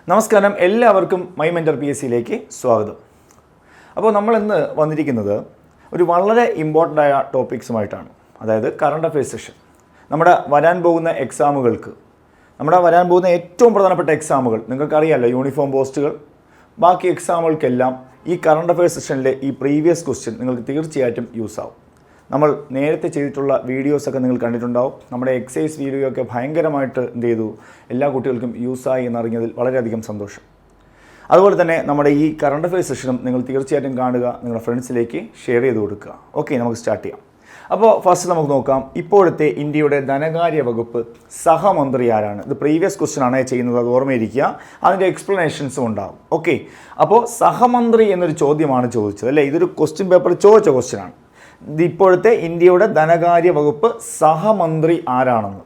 നമസ്കാരം, എല്ലാവർക്കും my mentor PSCയിലേക്ക് സ്വാഗതം. അപ്പോൾ നമ്മൾ ഇന്ന് വന്നിരിക്കുന്നത് ഒരു വളരെ ഇമ്പോർട്ടൻ്റ് ആയ ടോപ്പിക്സുമായിട്ടാണ്. അതായത് കറണ്ട് അഫയേഴ്സ് സെഷൻ. നമ്മുടെ വരാൻ പോകുന്ന എക്സാമുകൾക്ക്, നമ്മുടെ വരാൻ പോകുന്ന ഏറ്റവും പ്രധാനപ്പെട്ട എക്സാമുകൾ നിങ്ങൾക്കറിയാമല്ലോ, യൂണിഫോം പോസ്റ്റുകൾ, ബാക്കി എക്സാമുകൾക്കെല്ലാം ഈ കറണ്ട് അഫയേഴ്സ് സെഷനിലെ ഈ പ്രീവിയസ് ക്വസ്റ്റ്യൻ നിങ്ങൾക്ക് തീർച്ചയായിട്ടും യൂസ് ആവും. നമ്മൾ നേരത്തെ ചെയ്തിട്ടുള്ള വീഡിയോസൊക്കെ നിങ്ങൾ കണ്ടിട്ടുണ്ടാവും. നമ്മുടെ എക്സസൈസ് വീഡിയോ ഒക്കെ ഭയങ്കരമായിട്ട് എന്ത് ചെയ്തു, എല്ലാ കുട്ടികൾക്കും യൂസായി എന്നറിഞ്ഞതിൽ വളരെയധികം സന്തോഷം. അതുപോലെ തന്നെ നമ്മുടെ ഈ കറണ്ട് അഫയേഴ്സ് സെഷനും നിങ്ങൾ തീർച്ചയായിട്ടും കാണുക, നിങ്ങളുടെ ഫ്രണ്ട്സിലേക്ക് ഷെയർ ചെയ്ത് കൊടുക്കുക. ഓക്കെ, നമുക്ക് സ്റ്റാർട്ട് ചെയ്യാം. അപ്പോൾ ഫസ്റ്റ് നമുക്ക് നോക്കാം, ഇപ്പോഴത്തെ ഇന്ത്യയുടെ ധനകാര്യ വകുപ്പ് സഹമന്ത്രി ആരാണ്? ഇത് പ്രീവിയസ് ക്വസ്റ്റ്യൻ ആണ് ചെയ്യുന്നത്, അത് ഓർമ്മയിരിക്കുക. അതിൻ്റെ എക്സ്പ്ലനേഷൻസും ഉണ്ടാകും. ഓക്കെ, അപ്പോൾ സഹമന്ത്രി എന്നൊരു ചോദ്യമാണ് ചോദിച്ചത്, അല്ലേ? ഇതൊരു ക്വസ്റ്റ്യൻ പേപ്പറിൽ ചോദിച്ച ക്വസ്റ്റ്യനാണ്. ഇപ്പോഴത്തെ ഇന്ത്യയുടെ ധനകാര്യ വകുപ്പ് സഹമന്ത്രി ആരാണെന്ന്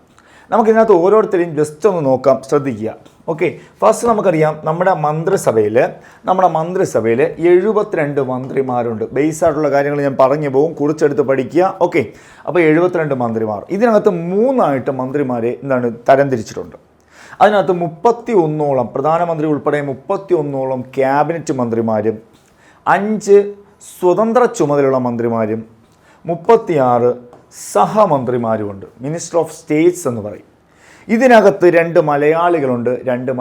നമുക്കിതിനകത്ത് ഓരോരുത്തരെയും ജസ്റ്റ് ഒന്ന് നോക്കാം, ശ്രദ്ധിക്കുക. ഓക്കെ, ഫസ്റ്റ് നമുക്കറിയാം നമ്മുടെ മന്ത്രിസഭയിൽ 72 മന്ത്രിമാരുണ്ട്. ബേസ് ആയിട്ടുള്ള കാര്യങ്ങൾ ഞാൻ പറഞ്ഞു പോകും, കുറിച്ചെടുത്ത് പഠിക്കുക. ഓക്കെ, അപ്പോൾ 72 മന്ത്രിമാർ. ഇതിനകത്ത് 3 മന്ത്രിമാരെ തരംതിരിച്ചിട്ടുണ്ട്. അതിനകത്ത് 31 പ്രധാനമന്ത്രി ഉൾപ്പെടെ 31 ക്യാബിനറ്റ് മന്ത്രിമാരും 5 സ്വതന്ത്ര ചുമതലയുള്ള മന്ത്രിമാരും 36 സഹമന്ത്രിമാരുമുണ്ട്. മിനിസ്റ്റർ ഓഫ് സ്റ്റേറ്റ്സ് എന്ന് പറയും. ഇതിനകത്ത് 2 മലയാളികളുണ്ട്. 2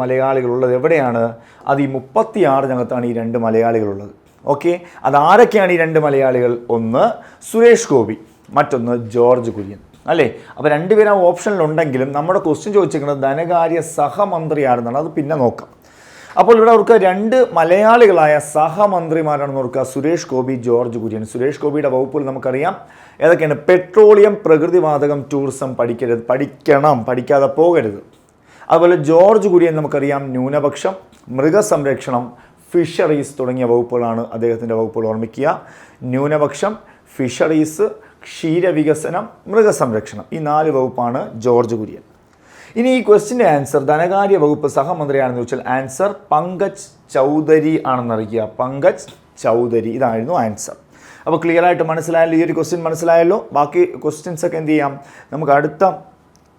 മലയാളികളുള്ളത് എവിടെയാണ്? അത് ഈ 36-നകത്താണ് ഈ 2 മലയാളികളുള്ളത്. ഓക്കെ, അതാരൊക്കെയാണ് ഈ 2 മലയാളികൾ? ഒന്ന് സുരേഷ് ഗോപി, മറ്റൊന്ന് ജോർജ് കുര്യൻ, അല്ലേ? അപ്പോൾ 2 പേരും ഓപ്ഷനിലുണ്ടെങ്കിലും നമ്മുടെ ക്വസ്റ്റ്യൻ ചോദിച്ചിരിക്കുന്നത് ധനകാര്യ സഹമന്ത്രി ആണെന്നാണ്. അത് പിന്നെ നോക്കാം. അപ്പോൾ ഇവിടെ അവർക്ക് 2 മലയാളികളായ സഹമന്ത്രിമാരാണെന്ന് ഓർക്കുക, സുരേഷ് ഗോപി, ജോർജ് കുര്യൻ. സുരേഷ് ഗോപിയുടെ വകുപ്പുകൾ നമുക്കറിയാം ഏതൊക്കെയാണ്? പെട്രോളിയം, പ്രകൃതിവാതകം, ടൂറിസം പഠിക്കണം, പഠിക്കാതെ പോകരുത്. അതുപോലെ ജോർജ് കുര്യൻ നമുക്കറിയാം ന്യൂനപക്ഷം, മൃഗസംരക്ഷണം, ഫിഷറീസ് തുടങ്ങിയ വകുപ്പുകളാണ് അദ്ദേഹത്തിൻ്റെ വകുപ്പുകൾ. ഓർമ്മിക്കുക, ന്യൂനപക്ഷം, ഫിഷറീസ്, ക്ഷീരവികസനം, മൃഗസംരക്ഷണം, ഈ 4 വകുപ്പാണ് ജോർജ് കുര്യൻ. ഇനി ഈ ക്വസ്റ്റിൻ്റെ ആൻസർ ധനകാര്യ വകുപ്പ് സഹമന്ത്രിയാണെന്ന് ചോദിച്ചാൽ ആൻസർ പങ്കജ് ചൗധരി ആണെന്നറിയിക്കുക. പങ്കജ് ചൗധരി, ഇതായിരുന്നു ആൻസർ. അപ്പോൾ ക്ലിയർ ആയിട്ട് മനസ്സിലായല്ലോ, ഈ ഒരു ക്വസ്റ്റ്യൻ മനസ്സിലായല്ലോ. ബാക്കി ക്വസ്റ്റ്യൻസ് ഒക്കെ എന്ത് ചെയ്യാം, നമുക്ക് അടുത്ത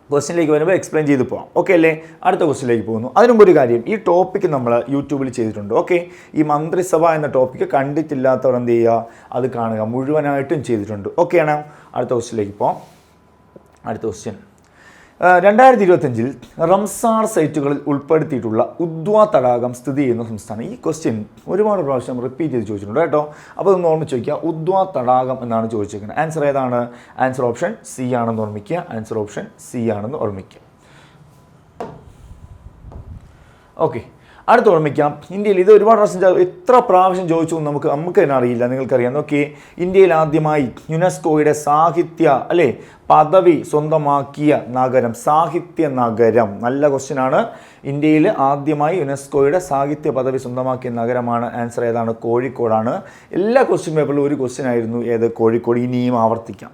ക്വസ്റ്റ്യനിലേക്ക് വരുമ്പോൾ എക്സ്പ്ലെയിൻ ചെയ്ത് പോകാം. ഓക്കെ അല്ലേ? അടുത്ത ക്വസ്റ്റ്യനിലേക്ക് പോകുന്നു. അതിനുമുമ്പ് ഒരു കാര്യം, ഈ ടോപ്പിക്ക് നമ്മൾ യൂട്യൂബിൽ ചെയ്തിട്ടുണ്ട്. ഓക്കെ, ഈ മന്ത്രിസഭ എന്ന ടോപ്പിക്ക് കണ്ടിട്ടില്ലാത്തവർ എന്ത് ചെയ്യുക, അത് കാണുക. മുഴുവനായിട്ടും ചെയ്തിട്ടുണ്ട്. ഓക്കെയാണ്? അടുത്ത ക്വസ്റ്റ്യനിലേക്ക് പോകാം. അടുത്ത ക്വസ്റ്റ്യൻ, 2025 റംസാർ സൈറ്റുകളിൽ ഉൾപ്പെടുത്തിയിട്ടുള്ള ഉദ്വാ തടാകം സ്ഥിതി ചെയ്യുന്ന സംസ്ഥാനം. ഈ ക്വസ്റ്റ്യൻ ഒരുപാട് പ്രാവശ്യം റിപ്പീറ്റ് ചെയ്ത് ചോദിച്ചിട്ടുണ്ട് കേട്ടോ. അപ്പോൾ ഒന്ന് ഓർമ്മിച്ച് വയ്ക്കുക, ഉദ്വാ തടാകം എന്നാണ് ചോദിച്ചിരിക്കുന്നത്. ആൻസർ ഏതാണ്? ആൻസർ ഓപ്ഷൻ സി ആണെന്ന് ഓർമ്മിക്കുക. ആൻസർ ഓപ്ഷൻ സി ആണെന്ന് ഓർമ്മിക്കുക. ഓക്കെ, അടുത്ത് ഓർമ്മിക്കാം, ഇന്ത്യയിൽ ഇത് ഒരുപാട് പ്രാവശ്യം എത്ര പ്രാവശ്യം ചോദിച്ചു നമുക്ക് തന്നെ അറിയില്ല, നിങ്ങൾക്കറിയാം. ഓക്കെ, ഇന്ത്യയിൽ ആദ്യമായി യുനെസ്കോയുടെ സാഹിത്യ പദവി സ്വന്തമാക്കിയ നഗരം, സാഹിത്യ നഗരം. നല്ല ക്വസ്റ്റ്യൻ ആണ്. ഇന്ത്യയിൽ ആദ്യമായി യുനെസ്കോയുടെ സാഹിത്യ പദവി സ്വന്തമാക്കിയ നഗരമാണ്. ആൻസർ ഏതാണ്? കോഴിക്കോടാണ്. എല്ലാ ക്വസ്റ്റ്യൻ പേപ്പറിലും ഒരു ക്വസ്റ്റ്യൻ ആയിരുന്നു ഏത്? കോഴിക്കോട്. ഇനിയും ആവർത്തിക്കും.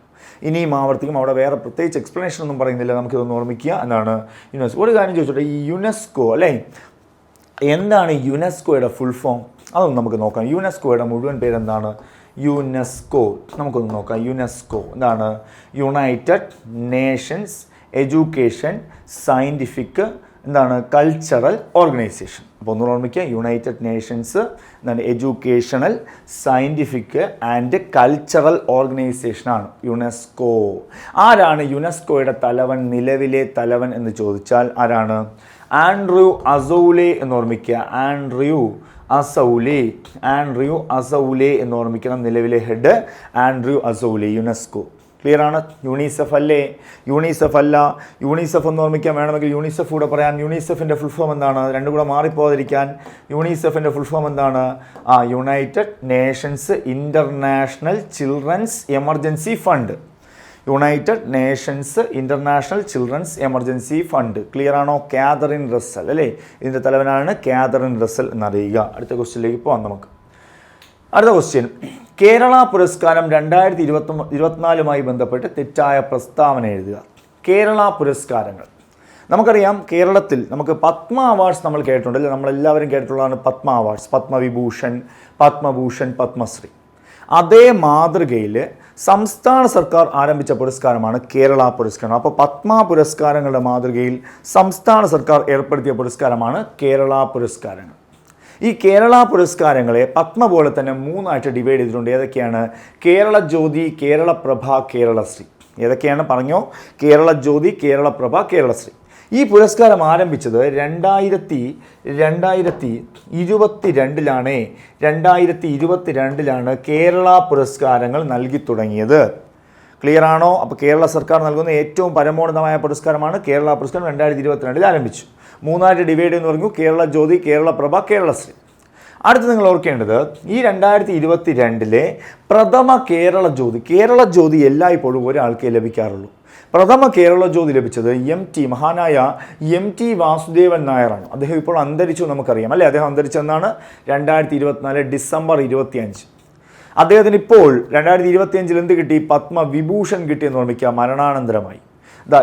അവിടെ വേറെ പ്രത്യേകിച്ച് എക്സ്പ്ലനേഷൻ ഒന്നും പറയുന്നില്ല, നമുക്കിതൊന്ന് ഓർമ്മിക്കുക. എന്താണ് യുനെസ്കോ? ഒരു കാര്യം ചോദിച്ചോട്ടെ, ഈ യുനെസ്കോ എന്താണ് യുനെസ്കോയുടെ ഫുൾ ഫോം? അതൊന്ന് നമുക്ക് നോക്കാം. യുനെസ്കോയുടെ മുഴുവൻ പേരെന്താണ്? യുനെസ്കോ. നമുക്കൊന്ന് നോക്കാം. യുനെസ്കോ എന്താണ്? United nations education scientific cultural organisation. അപ്പോൾ ഒന്ന് ഓർമ്മിക്കുക, united nations educational scientific and cultural ഓർഗനൈസേഷനാണ് യുനെസ്കോ. ആരാണ് യുനെസ്കോയുടെ തലവൻ, നിലവിലെ തലവൻ എന്ന് ചോദിച്ചാൽ ആരാണ്? ആൻഡ്രൂ അസൗലെ എന്ന് ഓർമ്മിക്കുക. ആൻഡ്രൂ അസൗലെ എന്ന് ഓർമ്മിക്കണം. നിലവിലെ ഹെഡ് ആൻഡ്രൂ അസൗലെ. യുനെസ്കോ ക്ലിയർ ആണ്. യുണിസെഫ് അല്ലേ? യുണിസെഫ് അല്ല. യുണിസെഫ് എന്ന് ഓർമ്മിക്കാൻ വേണമെങ്കിൽ യുണിസെഫ് കൂടെ പറയാം. യുണിസെഫിൻ്റെ ഫുൾ ഫോം എന്താണ്? രണ്ടും കൂടെ മാറിപ്പോകാതിരിക്കാൻ. യുണിസെഫിൻ്റെ ഫുൾ ഫോം എന്താണ്? United Nations international children's emergency fund. United Nations international children's emergency fund. Clear ആണോ? കാതറിൻ റസ്സൽ അല്ലേ? ഇതിൻ്റെ തലവനാണ് കാതറിൻ റസ്സൽ എന്നറിയുക. അടുത്ത ക്വസ്റ്റ്യനിലേക്ക് പോകാം നമുക്ക്. അടുത്ത ക്വസ്റ്റ്യൻ, കേരള പുരസ്കാരം 2024 ബന്ധപ്പെട്ട് തെറ്റായ പ്രസ്താവന എഴുതുക. കേരള പുരസ്കാരങ്ങൾ നമുക്കറിയാം, കേരളത്തിൽ നമുക്ക് പത്മ അവാർഡ്സ് നമ്മൾ കേട്ടിട്ടുണ്ടല്ലോ. നമ്മളെല്ലാവരും കേട്ടിട്ടുള്ളതാണ് പത്മ അവാർഡ്സ്. പത്മവിഭൂഷൺ, പത്മഭൂഷൺ, പത്മശ്രീ. അതേ മാതൃകയിൽ സംസ്ഥാന സർക്കാർ ആരംഭിച്ച പുരസ്കാരമാണ് കേരള പുരസ്കാരം. അപ്പോൾ പത്മ പുരസ്കാരങ്ങളുടെ മാതൃകയിൽ സംസ്ഥാന സർക്കാർ ഏർപ്പെടുത്തിയ പുരസ്കാരമാണ് കേരള പുരസ്കാരങ്ങൾ. ഈ കേരള പുരസ്കാരങ്ങളെ പത്മ പോലെ തന്നെ 3ആയിട്ട് ഡിവൈഡ് ചെയ്തിട്ടുണ്ട്. ഏതൊക്കെയാണ്? കേരള ജ്യോതി, കേരളപ്രഭ, കേരളശ്രീ. ഏതൊക്കെയാണ് പറഞ്ഞോ? കേരള ജ്യോതി, കേരളപ്രഭ, കേരളശ്രീ. ഈ പുരസ്കാരം ആരംഭിച്ചത് 2022ലാണ് കേരള പുരസ്കാരങ്ങൾ നൽകി തുടങ്ങിയത്. ക്ലിയർ ആണോ? അപ്പോൾ കേരള സർക്കാർ നൽകുന്ന ഏറ്റവും പരമോന്നതമായ പുരസ്കാരമാണ് കേരള പുരസ്കാരം. 2022 ആരംഭിച്ചു. 3ആയിട്ട് ഡിവൈഡ് എന്ന് പറഞ്ഞു: കേരള ജ്യോതി, കേരളപ്രഭ, കേരളശ്രീ. അടുത്ത് നിങ്ങൾ ഓർക്കേണ്ടത്, ഈ 2022 പ്രഥമ കേരള ജ്യോതി എല്ലായ്പ്പോഴും ഒരാൾക്കേ ലഭിക്കാറുള്ളൂ. പ്രഥമ കേരള ജ്യോതി ലഭിച്ചത് മഹാനായ MT വാസുദേവൻ നായരാണ്. അദ്ദേഹം ഇപ്പോൾ അന്തരിച്ചു, നമുക്കറിയാം അല്ലേ? അദ്ദേഹം അന്തരിച്ചെന്നാണ് 2024 ഡിസംബർ 25. അദ്ദേഹത്തിന് ഇപ്പോൾ 2025 എന്ത് കിട്ടി? പത്മവിഭൂഷൺ കിട്ടിയെന്ന് ഓർമ്മിക്കുക, മരണാനന്തരമായി.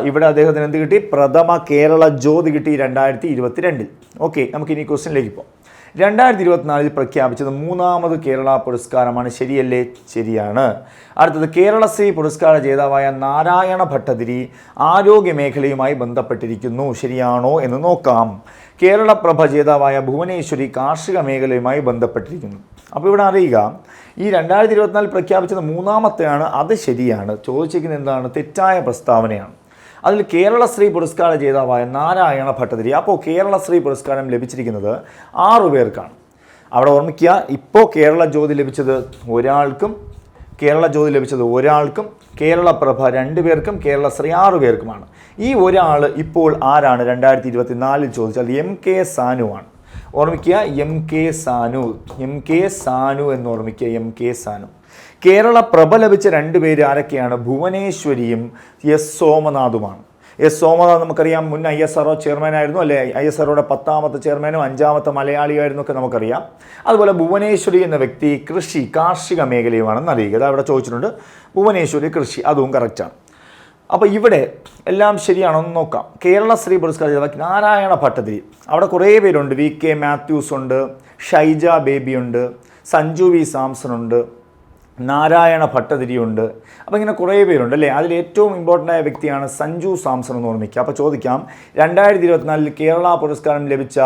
ഇവിടെ അദ്ദേഹത്തിന് എന്ത് കിട്ടി? പ്രഥമ കേരള ജ്യോതി കിട്ടി 2022. ഓക്കെ, നമുക്കിനി ക്വസ്റ്റ്യനിലേക്ക് പോകാം. 2024 പ്രഖ്യാപിച്ചത് 3ാമത് കേരള പുരസ്കാരമാണ്. ശരിയല്ലേ? ശരിയാണ്. അടുത്തത് കേരളശ്രീ പുരസ്കാര ജേതാവായ നാരായണ ഭട്ടതിരി ആരോഗ്യ മേഖലയുമായി ബന്ധപ്പെട്ടിരിക്കുന്നു. ശരിയാണോ എന്ന് നോക്കാം. കേരളപ്രഭ ജേതാവായ ഭുവനേശ്വരി കാർഷിക മേഖലയുമായി ബന്ധപ്പെട്ടിരിക്കുന്നു. അപ്പോൾ ഇവിടെ അറിയുക, ഈ 2024 പ്രഖ്യാപിച്ചത് 3ാമത്തെയാണ്. അത് ശരിയാണ്. ചോദിച്ചിരിക്കുന്നത് എന്താണ്? തെറ്റായ പ്രസ്താവനയാണ്. അതിൽ കേരളശ്രീ പുരസ്കാര ജേതാവായ നാരായണ ഭട്ടതിരി. അപ്പോൾ കേരളശ്രീ പുരസ്കാരം ലഭിച്ചിരിക്കുന്നത് 6 പേർക്കാണ്. അവിടെ ഓർമ്മിക്കുക, ഇപ്പോൾ കേരള ജ്യോതി ലഭിച്ചത് ഒരാൾക്കും, കേരളപ്രഭ 2 പേർക്കും, കേരളശ്രീ 6 പേർക്കുമാണ്. ഈ ഒരാൾ ഇപ്പോൾ ആരാണ്? 2024 ചോദിച്ചാൽ MK സാനുവാണ്. ഓർമ്മിക്കുക, MK സാനു എന്ന് ഓർമ്മിക്കുക, MK സാനു. കേരളപ്രഭ ലഭിച്ച 2 പേര് ആരൊക്കെയാണ്? ഭുവനേശ്വരിയും S സോമനാഥുമാണ്. S സോമനാഥ് നമുക്കറിയാം, മുൻ ISRO ചെയർമാനായിരുന്നു അല്ലേ? ISROയുടെ 10ാമത്തെ ചെയർമാനും 5ാമത്തെ മലയാളിയായിരുന്നു ഒക്കെ നമുക്കറിയാം. അതുപോലെ ഭുവനേശ്വരി എന്ന വ്യക്തി കാർഷിക മേഖലയുമാണെന്ന് അറിയുക. അത് അവിടെ ചോദിച്ചിട്ടുണ്ട്. ഭുവനേശ്വരി കൃഷി, അതും കറക്റ്റാണ്. അപ്പോൾ ഇവിടെ എല്ലാം ശരിയാണോ എന്ന് നോക്കാം. കേരളശ്രീ പുരസ്കാരം ജേതാവ് നാരായണ ഭട്ടതിരി. അവിടെ കുറേ പേരുണ്ട്. VK മാത്യൂസ് ഉണ്ട്, ഷൈജ ബേബി ഉണ്ട്, സഞ്ജു V സാംസൺ ഉണ്ട്, നാരായണ ഭട്ടതിരി ഉണ്ട്. അപ്പോൾ ഇങ്ങനെ കുറേ പേരുണ്ട് അല്ലേ? അതിൽ ഏറ്റവും ഇമ്പോർട്ടൻ്റ് ആയ വ്യക്തിയാണ് സഞ്ജു സാംസൺ എന്ന് ഓർമ്മിക്കുക. അപ്പോൾ ചോദിക്കാം, 2024 കേരള പുരസ്കാരം ലഭിച്ച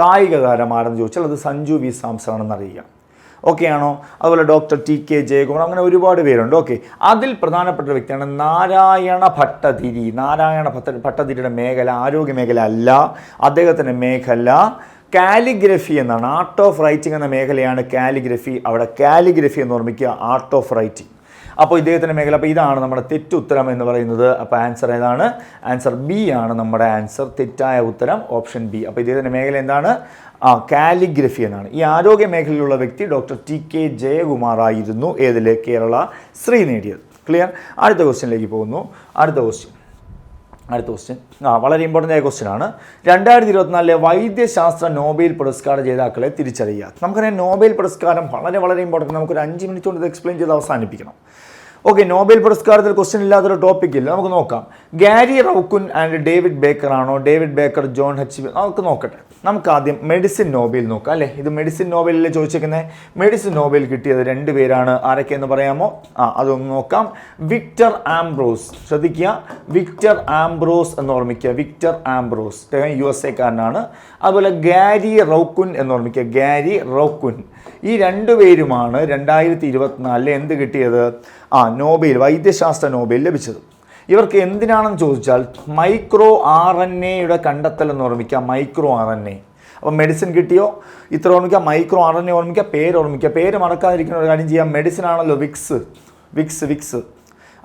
കായിക താരം ആരെന്ന് ചോദിച്ചാൽ അത് സഞ്ജു V സാംസൺ ആണെന്ന് അറിയുക. ഓക്കെ ആണോ? അതുപോലെ ഡോക്ടർ TK ജയകുമാർ, അങ്ങനെ ഒരുപാട് പേരുണ്ട്. ഓക്കെ, അതിൽ പ്രധാനപ്പെട്ട വ്യക്തിയാണ് നാരായണ ഭട്ടതിരി. ഭട്ടതിരിയുടെ മേഖല ആരോഗ്യ മേഖല അല്ല, അദ്ദേഹത്തിൻ്റെ മേഖല കാലിഗ്രഫി എന്നാണ്. ആർട്ട് ഓഫ് റൈറ്റിംഗ് എന്ന മേഖലയാണ് കാലിഗ്രഫി. അവിടെ കാലിഗ്രഫി എന്ന് ഓർമ്മിക്കുക, ആർട്ട് ഓഫ് റൈറ്റിംഗ്. അപ്പോൾ ഇദ്ദേഹത്തിൻ്റെ മേഖല. അപ്പോൾ ഇതാണ് നമ്മുടെ തെറ്റുത്തരം എന്ന് പറയുന്നത്. അപ്പോൾ ആൻസർ ഏതാണ്? ആൻസർ B ആണ് നമ്മുടെ ആൻസർ. തെറ്റായ ഉത്തരം ഓപ്ഷൻ B. അപ്പോൾ ഇദ്ദേഹത്തിൻ്റെ മേഖല എന്താണ്? കാലിഗ്രഫി എന്നാണ്. ഈ ആരോഗ്യ മേഖലയിലുള്ള വ്യക്തി ഡോക്ടർ TK ജയകുമാർ ആയിരുന്നു. ഏതിൽ? കേരള ശ്രീ നേടിയത്. ക്ലിയർ? അടുത്ത ക്വസ്റ്റ്യനിലേക്ക് പോകുന്നു. അടുത്ത ക്വസ്റ്റ്യൻ വളരെ ഇമ്പോർട്ടൻ്റ് ആയ ക്വസ്റ്റ്യൻ ആണ്. 2024 വൈദ്യശാസ്ത്ര നോബൽ പുരസ്കാര ജേതാക്കളെ തിരിച്ചറിയുക. നമുക്കറിയാം, നോബൽ പുരസ്കാരം വളരെ ഇമ്പോർട്ടൻ്റ്. നമുക്കൊരു 5 മിനിറ്റ് കൊണ്ട് ഇത് എക്സ്പ്ലെയിൻ ചെയ്ത് അവസാനിപ്പിക്കണം. ഓക്കെ, നോബൽ പുരസ്കാരത്തിൽ ക്വസ്റ്റ്യൻ ഇല്ലാത്തൊരു ടോപ്പിക് ഇല്ല. നമുക്ക് നോക്കാം. ഗാരി റൗക്കുൻ ആൻഡ് ഡേവിഡ് ബേക്കർ ആണോ? David Baker, John H. നമുക്ക് നോക്കട്ടെ. നമുക്ക് ആദ്യം മെഡിസിൻ നോബൽ നോക്കാം അല്ലേ? ഇത് മെഡിസിൻ നോബലിൽ ചോദിച്ചേക്കുന്നത്. മെഡിസിൻ നോബൽ കിട്ടിയത് 2 പേരാണ്. ആരൊക്കെയെന്ന് പറയാമോ? അതൊന്ന് നോക്കാം. Victor Ambrose. ശ്രദ്ധിക്കുക, വിക്ടർ ആംബ്രോസ് എന്ന് ഓർമ്മിക്കുക. Victor Ambrose USA കാരനാണ്. അതുപോലെ ഗാരി റൗക്കുൻ എന്ന് ഓർമ്മിക്കുക. ഗാരി റൗക്കുൻ. ഈ 2 പേരുമാണ് 2024 എന്ത് കിട്ടിയത്? നോബൽ, വൈദ്യശാസ്ത്ര നോബൽ ലഭിച്ചത്. ഇവർക്ക് എന്തിനാണെന്ന് ചോദിച്ചാൽ മൈക്രോ RNA കണ്ടെത്തൽ എന്ന് ഓർമ്മിക്കുക. Micro RNA. അപ്പം മെഡിസിൻ കിട്ടിയോ? ഇത്ര ഓർമ്മിക്കുക. മൈക്രോ RNA ഓർമ്മിക്കുക. പേര് ഓർമ്മിക്കുക. പേര് മറക്കാതിരിക്കുന്ന ഒരു കാര്യം ചെയ്യാം. മെഡിസിൻ ആണല്ലോ വിക്സ്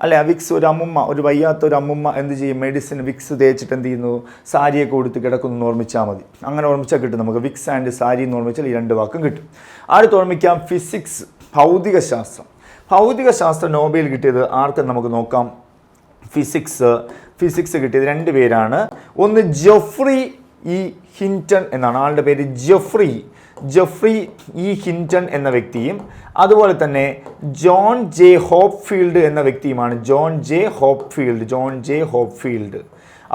അല്ലേ? ആ വിക്സ്, ഒരു അമ്മുമ്മ, ഒരു വയ്യാത്ത ഒരു അമ്മുമ്മ എന്ത് ചെയ്യും? മെഡിസിൻ വിക്സ് തേച്ചിട്ട് എന്ത് ചെയ്യുന്നു? സാരിയൊക്കെ കൊടുത്ത് കിടക്കുന്നു ഓർമ്മിച്ചാൽ മതി. അങ്ങനെ ഓർമ്മിച്ചാൽ കിട്ടും നമുക്ക്. വിക്സ് ആൻഡ് സാരി എന്ന് ഓർമ്മിച്ചാൽ ഈ 2 വാക്കും കിട്ടും. അടുത്ത് ഓർമ്മിക്കാം ഫിസിക്സ്, ഭൗതികശാസ്ത്ര നോബൽ കിട്ടിയത് ആർക്കെന്ന് നമുക്ക് നോക്കാം. ഫിസിക്സ് കിട്ടിയത് 2 പേരാണ്. ഒന്ന് ജെഫ്രി E. ഹിൻറ്റൺ എന്നാണ്. ആളുടെ പേര് ജെഫ്രി E. ഹിൻറ്റൺ എന്ന വ്യക്തിയും അതുപോലെ തന്നെ ജോൺ J. ഹോപ്ഫീൽഡ് എന്ന വ്യക്തിയുമാണ്. John J. ഹോപ്ഫീൽഡ്.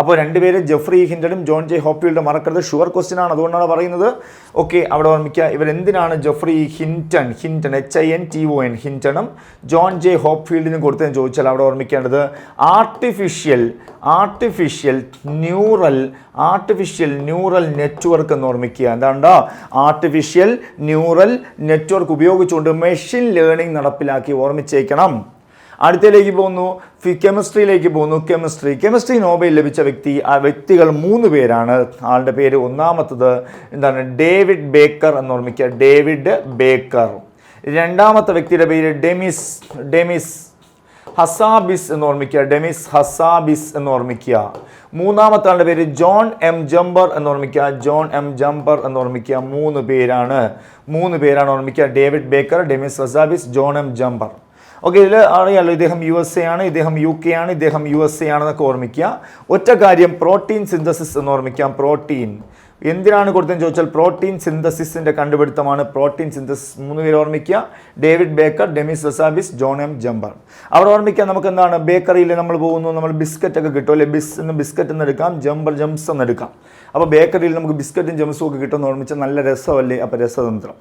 അപ്പോൾ രണ്ടുപേര് ജെഫ്രി ഹിൻറ്റണും ജോൺ ജെ ഹോപ്ഫീൽഡും മറക്കരുത്. ഷുവർ ക്വസ്റ്റ്യൻ ആണ്, അതുകൊണ്ടാണ് പറയുന്നത്. ഓക്കെ, അവിടെ ഓർമ്മിക്കുക. ഇവരെന്തിനാണ് ജെഫ്രി ഹിൻറ്റൺ HINTON ഹിൻറ്റണും ജോൺ ജെ ഹോപ്ഫീൽഡിനും കൊടുത്തതെന്ന് ചോദിച്ചാൽ അവിടെ ഓർമ്മിക്കേണ്ടത് ആർട്ടിഫിഷ്യൽ ന്യൂറൽ നെറ്റ്വർക്ക് എന്ന് ഓർമ്മിക്കുക. എന്താണ്ടോ ആർട്ടിഫിഷ്യൽ ന്യൂറൽ നെറ്റ്വർക്ക് ഉപയോഗിച്ചുകൊണ്ട് മെഷീൻ ലേണിംഗ് നടപ്പിലാക്കി, ഓർമ്മിച്ചേക്കണം. അടുത്തയിലേക്ക് പോകുന്നു, കെമിസ്ട്രിയിലേക്ക് പോകുന്നു. കെമിസ്ട്രി നോബൽ ലഭിച്ച വ്യക്തികൾ 3 പേരാണ്. ആളുടെ പേര് ഒന്നാമത്തത് എന്താണ്? ഡേവിഡ് ബേക്കർ എന്ന് ഓർമ്മിക്കുക. David Baker. രണ്ടാമത്തെ വ്യക്തിയുടെ പേര് ഡെമിസ് ഹസാബിസ് എന്ന് ഓർമ്മിക്കുക. ഹസാബിസ് എന്ന് ഓർമ്മിക്കുക. മൂന്നാമത്തെ ആളുടെ പേര് ജോൺ എം ജംബർ എന്ന് ഓർമ്മിക്കുക. എന്ന് ഓർമ്മിക്കുക. 3 പേരാണ് ഓർമ്മിക്കുക. David Baker, Demis ഹസാബിസ്, John M jumper. Okay, ഇതിൽ അറിയാമല്ലോ, ഇദ്ദേഹം USA ആണ്, ഇദ്ദേഹം UK ആണ്, ഇദ്ദേഹം USA ആണെന്നൊക്കെ ഓർമ്മിക്കുക. ഒറ്റ കാര്യം, പ്രോട്ടീൻ സിന്തസിസ് എന്ന് ഓർമ്മിക്കാം. പ്രോട്ടീൻ എന്തിനാണ് കൊടുത്തതെന്ന് ചോദിച്ചാൽ പ്രോട്ടീൻ സിന്തസിസിൻ്റെ കണ്ടുപിടുത്തമാണ് പ്രോട്ടീൻ സിന്തസിസ്. 3 പേര് ഓർമ്മിക്കുക. David Baker, Demis ഹസാബിസ്, John M jumper. അവിടെ ഓർമ്മിക്കുക. നമുക്ക് എന്താണ്, ബേക്കറിയിൽ നമ്മൾ പോകുന്നു, നമ്മൾ ബിസ്ക്കറ്റ് ഒക്കെ കിട്ടും അല്ലേ? ബിസ്ക്കറ്റ് എന്ന് എടുക്കാം, ജംസ് എന്ന് എടുക്കാം. അപ്പോൾ ബേക്കറിയിൽ നമുക്ക് ബിസ്ക്കറ്റും ജംസും ഒക്കെ കിട്ടുമെന്ന് ഓർമ്മിച്ചാൽ നല്ല രസമല്ലേ? അപ്പോൾ രസതന്ത്രം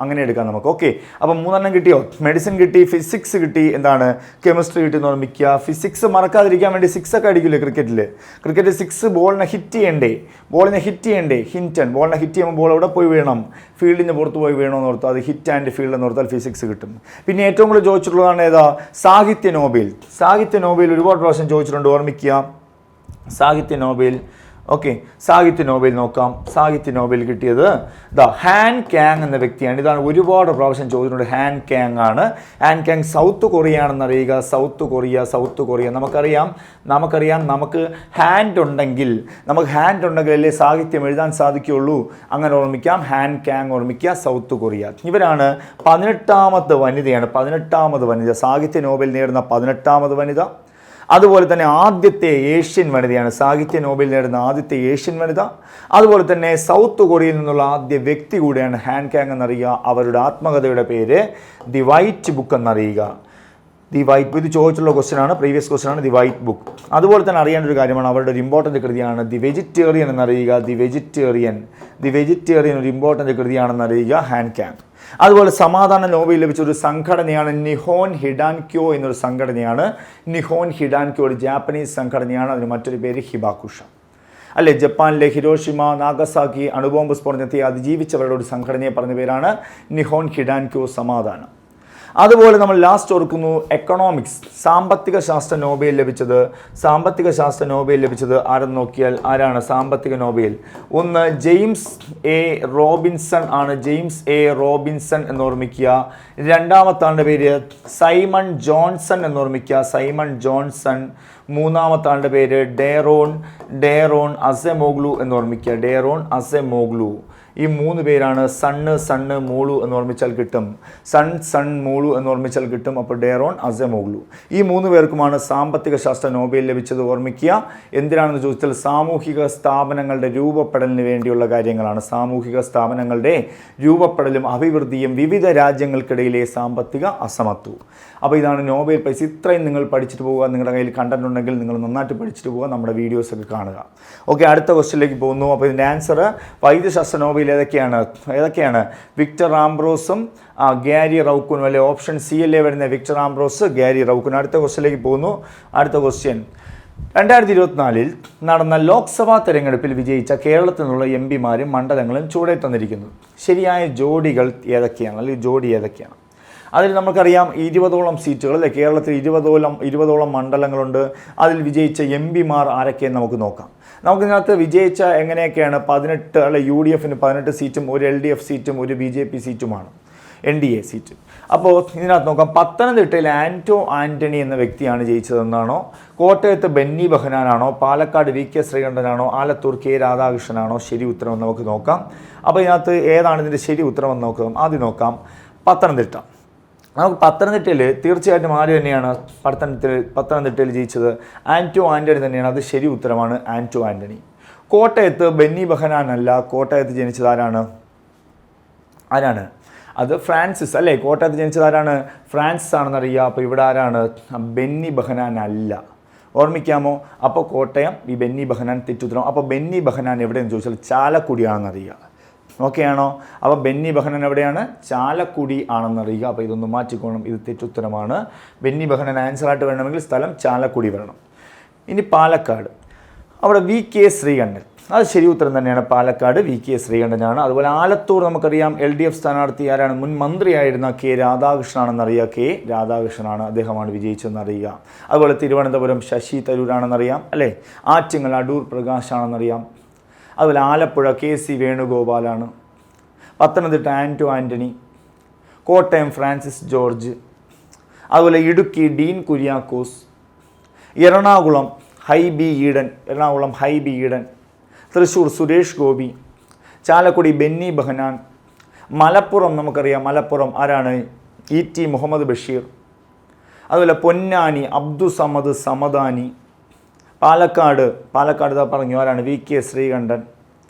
അങ്ങനെ എടുക്കാം നമുക്ക്. ഓക്കെ, അപ്പോൾ 3 കിട്ടിയോ? മെഡിസിൻ കിട്ടി, ഫിസിക്സ് കിട്ടി, എന്താണ് കെമിസ്ട്രി കിട്ടി എന്ന് ഓർമ്മിക്കുക. ഫിസിക്സ് മറക്കാതിരിക്കാൻ വേണ്ടി 6 ഒക്കെ അടിക്കില്ലേ ക്രിക്കറ്റ് 6 ബോളിനെ ഹിറ്റ് ചെയ്യണ്ടേ? ഹിൻറ്റൺ ബോളിനെ ഹിറ്റ് ചെയ്യുമ്പോൾ ബോൾ എവിടെ പോയി വീഴണം? ഫീൽഡിന് പുറത്ത് പോയി വീണമെന്ന് ഓർത്താൽ അത് ഹിറ്റ് ആൻഡ് ഫീൽഡ് എന്ന് ഓർത്താൽ ഫിസിക്സ് കിട്ടും. പിന്നെ ഏറ്റവും കൂടുതൽ ചോദിച്ചിട്ടുള്ളതാണ് ഏതാ? സാഹിത്യ നോബൽ ഒരുപാട് പ്രാവശ്യം ചോദിച്ചിട്ടുണ്ട്, ഓർമ്മിക്കുക. സാഹിത്യ നോബൽ നോക്കാം. സാഹിത്യ നോബൽ കിട്ടിയത് ഹാൻ കാങ് എന്ന വ്യക്തിയാണ്. ഇതാണ് ഒരുപാട് പ്രാവശ്യം ചോദിച്ചിട്ടുണ്ട്. ഹാൻ കാങ് സൗത്ത് കൊറിയ ആണെന്ന് അറിയുക. സൗത്ത് കൊറിയ നമുക്കറിയാം നമുക്ക് ഹാൻഡ് ഉണ്ടെങ്കിൽ അല്ലേ സാഹിത്യം എഴുതാൻ സാധിക്കുകയുള്ളൂ. അങ്ങനെ ഓർമ്മിക്കാം. ഹാൻ കാങ് ഓർമ്മിക്കുക. South Korea. ഇവരാണ് 18ാമത് വനിത. സാഹിത്യ നോബൽ നേടുന്ന 18ാമത് വനിത. അതുപോലെ തന്നെ ആദ്യത്തെ ഏഷ്യൻ വനിതയാണ്. സാഹിത്യ നോബൽ നേടുന്ന ആദ്യത്തെ ഏഷ്യൻ വനിത. അതുപോലെ തന്നെ സൗത്ത് കൊറിയയിൽ നിന്നുള്ള ആദ്യ വ്യക്തി കൂടിയാണ് ഹാൻ കാങ് എന്നറിയുക. അവരുടെ ആത്മകഥയുടെ പേര് ദി വൈറ്റ് ബുക്ക് എന്നറിയുക. ഇത് ചോദിച്ചുള്ള ക്വസ്റ്റ്യനാണ്, പ്രീവിയസ് ക്വസ്റ്റ്യനാണ്, ദി വൈറ്റ് ബുക്ക്. അതുപോലെ തന്നെ അറിയേണ്ട ഒരു കാര്യമാണ്, അവരുടെ ഒരു ഇമ്പോർട്ടൻ്റ് കൃതിയാണ് ദി വെജിറ്റേറിയൻ എന്നറിയുക. ദി വെജിറ്റേറിയൻ ഒരു ഇമ്പോർട്ടൻ്റ് കൃതിയാണെന്ന് അറിയുക ഹാൻ കാങ്. അതുപോലെ സമാധാന നോബൽ ലഭിച്ച ഒരു സംഘടനയാണ് നിഹോൻ ഹിഡാൻക്യോ എന്നൊരു സംഘടനയാണ്. ഒരു ജാപ്പനീസ് സംഘടനയാണ്. അതിന് മറ്റൊരു പേര് ഹിബാക്കുഷ അല്ലേ. ജപ്പാനിലെ ഹിരോഷിമ, നാഗസാക്കി അണുബോംബ് സ്ഫോടനത്തെ അതിജീവിച്ചവരുടെ ഒരു സംഘടനയെ പറഞ്ഞ പേരാണ് നിഹോൻ ഹിഡാൻക്യോ, സമാധാനം. അതുപോലെ നമ്മൾ ലാസ്റ്റ് ഓർക്കുന്നു എക്കണോമിക്സ്, സാമ്പത്തിക ശാസ്ത്ര നോബൽ ലഭിച്ചത് ആരെന്ന് നോക്കിയാൽ ആരാണ് സാമ്പത്തിക നോബൽ? ഒന്ന് ജെയിംസ് എ റോബിൻസൺ ആണ്. എന്ന് ഓർമ്മിക്കുക. രണ്ടാമത്തെ ആളുടെ പേര് സൈമൺ ജോൺസൺ എന്ന് ഓർമ്മിക്കുക. മൂന്നാമത്തെ ആളുടെ പേര് ഡേറോൺ അസെമോഗ്ലു എന്ന് ഓർമ്മിക്കുക. ഈ 3 പേരാണ് സണ്ണ് മൂളു എന്ന് ഓർമ്മിച്ചാൽ കിട്ടും. മൂളു എന്ന് ഓർമ്മിച്ചാൽ കിട്ടും. അപ്പോൾ ഡേറോൺ അസെമോഗ്ലു. ഈ 3 പേർക്കുമാണ് സാമ്പത്തിക ശാസ്ത്ര നോബൽ ലഭിച്ചത്. ഓർമ്മിക്കുക. എന്തിനാണെന്ന് ചോദിച്ചാൽ സാമൂഹിക സ്ഥാപനങ്ങളുടെ രൂപപ്പെടലിന് വേണ്ടിയുള്ള കാര്യങ്ങളാണ്. സാമൂഹിക സ്ഥാപനങ്ങളുടെ രൂപപ്പെടലും അഭിവൃദ്ധിയും വിവിധ രാജ്യങ്ങൾക്കിടയിലെ സാമ്പത്തിക അസമത്വവും. അപ്പോൾ ഇതാണ് നോബൽ പ്രൈസ്. ഇത്രയും നിങ്ങൾ പഠിച്ചിട്ട് പോവുക. നിങ്ങളുടെ കയ്യിൽ കണ്ടന്റ് ഉണ്ടെങ്കിൽ നിങ്ങൾ നന്നായിട്ട് പഠിച്ചിട്ട് പോവുക. നമ്മുടെ വീഡിയോസൊക്കെ കാണുക. ഓക്കെ, അടുത്ത ക്വസ്റ്റ്യനിലേക്ക് പോകുന്നു. അപ്പോൾ ഇതിൻ്റെ ആൻസർ വൈദ്യശാസ്ത്ര നോബൽ ഏതൊക്കെയാണ്? വിക്ടർ ആംബ്രോസും ഗാരി റൗക്കുനും അല്ലെ. ഓപ്ഷൻ സി അല്ലേ വരുന്നത്? വിക്ടർ ആംബ്രോസ്, ഗാരി റൗക്കുൻ. അടുത്ത ക്വസ്റ്റ്യനിലേക്ക് പോകുന്നു. അടുത്ത ക്വസ്റ്റ്യൻ, 2024 നടന്ന ലോക്സഭാ തെരഞ്ഞെടുപ്പിൽ വിജയിച്ച കേരളത്തിൽ നിന്നുള്ള MP-മാരും മണ്ഡലങ്ങളും ചുവടെ തന്നിരിക്കുന്നു. ശരിയായ ജോഡി ഏതൊക്കെയാണ്? അതിൽ നമുക്കറിയാം 20ഓളം സീറ്റുകൾ അല്ലേ. കേരളത്തിൽ 20ഓളം മണ്ഡലങ്ങളുണ്ട്. അതിൽ വിജയിച്ച MP-മാർ ആരൊക്കെയെന്ന് നമുക്ക് നോക്കാം. നമുക്കിതിനകത്ത് വിജയിച്ച എങ്ങനെയൊക്കെയാണ്? 18 അല്ലെ UDFന് 18 സീറ്റും, ഒരു LDF സീറ്റും, ഒരു BJP സീറ്റുമാണ്, NDA സീറ്റ്. അപ്പോൾ ഇതിനകത്ത് നോക്കാം. പത്തനംതിട്ടയിൽ ആൻറ്റോ ആൻ്റണി എന്ന വ്യക്തിയാണ് ജയിച്ചതെന്നാണോ? കോട്ടയത്ത് ബെന്നി ബെഹനാനാണോ? പാലക്കാട് VK ശ്രീകണ്ഠനാണോ? ആലത്തൂർ K രാധാകൃഷ്ണനാണോ? ശരി ഉത്തരം നമുക്ക് നോക്കാം. അപ്പോൾ ഇതിനകത്ത് ഏതാണ് ഇതിൻ്റെ ശരി ഉത്തരമെന്ന് നോക്കാം. ആദ്യം നോക്കാം പത്തനംതിട്ട. നമുക്ക് പത്തനംതിട്ടയിൽ തീർച്ചയായിട്ടും ആര് തന്നെയാണ് പത്തനംതിട്ടയിൽ ജയിച്ചത്? ആൻറ്റോ ആൻ്റണി തന്നെയാണ്. അത് ശരി ഉത്തരമാണ്, ആൻറ്റോ ആൻ്റണി. കോട്ടയത്ത് ബെന്നി ബെഹനാൻ അല്ല. കോട്ടയത്ത് ജനിച്ചത് ആരാണ്? അത് ഫ്രാൻസിസ് അല്ലേ. കോട്ടയത്ത് ജനിച്ചത് ആരാണ്? ഫ്രാൻസിസ് ആണെന്നറിയുക. അപ്പോൾ ഇവിടെ ആരാണ്? ബെന്നി ബെഹനാൻ അല്ല. ഓർമ്മിക്കാമോ? അപ്പോൾ കോട്ടയം ഈ ബെന്നി ബെഹനാൻ തെറ്റുത്തരം. അപ്പോൾ ബെന്നി ബെഹനാൻ എവിടെയെന്ന് ചോദിച്ചാൽ ചാലക്കുടിയാണെന്നറിയുക. ഓക്കെ ആണോ? അപ്പോൾ ബെന്നി ബെഹനാൻ എവിടെയാണ്? ചാലക്കുടി ആണെന്നറിയുക. അപ്പോൾ ഇതൊന്ന് മാറ്റിക്കോണം, ഇത് തെറ്റുത്തരമാണ്. ബെന്നി ബെഹനാൻ ആൻസറായിട്ട് വരണമെങ്കിൽ സ്ഥലം ചാലക്കുടി വരണം. ഇനി പാലക്കാട്, അവിടെ വി കെ ശ്രീകണ്ഠൻ, അത് ശരി ഉത്തരം തന്നെയാണ്. പാലക്കാട് വി കെ ശ്രീകണ്ഠനാണ്. അതുപോലെ ആലത്തൂർ നമുക്കറിയാം LDF സ്ഥാനാർത്ഥി ആരാണ്? മുൻ മന്ത്രിയായിരുന്ന കെ രാധാകൃഷ്ണനാണെന്നറിയുക. കെ രാധാകൃഷ്ണനാണ്, അദ്ദേഹമാണ് വിജയിച്ചതെന്നറിയുക. അതുപോലെ തിരുവനന്തപുരം ശശി തരൂരാണെന്നറിയാം അല്ലേ. ആറ്റിങ്ങൽ അടൂർ പ്രകാശാണെന്നറിയാം. അതുപോലെ ആലപ്പുഴ KC വേണുഗോപാലാണ്. പത്തനംതിട്ട ആൻറ്റോ ആൻ്റണി. കോട്ടയം ഫ്രാൻസിസ് ജോർജ്. അതുപോലെ ഇടുക്കി ഡീൻ കുര്യാക്കോസ്. എറണാകുളം ഹൈബി ഈഡൻ. തൃശ്ശൂർ സുരേഷ് ഗോപി. ചാലക്കുടി ബെന്നി ബെഹനാൻ. മലപ്പുറം നമുക്കറിയാം, മലപ്പുറം ആരാണ്? ET മുഹമ്മദ് ബഷീർ. അതുപോലെ പൊന്നാനി അബ്ദുസമദ് സമദാനി. പാലക്കാട് ഇതാ പറഞ്ഞു ആരാണ്? വി കെ ശ്രീകണ്ഠൻ.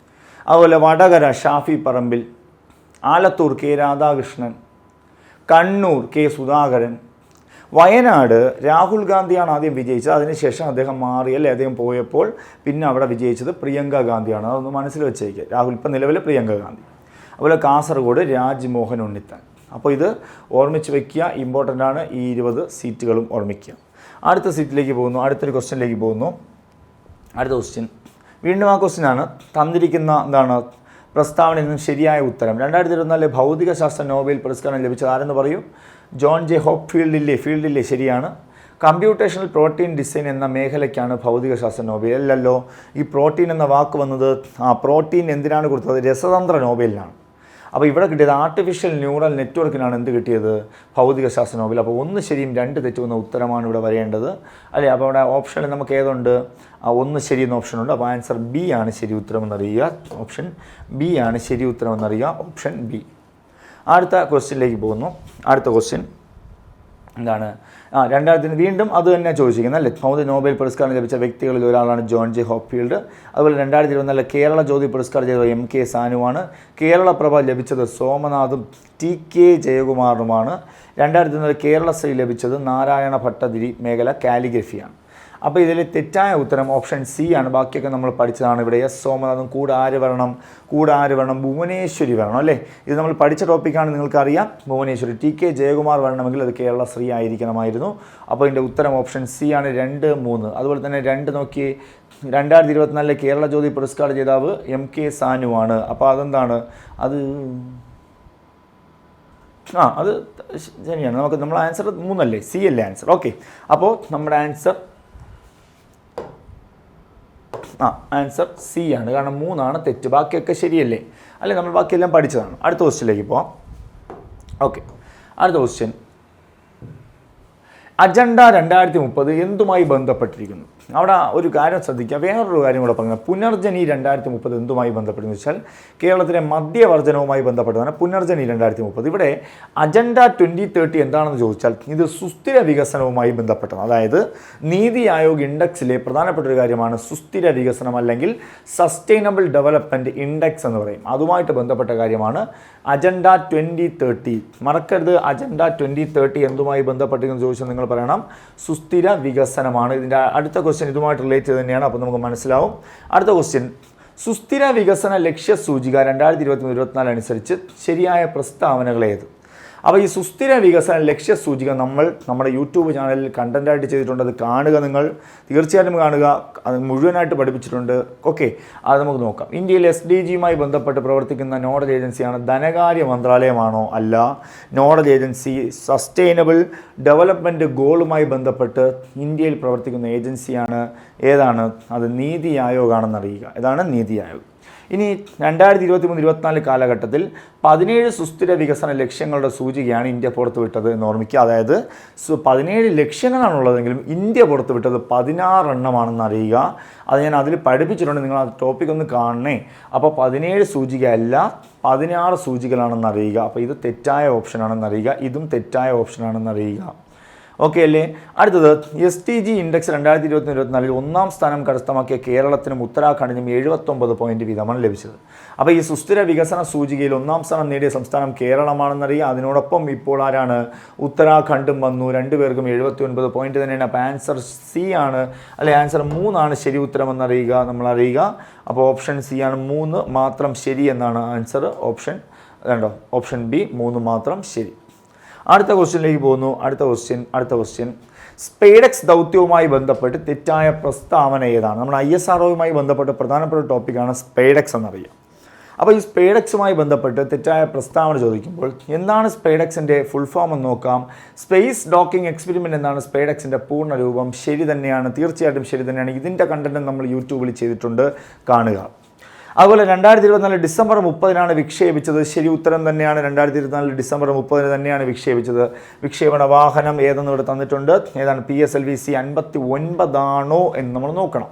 അതുപോലെ വടകര ഷാഫി പറമ്പിൽ. ആലത്തൂർ കെ രാധാകൃഷ്ണൻ. കണ്ണൂർ കെ സുധാകരൻ. വയനാട് രാഹുൽ ഗാന്ധിയാണ് ആദ്യം വിജയിച്ചത്, അതിനുശേഷം അദ്ദേഹം മാറി അല്ലേ, അദ്ദേഹം പോയപ്പോൾ പിന്നെ അവിടെ വിജയിച്ചത് പ്രിയങ്ക ഗാന്ധിയാണ്. അതൊന്ന് മനസ്സിൽ വെച്ചേക്കുക. രാഹുൽ ഇപ്പം നിലവിൽ പ്രിയങ്ക ഗാന്ധി. അതുപോലെ കാസർഗോഡ് രാജ്മോഹൻ ഉണ്ണിത്താൻ. അപ്പോൾ ഇത് ഓർമ്മിച്ച് വയ്ക്കുക, ഇമ്പോർട്ടൻ്റ് ആണ്. ഈ 20 സീറ്റുകളും ഓർമ്മിക്കുക. അടുത്ത സീറ്റിലേക്ക് പോകുന്നു, അടുത്തൊരു ക്വസ്റ്റ്യനിലേക്ക് പോകുന്നു. അടുത്ത ക്വസ്റ്റ്യൻ വീണ്ടും ആ ക്വസ്റ്റ്യനാണ്. തന്നിരിക്കുന്ന എന്താണ് പ്രസ്താവനയിൽ നിന്നും ശരിയായ ഉത്തരം. 2024 ഭൗതികശാസ്ത്ര നോബൽ പുരസ്കാരം ലഭിച്ചത് ആരെന്ന് പറയൂ? ജോൺ ജെ ഹോപ്പ് ഫീൽഡില്ലേ ശരിയാണ്. കമ്പ്യൂട്ടേഷണൽ പ്രോട്ടീൻ ഡിസൈൻ എന്ന മേഖലയ്ക്കാണ് ഭൗതികശാസ്ത്ര നോബൽ. അല്ലല്ലോ, ഈ പ്രോട്ടീൻ എന്ന വാക്ക് വന്നത് പ്രോട്ടീൻ എന്തിനാണ് കൊടുത്തത്? രസതന്ത്ര നോബലിനാണ്. അപ്പോൾ ഇവിടെ കിട്ടിയത് ആർട്ടിഫിഷ്യൽ ന്യൂറൽ നെറ്റ്വർക്കിനാണ് എന്ത് കിട്ടിയത്? ഭൗതികശാസ്ത്ര നോബൽ. അപ്പോൾ 1 ശരിയും 2 തെറ്റുന്ന ഉത്തരമാണ് ഇവിടെ വരേണ്ടത് അല്ലേ. അപ്പോൾ ഇവിടെ ഓപ്ഷനിൽ നമുക്ക് ഏതുണ്ട്? 1 ശരിയെന്ന ഓപ്ഷനുണ്ട്. അപ്പോൾ ആൻസർ B ആണ് ശരി ഉത്തരമെന്നറിയുക. ഓപ്ഷൻ B ആണ് ശരി ഉത്തരമെന്നറിയുക. Option B. അടുത്ത ക്വസ്റ്റ്യനിലേക്ക് പോകുന്നു. അടുത്ത ക്വസ്റ്റ്യൻ എന്താണ്? 2000 വീണ്ടും അത് തന്നെ ചോദിച്ചിരിക്കുന്നത് അല്ലേ. ഭൗതിക നോബൽ പുരസ്കാരം ലഭിച്ച വ്യക്തികളിൽ ഒരാളാണ് ജോൺ ജെ ഹോപ്ഫീൽഡ്. അതുപോലെ 2024 കേരള ജ്യോതി പുരസ്കാരം ചെയ്തത് MK സാനുവാണ്. കേരള പ്രഭ ലഭിച്ചത് സോമനാഥും TK ജയകുമാറുമാണ്. 2024 കേരളശ്രീ ലഭിച്ചത് നാരായണ ഭട്ടതിരി, മേഖല കാലിഗ്രഫിയാണ്. അപ്പോൾ ഇതിൽ തെറ്റായ ഉത്തരം ഓപ്ഷൻ C ആണ്. ബാക്കിയൊക്കെ നമ്മൾ പഠിച്ചതാണ്. ഇവിടെ S സോമനാഥും കൂടെ ആര് വരണം? ഭുവനേശ്വരി വരണം അല്ലേ. ഇത് നമ്മൾ പഠിച്ച ടോപ്പിക്കാണ്, നിങ്ങൾക്കറിയാം. ഭുവനേശ്വരി. TK ജയകുമാർ വരണമെങ്കിൽ അത് കേരളശ്രീ ആയിരിക്കണമായിരുന്നു. അപ്പോൾ ഇതിൻ്റെ ഉത്തരം ഓപ്ഷൻ C ആണ്. 2, 3. അതുപോലെ തന്നെ 2 നോക്കി. 2024 കേരള ജ്യോതി പുരസ്കാര ജേതാവ് MK സാനുവാണ്. അപ്പോൾ അതെന്താണ്? അത് ശരിയാണ്. നമ്മൾ ആൻസർ 3 അല്ലേ? C അല്ലേ ആൻസർ? ഓക്കെ. അപ്പോൾ നമ്മുടെ ആൻസർ C ആണ്. കാരണം 3 ആണ് തെറ്റ്, ബാക്കിയൊക്കെ ശരിയല്ലേ അല്ലേ. നമ്മൾ ബാക്കിയെല്ലാം പഠിച്ചതാണ്. അടുത്ത ക്വസ്റ്റ്യനിലേക്ക് പോവാം. ഓക്കെ, അടുത്ത ക്വസ്റ്റ്യൻ. അജണ്ട 2030 എന്തുമായി ബന്ധപ്പെട്ടിരിക്കുന്നു? അവിടെ ഒരു കാര്യം ശ്രദ്ധിക്കുക. വേറൊരു കാര്യം കൂടെ പറഞ്ഞാൽ പുനർജനി 2030 എന്തുമായി ബന്ധപ്പെട്ടെന്ന് വെച്ചാൽ കേരളത്തിലെ മദ്യവർജനവുമായി ബന്ധപ്പെട്ടതാണ് പുനർജനി 2030. ഇവിടെ അജണ്ട 2030 എന്താണെന്ന് ചോദിച്ചാൽ ഇത് സുസ്ഥിര വികസനവുമായി ബന്ധപ്പെട്ടതാണ്. അതായത് നീതി ആയോഗ് ഇൻഡെക്സിലെ പ്രധാനപ്പെട്ട ഒരു കാര്യമാണ് സുസ്ഥിര വികസനം, അല്ലെങ്കിൽ സസ്റ്റൈനബിൾ ഡെവലപ്മെൻറ്റ് ഇൻഡെക്സ് എന്ന് പറയും. അതുമായിട്ട് ബന്ധപ്പെട്ട കാര്യമാണ് അജണ്ട 2030. മറക്കരുത്, അജണ്ട 2030 എന്തുമായി ബന്ധപ്പെട്ടിരിക്കുന്നു ചോദിച്ചാൽ നിങ്ങൾ പറയണം സുസ്ഥിര വികസനമാണ്. ഇതിൻ്റെ അടുത്ത ക്വസ്റ്റ്യൻ ഇതുമായിട്ട് റിലേറ്റ് ചെയ്ത് തന്നെയാണ്. അപ്പോൾ നമുക്ക് മനസ്സിലാവും. അടുത്ത ക്വസ്റ്റ്യൻ, സുസ്ഥിര വികസന ലക്ഷ്യ സൂചിക 2023-24 അനുസരിച്ച് ശരിയായ പ്രസ്താവനകൾ ഏത്? അപ്പോൾ ഈ സുസ്ഥിര വികസന ലക്ഷ്യ സൂചിക നമ്മൾ നമ്മുടെ യൂട്യൂബ് ചാനലിൽ കണ്ടൻറ്റായിട്ട് ചെയ്തിട്ടുണ്ട്. അത് കാണുക, നിങ്ങൾ തീർച്ചയായിട്ടും കാണുക. അത് മുഴുവനായിട്ട് പഠിപ്പിച്ചിട്ടുണ്ട്. ഓക്കെ, അത് നമുക്ക് നോക്കാം. ഇന്ത്യയിൽ SDGയുമായി ബന്ധപ്പെട്ട് പ്രവർത്തിക്കുന്ന നോഡൽ ഏജൻസിയാണ് ധനകാര്യ മന്ത്രാലയമാണോ? അല്ല. നോഡൽ ഏജൻസി സസ്റ്റൈനബിൾ ഡെവലപ്മെൻറ്റ് ഗോളുമായി ബന്ധപ്പെട്ട് ഇന്ത്യയിൽ പ്രവർത്തിക്കുന്ന ഏജൻസിയാണ്. ഏതാണ്? അത് നീതി ആയോഗ് ആണെന്നറിയുക. ഏതാണ്? നീതി ആയോഗ്. ഇനി 2023-24 കാലഘട്ടത്തിൽ 17 സുസ്ഥിര വികസന ലക്ഷ്യങ്ങളുടെ സൂചികയാണ് ഇന്ത്യ പുറത്തുവിട്ടത് എന്ന് ഓർമ്മിക്കുക. അതായത് 17 ലക്ഷ്യങ്ങളാണുള്ളതെങ്കിലും ഇന്ത്യ പുറത്തുവിട്ടത് 16 എണ്ണമാണെന്ന് അറിയുക. അത് ഞാൻ അതിൽ പഠിപ്പിച്ചിട്ടുണ്ട്, നിങ്ങൾ ആ ടോപ്പിക് ഒന്ന് കാണണേ. അപ്പോൾ 17 സൂചിക അല്ല, 16 സൂചികളാണെന്ന് അറിയുക. അപ്പോൾ ഇത് തെറ്റായ ഓപ്ഷനാണെന്ന് അറിയുക. ഇതും തെറ്റായ ഓപ്ഷനാണെന്ന് അറിയുക. ഓക്കെ അല്ലേ? അടുത്തത് STG ഇൻഡെക്സ് 2020-2024 ഒന്നാം സ്ഥാനം കരസ്ഥമാക്കിയ കേരളത്തിനും ഉത്തരാഖണ്ഡിനും 79 പോയിന്റ് വീതമാണ് ലഭിച്ചത്. അപ്പോൾ ഈ സുസ്ഥിര വികസന സൂചികയിൽ ഒന്നാം സ്ഥാനം നേടിയ സംസ്ഥാനം കേരളമാണെന്നറിയാം. അതിനോടൊപ്പം ഇപ്പോൾ ആരാണ്? ഉത്തരാഖണ്ഡും വന്നു. രണ്ടുപേർക്കും 79 പോയിന്റ് തന്നെയാണ്. അപ്പോൾ ആൻസർ സി ആണ്, അല്ലെ ആൻസർ 3 ആണ് ശരി ഉത്തരമെന്നറിയുക, നമ്മൾ അറിയുക. അപ്പോൾ ഓപ്ഷൻ സി ആണ് 3 മാത്രം ശരി എന്നാണ് ആൻസർ. ഓപ്ഷൻ ബി 3 മാത്രം ശരി. അടുത്ത ക്വസ്റ്റ്യനിലേക്ക് പോകുന്നു. അടുത്ത ക്വസ്റ്റ്യൻ സ്പെയ്ഡെക്സ് ദൗത്യവുമായി ബന്ധപ്പെട്ട് തെറ്റായ പ്രസ്താവന ഏതാണ്? നമ്മൾ ISROയുമായി ബന്ധപ്പെട്ട് പ്രധാനപ്പെട്ട ടോപ്പിക്കാണ് സ്പെയ്ഡെക്സ് എന്നറിയാം. അപ്പോൾ ഈ സ്പെയ്ഡെക്സുമായി ബന്ധപ്പെട്ട് തെറ്റായ പ്രസ്താവന ചോദിക്കുമ്പോൾ എന്താണ് സ്പെയ്ഡെക്സിൻ്റെ ഫുൾ ഫോം എന്ന് നോക്കാം. സ്പേസ് ഡോക്കിംഗ് എക്സ്പെരിമെൻ്റ് എന്നാണ് സ്പെയ്ഡെക്സിൻ്റെ പൂർണ്ണ രൂപം. ശരി തന്നെയാണ്, തീർച്ചയായിട്ടും ശരി തന്നെയാണ്. ഇതിൻ്റെ കണ്ടന്റ് നമ്മൾ യൂട്യൂബിൽ ചെയ്തിട്ടുണ്ട്, കാണുക. അതുപോലെ 2024 ഡിസംബർ 30 വിക്ഷേപിച്ചത്. ശരി ഉത്തരം തന്നെയാണ്. 2024 ഡിസംബർ 30 തന്നെയാണ് വിക്ഷേപിച്ചത്. വിക്ഷേപണ വാഹനം ഏതെന്ന് ഇവിടെ തന്നിട്ടുണ്ട്. ഏതാണ്? PSLV-C 59 ആണോ എന്ന് നമ്മൾ നോക്കണം.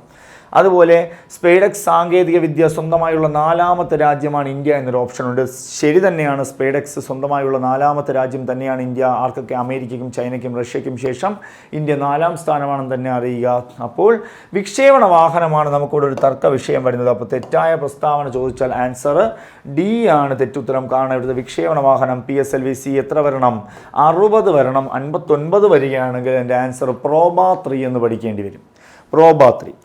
അതുപോലെ സ്പെയ്ഡെക്സ് സാങ്കേതിക വിദ്യ സ്വന്തമായുള്ള 4ാമത്തെ രാജ്യമാണ് ഇന്ത്യ എന്നൊരു ഓപ്ഷൻ ഉണ്ട്. ശരി തന്നെയാണ്. സ്പെയ്ഡെക്സ് സ്വന്തമായുള്ള 4ാമത്തെ രാജ്യം തന്നെയാണ് ഇന്ത്യ. ആർക്കൊക്കെ? അമേരിക്കയ്ക്കും ചൈനയ്ക്കും റഷ്യയ്ക്കും ശേഷം ഇന്ത്യ 4ാം സ്ഥാനമാണെന്ന് തന്നെ അറിയുക. അപ്പോൾ വിക്ഷേപണ വാഹനമാണ് നമുക്കിവിടെ ഒരു തർക്ക വിഷയം വരുന്നത്. അപ്പോൾ തെറ്റായ പ്രസ്താവന ചോദിച്ചാൽ ആൻസർ ഡി ആണ് തെറ്റുത്തരം. കാരണം ഇവിടുത്തെ വിക്ഷേപണ വാഹനം PSLV-C എത്ര വരണം? 60 വരണം. 59 വരികയാണെങ്കിൽ എൻ്റെ ആൻസർ പ്രോബ 3 എന്ന് പഠിക്കേണ്ടി വരും. പ്രോബ 3.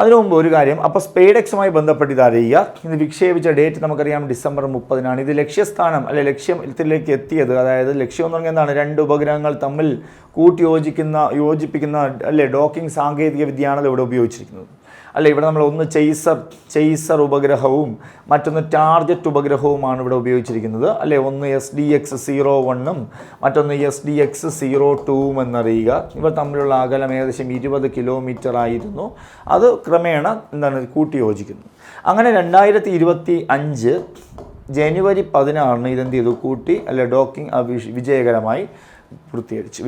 അതിനു മുമ്പ് ഒരു കാര്യം, അപ്പോൾ സ്പെയ്ഡെക്സുമായി ബന്ധപ്പെട്ട് ഇത് അറിയുക. ഇത് വിക്ഷേപിച്ച ഡേറ്റ് നമുക്കറിയാം ഡിസംബർ 30. ഇത് ലക്ഷ്യസ്ഥാനം അല്ലെ ലക്ഷ്യത്തിലേക്ക് എത്തിയത്. അതായത് ലക്ഷ്യം എന്ന് പറഞ്ഞാൽ എന്താണ്? 2 ഉപഗ്രഹങ്ങൾ തമ്മിൽ യോജിപ്പിക്കുന്ന അല്ലെ ഡോക്കിംഗ് സാങ്കേതിക വിദ്യയാണല്ലോ ഇവിടെ ഉപയോഗിച്ചിരിക്കുന്നത്. അല്ലെ ഇവിടെ നമ്മൾ ഒന്ന് ചെയ്സർ ഉപഗ്രഹവും മറ്റൊന്ന് ടാർജറ്റ് ഉപഗ്രഹവുമാണ് ഇവിടെ ഉപയോഗിച്ചിരിക്കുന്നത്. അല്ലെ ഒന്ന് SDX-01 മറ്റൊന്ന് SDX-02 എന്നറിയുക. ഇവ തമ്മിലുള്ള അകലം ഏകദേശം 20 കിലോമീറ്റർ ആയിരുന്നു. അത് ക്രമേണ കൂട്ടി യോജിക്കുന്നു. അങ്ങനെ 2025 ജനുവരി 16 ഇതെന്ത് ചെയ്തു? കൂട്ടി ഡോക്കിംഗ് വിജയകരമായി പൂർത്തീകരിച്ചു.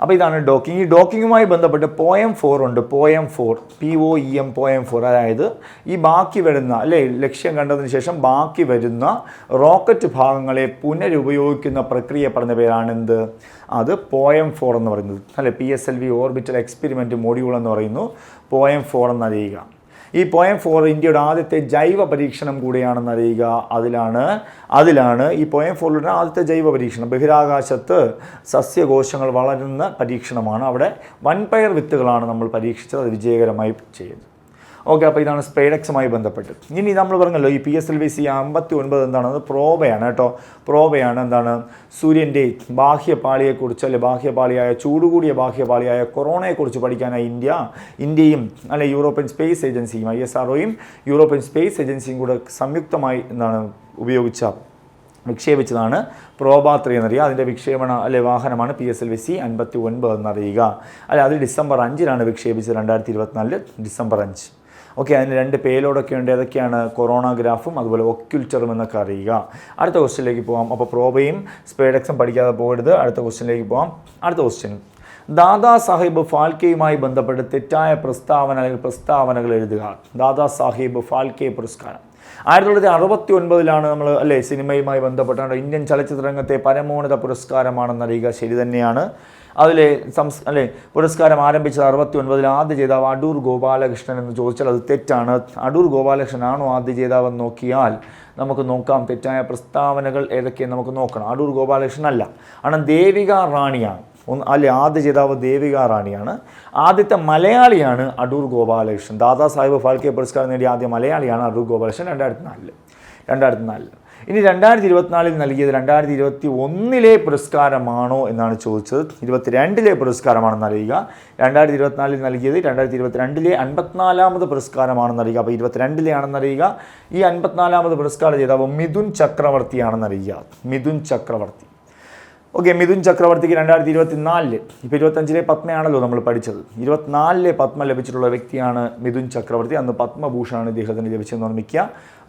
അപ്പോൾ ഇതാണ് ഡോക്കിംഗ്. ഈ ഡോക്കിങ്ങുമായി ബന്ധപ്പെട്ട് പോയം 4 ഉണ്ട്. പോയം 4 അതായത് ഈ ബാക്കി വരുന്ന ലക്ഷ്യം കണ്ടതിന് ശേഷം ബാക്കി വരുന്ന റോക്കറ്റ് ഭാഗങ്ങളെ പുനരുപയോഗിക്കുന്ന പ്രക്രിയ പറഞ്ഞ പേരാണെന്ത്? അത് പോയം 4 എന്ന് പറയുന്നത്. PSLV ഓർബിറ്റൽ എക്സ്പെരിമെൻറ്റ് മൊഡ്യൂൾ എന്ന് പറയുന്നു. പോയം 4 എന്നറിയുക. ഈ പോയം 4 ഇന്ത്യയുടെ ആദ്യത്തെ ജൈവ പരീക്ഷണം കൂടിയാണെന്ന് അറിയുക. അതിലാണ് ഈ പോയം 4യുടെ ആദ്യത്തെ ജൈവ പരീക്ഷണം. ബഹിരാകാശത്ത് സസ്യകോശങ്ങൾ വളരുന്ന പരീക്ഷണമാണ്. അവിടെ വൻപയർ വിത്തുകളാണ് നമ്മൾ പരീക്ഷിച്ചത്. അത് വിജയകരമായി ചെയ്തു. ഓക്കെ, അപ്പോൾ ഇതാണ് സ്പെയ്ഡെക്സുമായി ബന്ധപ്പെട്ട്. ഇനി നമ്മൾ പറഞ്ഞല്ലോ ഈ PSLV-C 59 എന്താണ്? അത് പ്രോബയാണ് കേട്ടോ. പ്രോബയാണ്. എന്താണ്? സൂര്യൻ്റെ ബാഹ്യപാളിയെക്കുറിച്ച് ബാഹ്യപാളിയായ ചൂടുകൂടിയ ബാഹ്യപാളിയായ കൊറോണയെക്കുറിച്ച് പഠിക്കാനായി ഇന്ത്യയും യൂറോപ്യൻ സ്പേസ് ഏജൻസിയും ISROയും യൂറോപ്യൻ സ്പേസ് ഏജൻസിയും കൂടെ സംയുക്തമായി വിക്ഷേപിച്ചതാണ് പ്രോബ 3 എന്നറിയുക. അതിൻ്റെ വിക്ഷേപണ വാഹനമാണ് PSLV-C 59 എന്നറിയുക. അത് ഡിസംബർ 5 വിക്ഷേപിച്ചത്. 2024 ഡിസംബർ 5. ഓക്കെ, അതിന് 2 പേലോഡൊക്കെ ഉണ്ട്. ഏതൊക്കെയാണ്? കൊറോണാഗ്രാഫും അതുപോലെ ഒക്യുൾച്ചറും എന്നൊക്കെ അറിയുക. അടുത്ത ക്വസ്റ്റ്യനിലേക്ക് പോകാം. അപ്പോൾ പ്രോബയും സ്പെയ്ഡെക്സും പഠിക്കാതെ പോകരുത്. അടുത്ത ക്വസ്റ്റ്യനിലേക്ക് പോകാം. അടുത്ത ക്വസ്റ്റ്യൻ, ദാദാ സാഹിബ് ഫാൽക്കെയുമായി ബന്ധപ്പെട്ട് തെറ്റായ പ്രസ്താവനകൾ എഴുതുക. ദാദാ സാഹിബ് ഫാൽക്കെ പുരസ്കാരം 1969 നമ്മൾ സിനിമയുമായി ബന്ധപ്പെട്ടാണ് ഇന്ത്യൻ ചലച്ചിത്ര രംഗത്തെ പരമോന്നത പുരസ്കാരമാണെന്നറിയുക. ശരി തന്നെയാണ്. പുരസ്കാരം ആരംഭിച്ചത് 69. ആദ്യ ജേതാവ് അടൂർ ഗോപാലകൃഷ്ണൻ എന്ന് ചോദിച്ചാൽ അത് തെറ്റാണ്. അടൂർ ഗോപാലകൃഷ്ണനാണോ ആദ്യ ജേതാവെന്ന് നോക്കിയാൽ നമുക്ക് നോക്കാം. തെറ്റായ പ്രസ്താവനകൾ ഏതൊക്കെയെന്ന് നമുക്ക് നോക്കണം. അടൂർ ഗോപാലകൃഷ്ണൻ അല്ല, ആണ് ദേവിക റാണിയാണ്. ആദ്യ ജേതാവ് ദേവിക റാണിയാണ്. ആദ്യത്തെ മലയാളിയാണ് അടൂർ ഗോപാലകൃഷ്ണൻ. ദാദാ സാഹിബ് ഫാൽക്കെ പുരസ്കാരം നേടിയ ആദ്യ മലയാളിയാണ് അടൂർ ഗോപാലകൃഷ്ണൻ. 2004. ഇനി 2024 നൽകിയത് 2021 പുരസ്കാരമാണോ എന്നാണ് ചോദിച്ചത്. 22 പുരസ്കാരമാണെന്ന് അറിയുക. 2024 നൽകിയത് 2022 54ാമത് പുരസ്കാരമാണെന്ന് അറിയുക. അപ്പോൾ 22 ആണെന്ന് അറിയുക. ഈ 54ാമത് പുരസ്കാര ജേതാവ് മിഥുൻ ചക്രവർത്തിയാണെന്ന് അറിയുക. മിഥുൻ ചക്രവർത്തി. ഓക്കെ, മിഥുൻ ചക്രവർത്തിക്ക് 2024 ഇപ്പോൾ 25 പത്മയാണല്ലോ നമ്മൾ പഠിച്ചത്. 24 പത്മ ലഭിച്ചിട്ടുള്ള വ്യക്തിയാണ് മിഥുൻ ചക്രവർത്തി. അന്ന് പത്മഭൂഷണാണ് ഇദ്ദേഹത്തിന് ലഭിച്ചതെന്ന് ഓർമ്മിക്കുക.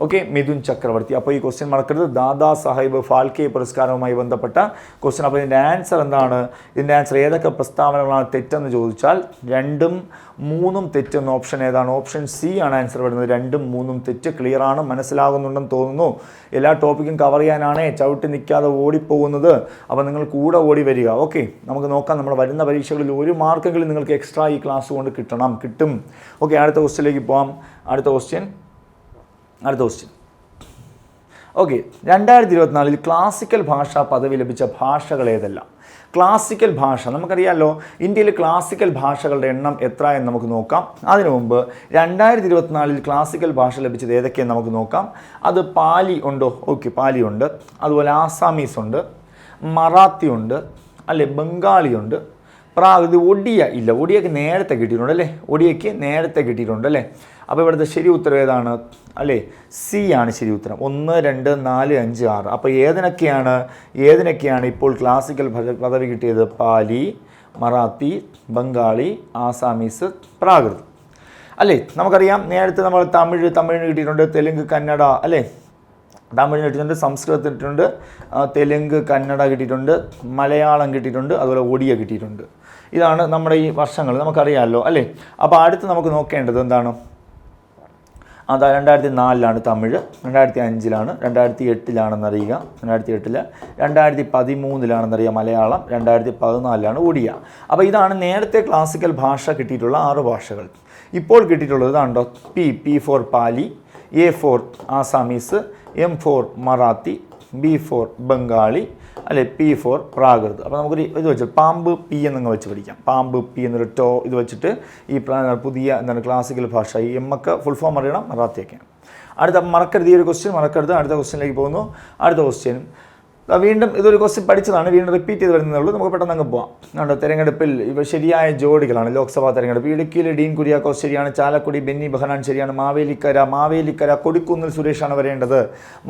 ഓക്കെ, മിഥുൻ ചക്രവർത്തി. അപ്പോൾ ഈ ക്വസ്റ്റ്യൻ മറക്കരുത്. ദാദാ സാഹിബ് ഫാൽക്കെ പുരസ്കാരവുമായി ബന്ധപ്പെട്ട ക്വസ്റ്റ്യൻ. അപ്പോൾ ഇതിൻ്റെ ആൻസർ എന്താണ്? ഇതിൻ്റെ ആൻസർ ഏതൊക്കെ പ്രസ്താവനകളാണ് തെറ്റെന്ന് ചോദിച്ചാൽ 2ഉം മൂന്നും തെറ്റെന്ന ഓപ്ഷൻ ഏതാണ്? ഓപ്ഷൻ സി ആണ് ആൻസർ വരുന്നത്. 2ഉം 3ഉം തെറ്റ്. ക്ലിയർ ആണ്, മനസ്സിലാകുന്നുണ്ടെന്ന് തോന്നുന്നു. എല്ലാ ടോപ്പിക്കും കവർ ചെയ്യാനാണേ ചവിട്ടി നിൽക്കാതെ ഓടിപ്പോകുന്നത്. അപ്പോൾ നിങ്ങൾ കൂടെ ഓടി വരിക. ഓക്കെ, നമുക്ക് നോക്കാം. നമ്മുടെ വരുന്ന പരീക്ഷകളിൽ 1 മാർക്കെങ്കിലും നിങ്ങൾക്ക് എക്സ്ട്രാ ഈ ക്ലാസ് കൊണ്ട് കിട്ടും. ഓക്കെ, അടുത്ത ക്വസ്റ്റ്യനിലേക്ക് പോകാം. അടുത്ത ക്വസ്റ്റ്യൻ ഓക്കെ, 2024 ക്ലാസിക്കൽ ഭാഷാ പദവി ലഭിച്ച ഭാഷകൾ ഏതെല്ലാം? ക്ലാസിക്കൽ ഭാഷ നമുക്കറിയാമല്ലോ. ഇന്ത്യയിൽ ക്ലാസിക്കൽ ഭാഷകളുടെ എണ്ണം എത്ര എന്ന് നമുക്ക് നോക്കാം. അതിനു മുമ്പ് 2024 ക്ലാസിക്കൽ ഭാഷ ലഭിച്ചത് ഏതൊക്കെയെന്ന് നമുക്ക് നോക്കാം. അത് പാലി ഉണ്ടോ? ഓക്കെ, പാലി ഉണ്ട്. അതുപോലെ ആസാമീസ് ഉണ്ട്, മറാത്തി ഉണ്ട്, അല്ലെ ബംഗാളി ഉണ്ട്, ഇത് ഒഡിയ ഇല്ല. ഒഡിയക്ക് നേരത്തെ കിട്ടിയിട്ടുണ്ട് അല്ലേ? ഒഡിയയ്ക്ക് നേരത്തെ കിട്ടിയിട്ടുണ്ട് അല്ലേ? അപ്പോൾ ഇവിടുത്തെ ശരി ഉത്തരം ഏതാണ്? അല്ലേ, സി ആണ് ശരി ഉത്തരം. 1, 2, 4, 5, 6. അപ്പോൾ ഏതിനൊക്കെയാണ് ഇപ്പോൾ ക്ലാസിക്കൽ പദവി കിട്ടിയത്? പാലി, മറാത്തി, ബംഗാളി, ആസാമീസ്, പ്രാകൃത് അല്ലേ? നമുക്കറിയാം നേരത്തെ നമ്മൾ തമിഴിന് കിട്ടിയിട്ടുണ്ട്, തെലുങ്ക്, കന്നഡ അല്ലേ? തമിഴിന് കിട്ടിയിട്ടുണ്ട്, സംസ്കൃതത്തിന് കിട്ടിയിട്ടുണ്ട്, തെലുങ്ക്, കന്നഡ കിട്ടിയിട്ടുണ്ട്, മലയാളം കിട്ടിയിട്ടുണ്ട്, അതുപോലെ ഒഡിയ കിട്ടിയിട്ടുണ്ട്. ഇതാണ് നമ്മുടെ ഈ വർഷങ്ങൾ നമുക്കറിയാമല്ലോ അല്ലേ? അപ്പോൾ അടുത്ത് നമുക്ക് നോക്കേണ്ടത് എന്താണ്? 2004 തമിഴ്, 2005 2008 2007 2013 മലയാളം, 2014 ഒഡിയ. അപ്പോൾ ഇതാണ് നേരത്തെ ക്ലാസിക്കൽ ഭാഷ കിട്ടിയിട്ടുള്ള 6 ഭാഷകൾ. ഇപ്പോൾ കിട്ടിയിട്ടുള്ളത് ഇതാണ്ടോ? P for Pali, A for Assamese, M for Marathi, B for Bengali, അല്ലെ പി ഫോർ പ്രാകൃത്. അപ്പോൾ നമുക്കൊരു ഇത് വെച്ച് പാമ്പ് പി എന്നങ്ങ് വെച്ച് പഠിക്കാം. പാമ്പ് പി എന്നൊരു ഇത് വെച്ചിട്ട് ഈ പുതിയ ക്ലാസിക്കൽ ഭാഷ ഈ എമ്മൊക്കെ ഫുൾ ഫോം അറിയണം, മറാത്തിയൊക്കെയാണ്. മറക്കരുത് ഈ ഒരു ക്വസ്റ്റ്യൻ, മറക്കരുത്. അടുത്ത ക്വസ്റ്റ്യനിലേക്ക് പോകുന്നു. അടുത്ത ക്വസ്റ്റ്യൻ വീണ്ടും ഇതൊരു ക്വസ്റ്റ്യൻ പഠിച്ചതാണ്, വീണ്ടും റിപ്പീറ്റ് ചെയ്ത് വരുന്നതേ ഉള്ളൂ. നമുക്ക് പെട്ടെന്ന് അങ്ങ് പോകാം. കണ്ടോ, തെരഞ്ഞെടുപ്പിൽ ഇവ ശരിയായ ജോഡികളാണ്. ലോക്സഭാ തെരഞ്ഞെടുപ്പ് ഇടുക്കിയിലെ ഡീൻ കുര്യാക്കോസ് ശരിയാണ്, ചാലക്കുടി ബെന്നി ബെഹനാൻ ശരിയാണ്, മാവേലിക്കര കൊടിക്കുന്നിൽ സുരേഷാണ് വരേണ്ടത്.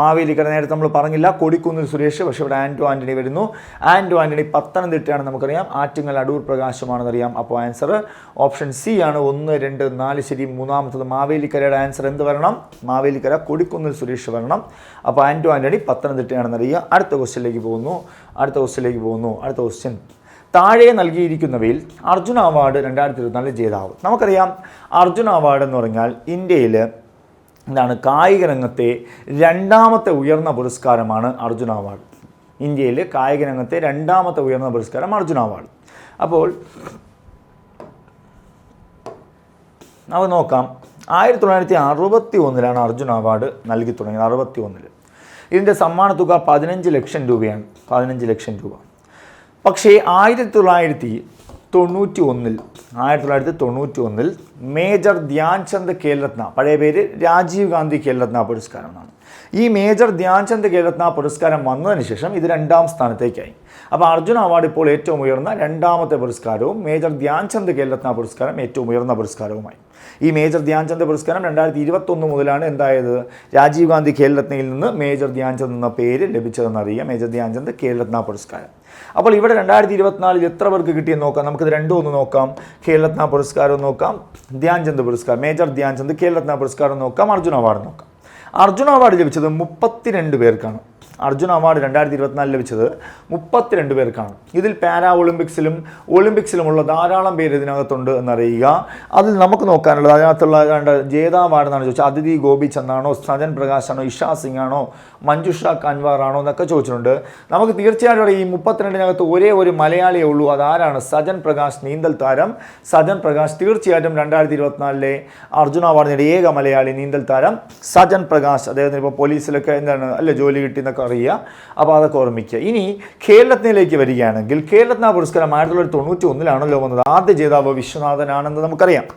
മാവേലിക്കര നേരത്തെ നമ്മൾ പറഞ്ഞില്ല, കൊടിക്കുന്നിൽ സുരേഷ്. പക്ഷേ ഇവിടെ ആൻ്റോ ആൻ്റണി വരുന്നു. ആൻ്റോ ആൻ്റണി പത്തനംതിട്ടയാണ് നമുക്കറിയാം, ആറ്റിങ്ങൽ അടൂർ പ്രകാശമാണെന്നറിയാം. അപ്പോൾ ആൻസർ ഓപ്ഷൻ സി ആണ്. 1, 2, 4 ശരി. മൂന്നാമത്തത് മാവേലിക്കരയുടെ ആൻസർ എന്ത് വരണം? മാവേലിക്കര കൊടിക്കുന്നിൽ സുരേഷ് വരണം. അപ്പോൾ ആൻ്റോ ആൻ്റണി പത്തനംതിട്ടയാണെന്നറിയുക. അടുത്ത ക്വസ്റ്റ്യനിലേക്ക് പോകുന്നു. അടുത്ത ക്വസ്റ്റ്യൻ താഴെ നൽകിയിരിക്കുന്നവയിൽ അർജുന അവാർഡ് 2024 ജേതാവ്. നമുക്കറിയാം അർജുന അവാർഡ് എന്ന് പറഞ്ഞാൽ ഇന്ത്യയിൽ കായിക രംഗത്തെ 2ാമത്തെ ഉയർന്ന പുരസ്കാരമാണ് അർജുന അവാർഡ്. ഇന്ത്യയിൽ കായിക രംഗത്തെ 2ാമത്തെ ഉയർന്ന പുരസ്കാരം അർജുന അവാർഡ്. അപ്പോൾ നമുക്ക് നോക്കാം. 1961 അർജുന അവാർഡ് നൽകി തുടങ്ങിയത്. 61 ഇതിൻ്റെ സമ്മാന തുക 15 ലക്ഷം രൂപയാണ്. 15 ലക്ഷം രൂപ. പക്ഷേ 1991 മേജർ ധ്യാൻചന്ദ് ഖേൽരത്ന, പഴയ പേര് രാജീവ് ഗാന്ധി ഖേൽരത്ന പുരസ്കാരമാണ്. ഈ മേജർ ധ്യാൻചന്ദ് ഖേൽരത്ന പുരസ്കാരം വന്നതിന് ശേഷം ഇത് 2ാം സ്ഥാനത്തേക്കായി. അപ്പോൾ അർജുന അവാർഡ് ഇപ്പോൾ ഏറ്റവും ഉയർന്ന 2ാമത്തെ പുരസ്കാരവും മേജർ ധ്യാൻചന്ദ് ഖേൽരത്ന പുരസ്കാരം ഏറ്റവും ഉയർന്ന പുരസ്കാരവുമായി. ഈ മേജർ ധ്യാൻചന്ദ് പുരസ്കാരം 2021 മുതലാണ് എന്തായത്? രാജീവ് ഗാന്ധി ഖേൽരത്നയിൽ നിന്ന് മേജർ ധ്യാൻചന്ദ് എന്ന പേര് ലഭിച്ചതെന്നറിയാം. മേജർ ധ്യാൻചന്ദ് ഖേൽരത്ന പുരസ്കാരം. അപ്പോൾ ഇവിടെ 2024 എത്ര പേർക്ക് കിട്ടിയെന്ന് നോക്കാം. നമുക്കിത് രണ്ടും ഒന്ന് നോക്കാം. ഖേൽരത്ന പുരസ്കാരം നോക്കാം, ധ്യാൻചന്ദ് പുരസ്കാരം, മേജർ ധ്യാൻചന്ദ് ഖേൽരത്ന പുരസ്കാരം നോക്കാം, അർജുന അവാർഡ് നോക്കാം. അർജുന അവാർഡ് ലഭിച്ചത് 32 പേർക്കാണ്. അർജുന അവാർഡ് 2024 ലഭിച്ചത് 32 പേർക്കാണ്. ഇതിൽ പാരാ ഒളിമ്പിക്സിലുമുള്ള ധാരാളം പേര് ഇതിനകത്തുണ്ട് എന്നറിയുക. അതിൽ നമുക്ക് നോക്കാനുള്ളത് അതിനകത്തുള്ള ജേതാവാർഡെന്നാണ് ചോദിച്ചാൽ അതിഥി ഗോപിചന്ദാണോ, സജൻ പ്രകാശാണോ, ഇഷാ സിംഗ് ആണോ, മഞ്ജുഷ കൻവാർ ആണോ എന്നൊക്കെ ചോദിച്ചിട്ടുണ്ട്. നമുക്ക് തീർച്ചയായിട്ടും ഈ 32-നകത്ത് ഒരേ ഒരു മലയാളിയേ ഉള്ളൂ. അതാരാണ്? സജൻ പ്രകാശ്, നീന്തൽ താരം സജൻ പ്രകാശ്. തീർച്ചയായിട്ടും 2024 അർജുന അവാർഡ് നേടിയ ഏക മലയാളി നീന്തൽ താരം സജൻ പ്രകാശ്. അദ്ദേഹത്തിന് ഇപ്പോൾ പോലീസിലൊക്കെ അല്ലേ ജോലി കിട്ടിയെന്നൊക്കെ അറിയുക. അപ്പോൾ അതൊക്കെ ഓർമ്മിക്കുക. ഇനി ഖേൽരത്നയിലേക്ക് വരികയാണെങ്കിൽ ഖേൽരത്ന പുരസ്കാരം 1991 വന്നത്. ആദ്യ ജേതാവ് വിശ്വനാഥനാണെന്ന് നമുക്കറിയാം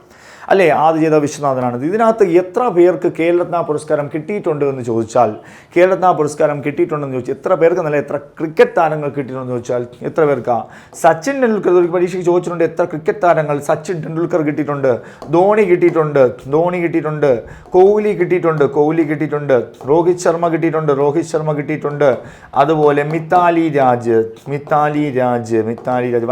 അല്ലേ? ആദ്യ ജേതാവ് വിശ്വനാഥനാണ്. ഇതിനകത്ത് എത്ര പേർക്ക് ഖേൽരത്ന പുരസ്കാരം കിട്ടിയിട്ടുണ്ട് എന്ന് ചോദിച്ചാൽ ഖേൽരത്ന പുരസ്കാരം കിട്ടിയിട്ടുണ്ടെന്ന് ചോദിച്ചാൽ എത്ര പേർക്ക് നല്ല എത്ര ക്രിക്കറ്റ് താരങ്ങൾ കിട്ടിയിട്ടുണ്ടെന്ന് ചോദിച്ചാൽ എത്ര പേർക്കാ? സച്ചിൻ ടെണ്ടുൽക്കർ ഒരു പരീക്ഷയ്ക്ക് ചോദിച്ചിട്ടുണ്ട്. എത്ര ക്രിക്കറ്റ് താരങ്ങൾ? സച്ചിൻ ടെണ്ടുൽക്കർ കിട്ടിയിട്ടുണ്ട്, ധോണി കിട്ടിയിട്ടുണ്ട്, കോഹ്ലി കിട്ടിയിട്ടുണ്ട്, രോഹിത് ശർമ്മ കിട്ടിയിട്ടുണ്ട്, അതുപോലെ മിത്താലി രാജ്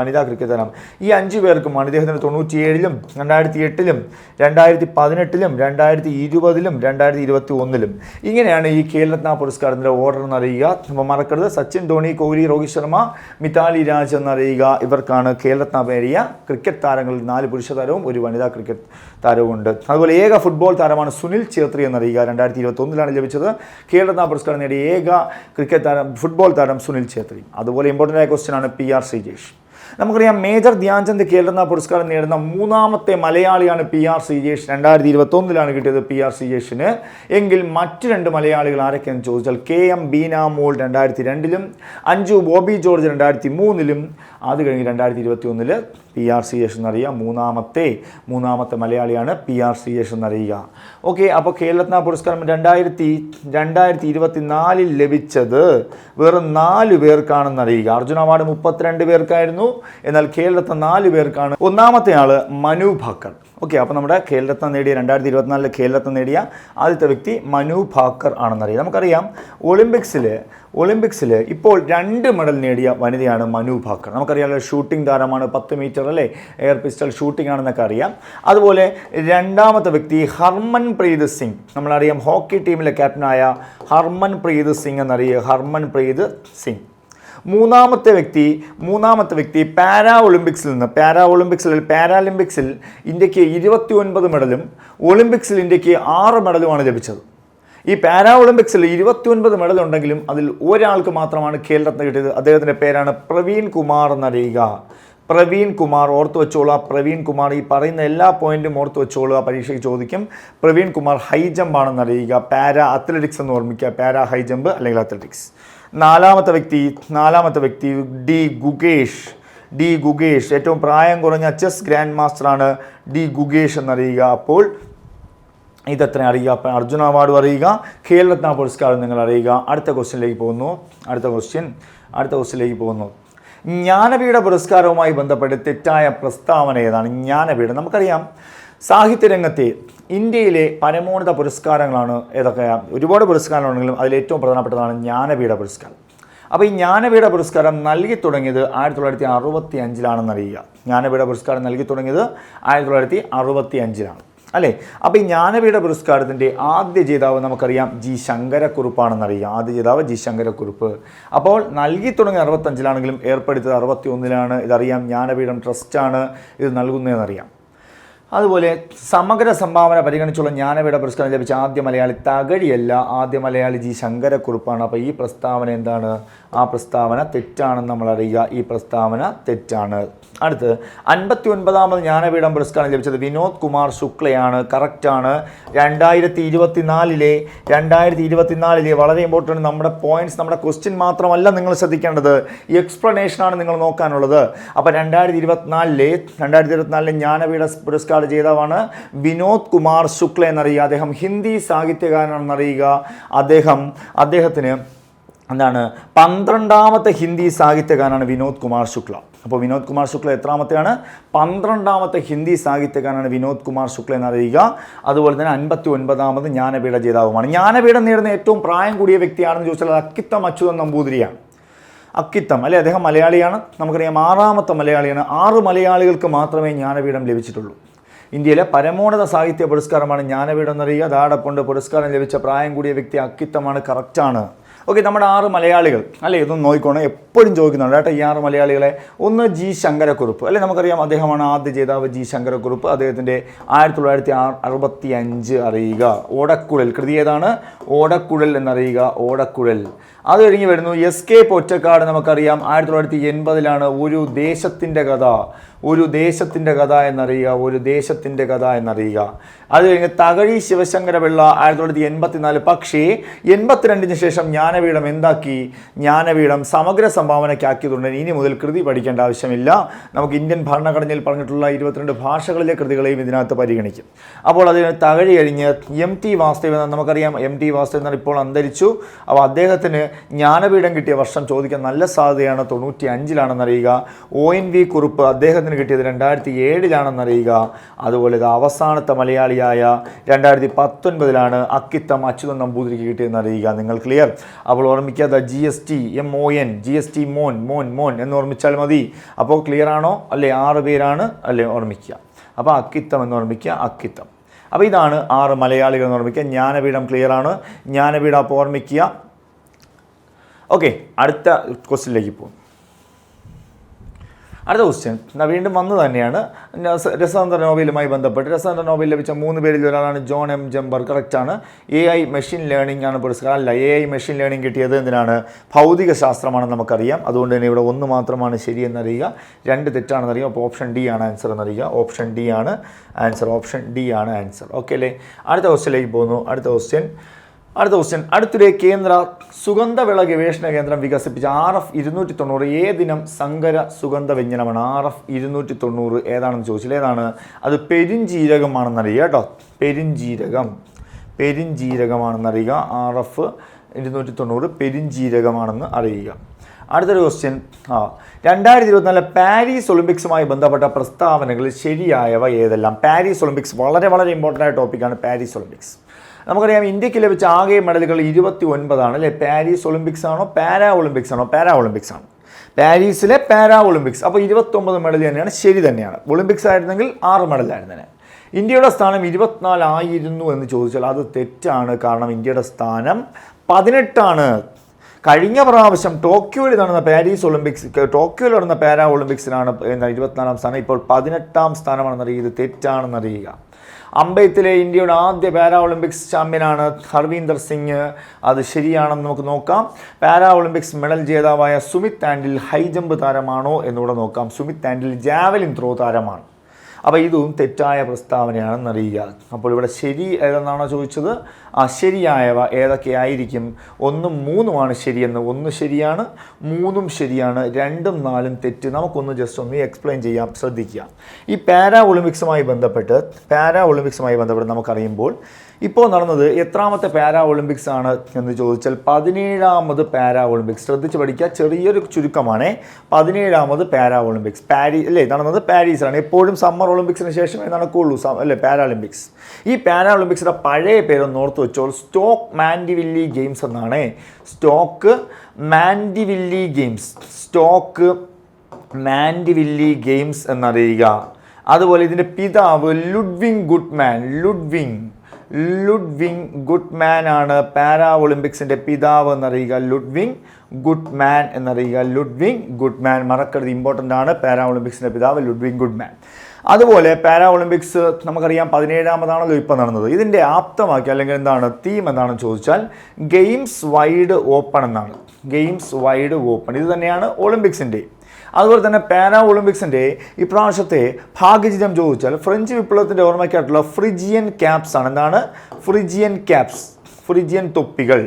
വനിതാ ക്രിക്കറ്റ് താരം. ഈ 5 പേർക്കുമാണ് ഇദ്ദേഹത്തിന് 97-ലും 2008-ലും 2018-ലും 2020-ലും 2021-ലും ഇങ്ങനെയാണ് ഈ ഖേൽരത്ന പുരസ്കാരത്തിൻ്റെ ഓർഡർ എന്നറിയുക. അപ്പോൾ മറക്കരുത്, സച്ചിൻ, ധോണി, കോഹ്ലി, രോഹിത് ശർമ്മ, മിതാലി രാജ് എന്നറിയുക. ഇവർക്കാണ് ഖേൽരത്ന നേടിയ ക്രിക്കറ്റ് താരങ്ങളിൽ 4 പുരുഷ താരവും 1 വനിതാ ക്രിക്കറ്റ് താരവും ഉണ്ട്. അതുപോലെ ഏക ഫുട്ബോൾ താരമാണ് സുനിൽ ഛേത്രി എന്നറിയുക. 2021-ലാണ് ലഭിച്ചത്. ഖേൽരത്ന പുരസ്കാരം നേടിയ ഏക ക്രിക്കറ്റ് താരം, ഫുട്ബോൾ താരം സുനിൽ ഛേത്രി. അതുപോലെ ഇമ്പോർട്ടൻ്റ് ആയ ക്വസ്റ്റ്യൻ ആണ് PR ശ്രീജേഷ്. നമുക്കറിയാം മേജർ ധ്യാൻചന്ദ് ഖേൽരത്ന പുരസ്കാരം നേടുന്ന 3ാമത്തെ മലയാളിയാണ് PR ശ്രീജേഷ്. 2021-ലാണ് കിട്ടിയത് PR ശ്രീജേഷിന്. എങ്കിൽ മറ്റ് 2 മലയാളികൾ ആരൊക്കെയെന്ന് ചോദിച്ചാൽ KM ബീന മോൾ 2002-ലും അഞ്ജു ബോബി ജോർജ് 2003-ലും അത് കഴിഞ്ഞ് 2021-ൽ PR ശ്രീജേഷ് എന്നറിയുക. മൂന്നാമത്തെ മലയാളിയാണ് PR ശ്രീജേഷ് എന്നറിയുക. ഓക്കെ, അപ്പോൾ ഖേൽരത്ന പുരസ്കാരം 2024-ൽ ലഭിച്ചത് വെറും 4 പേർക്കാണെന്നറിയുക. അർജുന അവാർഡ് 32 പേർക്കായിരുന്നു, എന്നാൽ ഖേൽരത്ന 4 പേർക്കാണ്. ഒന്നാമത്തെ ആള് മനു ഭാക്കർ. ഓക്കെ, അപ്പോൾ നമ്മുടെ ഖേൽരത്ന നേടിയ 2024-ൽ ഖേൽരത്ന നേടിയ ആദ്യത്തെ വ്യക്തി മനു ഭാക്കർ ആണെന്നറിയാം. നമുക്കറിയാം ഒളിമ്പിക്സിൽ ഇപ്പോൾ 2 മെഡൽ നേടിയ വനിതയാണ് മനു ഭാക്കർ. നമുക്കറിയാമല്ലോ, ഷൂട്ടിംഗ് താരമാണ്, 10 മീറ്റർ അല്ലേ, എയർ പിസ്റ്റൾ ഷൂട്ടിംഗ് ആണെന്നൊക്കെ അറിയാം. അതുപോലെ 2ാമത്തെ വ്യക്തി ഹർമൻപ്രീത് സിംഗ്. നമ്മളറിയാം ഹോക്കി ടീമിലെ ക്യാപ്റ്റനായ ഹർമൻപ്രീത് സിംഗ് എന്നറിയുക. ഹർമൻപ്രീത് സിംഗ്. മൂന്നാമത്തെ വ്യക്തി പാരാലിമ്പിക്സിൽ ഇന്ത്യക്ക് 29 മെഡലും ഒളിമ്പിക്സിൽ ഇന്ത്യക്ക് 6 മെഡലുമാണ് ലഭിച്ചത്. ഈ പാരാഒളിമ്പിക്സിൽ 29 മെഡൽ ഉണ്ടെങ്കിലും അതിൽ ഒരാൾക്ക് മാത്രമാണ് ഖേൽരത്ന കിട്ടിയത്. അദ്ദേഹത്തിൻ്റെ പേരാണ് പ്രവീൺ കുമാർ എന്നറിയുക. പ്രവീൺ കുമാർ, ഓർത്ത് വെച്ചോളുക. പ്രവീൺ കുമാർ, ഈ പറയുന്ന എല്ലാ പോയിന്റും ഓർത്ത് വെച്ചോളുക, പരീക്ഷയ്ക്ക് ചോദിക്കും. പ്രവീൺ കുമാർ ഹൈ ജമ്പ് ആണെന്നറിയുക. പാരാ അത്ലറ്റിക്സ് എന്ന് ഓർമ്മിക്കുക. പാരാ ഹൈ ജമ്പ് അല്ലെങ്കിൽ അത്ലറ്റിക്സ്. നാലാമത്തെ വ്യക്തി ഡി ഗുഗേഷ്. ഏറ്റവും പ്രായം കുറഞ്ഞ ചെസ് ഗ്രാൻഡ് മാസ്റ്ററാണ് ഡി ഗുഗേഷ് എന്നറിയുക. അപ്പോൾ ഇതെത്ര അറിയുക? അപ്പം അർജുന അവാർഡ് അറിയുക, ഖേൽരത്ന പുരസ്കാരം നിങ്ങൾ അറിയുക. അടുത്ത ക്വസ്റ്റ്യനിലേക്ക് പോകുന്നു. ജ്ഞാനപീഠ പുരസ്കാരവുമായി ബന്ധപ്പെട്ട് തെറ്റായ പ്രസ്താവന ഏതാണ്? ജ്ഞാനപീഠം, നമുക്കറിയാം സാഹിത്യരംഗത്തെ ഇന്ത്യയിലെ പരമോന്നത പുരസ്കാരങ്ങളാണ് ഏതൊക്കെയാണ്? ഒരുപാട് പുരസ്കാരങ്ങളുണ്ടെങ്കിലും അതിലേറ്റവും പ്രധാനപ്പെട്ടതാണ് ജ്ഞാനപീഠ പുരസ്കാരം. അപ്പോൾ ഈ ജ്ഞാനപീഠ പുരസ്കാരം നൽകി തുടങ്ങിയത് 1965-ലാണെന്നറിയുക. ജ്ഞാനപീഠ പുരസ്കാരം നൽകി തുടങ്ങിയത് 1965-ലാണ് അല്ലേ? അപ്പോൾ ഈ ജ്ഞാനപീഠ പുരസ്കാരത്തിൻ്റെ ആദ്യ ജേതാവ് നമുക്കറിയാം ജി ശങ്കരക്കുറുപ്പാണെന്നറിയാം. ആദ്യ ജേതാവ് ജി ശങ്കരക്കുറുപ്പ്. അപ്പോൾ നൽകി തുടങ്ങിയ 65-ലാണെങ്കിലും ഏർപ്പെടുത്തിയത് 61-ലാണ്. ഇതറിയാം, ജ്ഞാനപീഠം ട്രസ്റ്റാണ് ഇത് നൽകുന്നതെന്നറിയാം. അതുപോലെ സമഗ്ര സംഭാവന പരിഗണിച്ചുള്ള ജ്ഞാനപീഠ പുരസ്കാരം ലഭിച്ച ആദ്യ മലയാളി തകഴിയല്ല, ആദ്യ മലയാളി ജി ശങ്കരക്കുറുപ്പാണ്. അപ്പോൾ ഈ പ്രസ്താവന എന്താണ്? ആ പ്രസ്താവന തെറ്റാണെന്ന് നമ്മൾ അറിയുക. ഈ പ്രസ്താവന തെറ്റാണ്. അടുത്ത് 59ാമത് ജ്ഞാനപീഠം പുരസ്കാരം ലഭിച്ചത് വിനോദ് കുമാർ ശുക്ലയാണ്. കറക്റ്റാണ്. 2024-ലെ വളരെ ഇമ്പോർട്ടൻറ്റ് നമ്മുടെ പോയിന്റ്സ്, നമ്മുടെ ക്വസ്റ്റ്യൻ മാത്രമല്ല നിങ്ങൾ ശ്രദ്ധിക്കേണ്ടത്, എക്സ്പ്ലനേഷനാണ് നിങ്ങൾ നോക്കാനുള്ളത്. അപ്പോൾ 2024-ലെ ജ്ഞാനപീഠ പുരസ്കാര ജേതാവാണ് വിനോദ് കുമാർ ശുക്ല എന്നറിയുക. അദ്ദേഹം ഹിന്ദി സാഹിത്യകാരനാണെന്നറിയുക. അദ്ദേഹത്തിന് എന്താണ് 12ാമത്തെ ഹിന്ദി സാഹിത്യകാരനാണ് വിനോദ് കുമാർ ശുക്ല. അപ്പോൾ വിനോദ് കുമാർ ശുക്ല എത്രാമത്തെയാണ്? 12ാമത്തെ ഹിന്ദി സാഹിത്യകാരനാണ് വിനോദ് കുമാർ ശുക്ല എന്നറിയുക. അതുപോലെ തന്നെ 59ാമത് ജ്ഞാനപീഠ ജേതാവുമാണ്. ജ്ഞാനപീഠം നേടുന്ന ഏറ്റവും പ്രായം കൂടിയ വ്യക്തിയാണെന്ന് ചോദിച്ചാൽ അക്കിത്തം അച്യുതൻ നമ്പൂതിരിയാണ്. അക്കിത്തം അല്ലെ, അദ്ദേഹം മലയാളിയാണ്. നമുക്കറിയാം 6ാമത്തെ മലയാളിയാണ്. 6 മലയാളികൾക്ക് മാത്രമേ ജ്ഞാനപീഠം ലഭിച്ചിട്ടുള്ളൂ. ഇന്ത്യയിലെ പരമോന്നത സാഹിത്യ പുരസ്കാരമാണ് ജ്ഞാനപീഠം എന്നറിയുക. ദാടപ്പുണ്ട് പുരസ്കാരം ലഭിച്ച പ്രായം കൂടിയ വ്യക്തി അക്കിത്തമാണ്. കറക്റ്റാണ്. ഓക്കെ, നമ്മുടെ 6 മലയാളികൾ അല്ലേ, ഇതൊന്നും നോക്കിക്കോണം, എപ്പോഴും ചോദിക്കുന്നുണ്ട് കേട്ടോ ഈ 6 മലയാളികളെ. ഒന്ന് ജി ശങ്കരക്കുറുപ്പ് അല്ലേ, നമുക്കറിയാം അദ്ദേഹമാണ് ആദ്യ ജേതാവ് ജി ശങ്കരക്കുറുപ്പ്. അദ്ദേഹത്തിൻ്റെ 1965 അറിയുക. ഓടക്കുഴൽ കൃതി ഏതാണ്? ഓടക്കുഴൽ എന്നറിയുക. ഓടക്കുഴൽ. അത് കഴിഞ്ഞ് വരുന്നു SK പൊറ്റക്കാട്. നമുക്കറിയാം 1980-ലാണ് ഒരു ദേശത്തിൻ്റെ കഥ എന്നറിയുക. അത് കഴിഞ്ഞ് തകഴി ശിവശങ്കരപിള്ള 1984. പക്ഷേ 82-ന് ശേഷം ജ്ഞാനപീഠം എന്താക്കി? ജ്ഞാനപീഠം സമഗ്ര സംഭാവനയ്ക്കാക്കിയതുകൊണ്ട് ഇനി മുതൽ കൃതി പഠിക്കേണ്ട ആവശ്യമില്ല. നമുക്ക് ഇന്ത്യൻ ഭരണഘടനയിൽ പറഞ്ഞിട്ടുള്ള 22 ഭാഷകളിലെ കൃതികളെയും ഇതിനകത്ത് പരിഗണിക്കും. അപ്പോൾ അതിന് തകഴി കഴിഞ്ഞ് MT വാസുദേവൻ. നമുക്കറിയാം MT വാസുദേവൻ ഇപ്പോൾ അന്തരിച്ചു. അപ്പോൾ അദ്ദേഹത്തിന് ജ്ഞാനപീഠം കിട്ടിയ വർഷം ചോദിക്കാൻ നല്ല സാധ്യതയാണ്. 95-ലാണെന്നറിയുക. ONV കുറുപ്പ് അദ്ദേഹത്തിന് കിട്ടിയത് 2007-ലാണെന്നറിയുക. അതുപോലെ ഇത് അവസാനത്തെ മലയാളിയായ 2019-ലാണ് അക്കിത്തം അച്യുതൻ നമ്പൂതിരിക്ക് കിട്ടിയെന്നറിയുക. നിങ്ങൾ ക്ലിയർ? അപ്പോൾ ഓർമ്മിക്കാതെ GST മോൻ എന്ന് ഓർമ്മിച്ചാൽ മതി. അപ്പോൾ ക്ലിയർ ആണോ? അല്ലേ? 6 പേരാണ് അല്ലേ? ഓർമ്മിക്കുക. അപ്പോൾ അക്കിത്തം എന്ന് ഓർമ്മിക്കുക, അക്കിത്തം. അപ്പോൾ ഇതാണ് 6 മലയാളികൾ എന്ന് ഓർമ്മിക്കുക. ജ്ഞാനപീഠം ക്ലിയർ ആണ്, ജ്ഞാനപീഠം അപ്പോൾ ഓർമ്മിക്കുക. ഓക്കെ, അടുത്ത ക്വസ്റ്റ്യനിലേക്ക് പോകും. അടുത്ത ക്വസ്റ്റ്യൻ വീണ്ടും വന്നു തന്നെയാണ്. രസതന്ത്ര നോബലുമായി ബന്ധപ്പെട്ട് രസതന്ത്ര നോബൽ ലഭിച്ച 3 പേരിൽ ഒരാളാണ് ജോൺ എം ജമ്പർ. കറക്റ്റാണ്. AI മെഷീൻ ലേണിംഗ് ആണ് പുരസ്കാരം. അല്ല, AI മെഷീൻ ലേണിംഗ് കിട്ടിയത് എന്തിനാണ്? ഭൗതിക ശാസ്ത്രമാണെന്ന് നമുക്കറിയാം. അതുകൊണ്ട് തന്നെ ഇവിടെ 1 മാത്രമാണ് ശരിയെന്നറിയുക, 2 തെറ്റാണെന്നറിയുക. അപ്പോൾ ഓപ്ഷൻ ഡി ആണ് ആൻസർ എന്നറിയുക. ഓപ്ഷൻ ഡി ആണ് ആൻസർ, ഓപ്ഷൻ ഡി ആണ് ആൻസർ. ഓക്കെ അല്ലേ? അടുത്ത ക്വസ്റ്റ്യനിലേക്ക് പോകുന്നു. അടുത്ത ക്വസ്റ്റ്യൻ അടുത്തിടെ കേന്ദ്ര സുഗന്ധവിള ഗവേഷണ കേന്ദ്രം വികസിപ്പിച്ച RF-290 ഏതിനം സങ്കര സുഗന്ധ വ്യഞ്ജനമാണ്? RF-290 ഏതാണെന്ന് ചോദിച്ചാൽ ഏതാണ്? അത് പെരുംജീരകമാണെന്നറിയുക കേട്ടോ. പെരുംജീരകമാണെന്നറിയുക. RF-290 പെരുംജീരകമാണെന്ന് അറിയുക. അടുത്തൊരു ക്വസ്റ്റ്യൻ 2024 പാരീസ് ഒളിമ്പിക്സുമായി ബന്ധപ്പെട്ട പ്രസ്താവനകളിൽ ശരിയായവ ഏതെല്ലാം? പാരീസ് ഒളിമ്പിക്സ് വളരെ വളരെ ഇമ്പോർട്ടൻ്റ് ആയ ടോപ്പിക്കാണ് പാരീസ് ഒളിമ്പിക്സ്. നമുക്കറിയാം ഇന്ത്യക്ക് ലഭിച്ച ആകെ മെഡലുകൾ 29 ആണ് അല്ലേ? പാരീസ് ഒളിമ്പിക്സ് ആണോ പാരാ ഒളിമ്പിക്സ് ആണോ? പാരാ ഒളിമ്പിക്സ് ആണ്. പാരീസിലെ പാരാ ഒളിമ്പിക്സ്. അപ്പോൾ 29 മെഡൽ തന്നെയാണ്, ശരി തന്നെയാണ്. ഒളിമ്പിക്സ് ആയിരുന്നെങ്കിൽ 6 മെഡലായിരുന്നേ. ഇന്ത്യയുടെ സ്ഥാനം 24 ആയിരുന്നു എന്ന് ചോദിച്ചാൽ അത് തെറ്റാണ്. കാരണം ഇന്ത്യയുടെ സ്ഥാനം 18 ആണ്. കഴിഞ്ഞ പ്രാവശ്യം ടോക്കിയോയിൽ നടന്ന ടോക്കിയോയിൽ നടന്ന പാരാ ഒളിമ്പിക്സിനാണ് 24-ാം സ്ഥാനം. ഇപ്പോൾ 18-ാം സ്ഥാനമാണെന്നറിയുക. ഇത് തെറ്റാണെന്നറിയുക. അമ്പെയ്ത്തിലെ ഇന്ത്യയുടെ ആദ്യ പാരാ ഒളിമ്പിക്സ് ചാമ്പ്യനാണ് ഹർവീന്ദർ സിംഗ്. അത് ശരിയാണെന്ന് നമുക്ക് നോക്കാം. പാരാ ഒളിമ്പിക്സ് മെഡൽ ജേതാവായ സുമിത് ആൻഡിൽ ഹൈ ജമ്പ് താരമാണോ എന്നുകൂടെ നോക്കാം. സുമിത് ആൻഡിൽ ജാവലിൻ ത്രോ താരമാണ്. അപ്പോൾ ഇതും തെറ്റായ പ്രസ്താവനയാണെന്നറിയുക. അപ്പോൾ ഇവിടെ ശരി ഏതെന്നാണോ ചോദിച്ചത്? ശരിയായവ ഏതൊക്കെയായിരിക്കും? 1ഉം 3ഉമാണ് ശരിയെന്ന്. 1 ശരിയാണ്, 3ഉം ശരിയാണ്, 2ഉം 4ഉം തെറ്റ്. നമുക്കൊന്ന് ജസ്റ്റ് ഒന്ന് എക്സ്പ്ലെയിൻ ചെയ്യാം, ശ്രദ്ധിക്കുക. ഈ പാരാ ഒളിമ്പിക്സുമായി ബന്ധപ്പെട്ട് നമുക്കറിയുമ്പോൾ ഇപ്പോൾ നടന്നത് എത്രാമത്തെ പാരാ ഒളിമ്പിക്സ് ആണ് എന്ന് ചോദിച്ചാൽ 17ാമത് പാരാ ഒളിമ്പിക്സ്. ശ്രദ്ധിച്ച് പഠിക്കുക, ചെറിയൊരു ചുരുക്കമാണ്. 17ാമത് പാരാ ഒളിമ്പിക്സ് അല്ലേ നടന്നത് പാരീസിലാണ്. എപ്പോഴും സമ്മർ ഒളിമ്പിക്സിന് ശേഷമേ നടക്കുകയുള്ളൂ അല്ലേ പാരാലിമ്പിക്സ്. ഈ പാരാ ഒളിമ്പിക്സിൻ്റെ പഴയ പേരൊന്ന് ഓർത്ത് വെച്ചോൾ. സ്റ്റോക്ക് മാൻഡിവില്ലി ഗെയിംസ് എന്നാണ്. സ്റ്റോക്ക് മാൻഡിവില്ലി ഗെയിംസ് എന്നറിയുക. അതുപോലെ ഇതിൻ്റെ പിതാവ് ലുഡ്വിങ് ഗുഡ്മാൻ ആണ് പാരാ ഒളിമ്പിക്സിൻ്റെ പിതാവ് എന്നറിയുക. ലുഡ്വിങ് ഗുഡ്മാൻ മറക്കരുത്, ഇമ്പോർട്ടൻ്റ് ആണ്. പാരാ ഒളിമ്പിക്സിൻ്റെ പിതാവ് ലുഡ്വിങ് ഗുഡ്മാൻ. അതുപോലെ പാരാ ഒളിമ്പിക്സ് നമുക്കറിയാം 17ാമതാണല്ലോ ഇപ്പോൾ നടന്നത്. ഇതിൻ്റെ ആപ്തവാക്യം അല്ലെങ്കിൽ എന്താണ് തീം എന്താണെന്ന് ചോദിച്ചാൽ ഗെയിംസ് വൈഡ് ഓപ്പൺ എന്നാണ്. ഗെയിംസ് വൈഡ് ഓപ്പൺ ഇത് തന്നെയാണ് ഒളിമ്പിക്സിൻ്റെ. അതുപോലെ തന്നെ പാരാ ഒളിമ്പിക്സിൻ്റെ ഇപ്രാവശ്യത്തെ ഭാഗ്യചിഹ്നം ചോദിച്ചാൽ ഫ്രഞ്ച് വിപ്ലവത്തിൻ്റെ ഓർമ്മയ്ക്കായിട്ടുള്ള ഫ്രിജിയൻ ക്യാപ്സ് ആണ്. എന്താണ്? ഫ്രിജിയൻ തൊപ്പികൾ.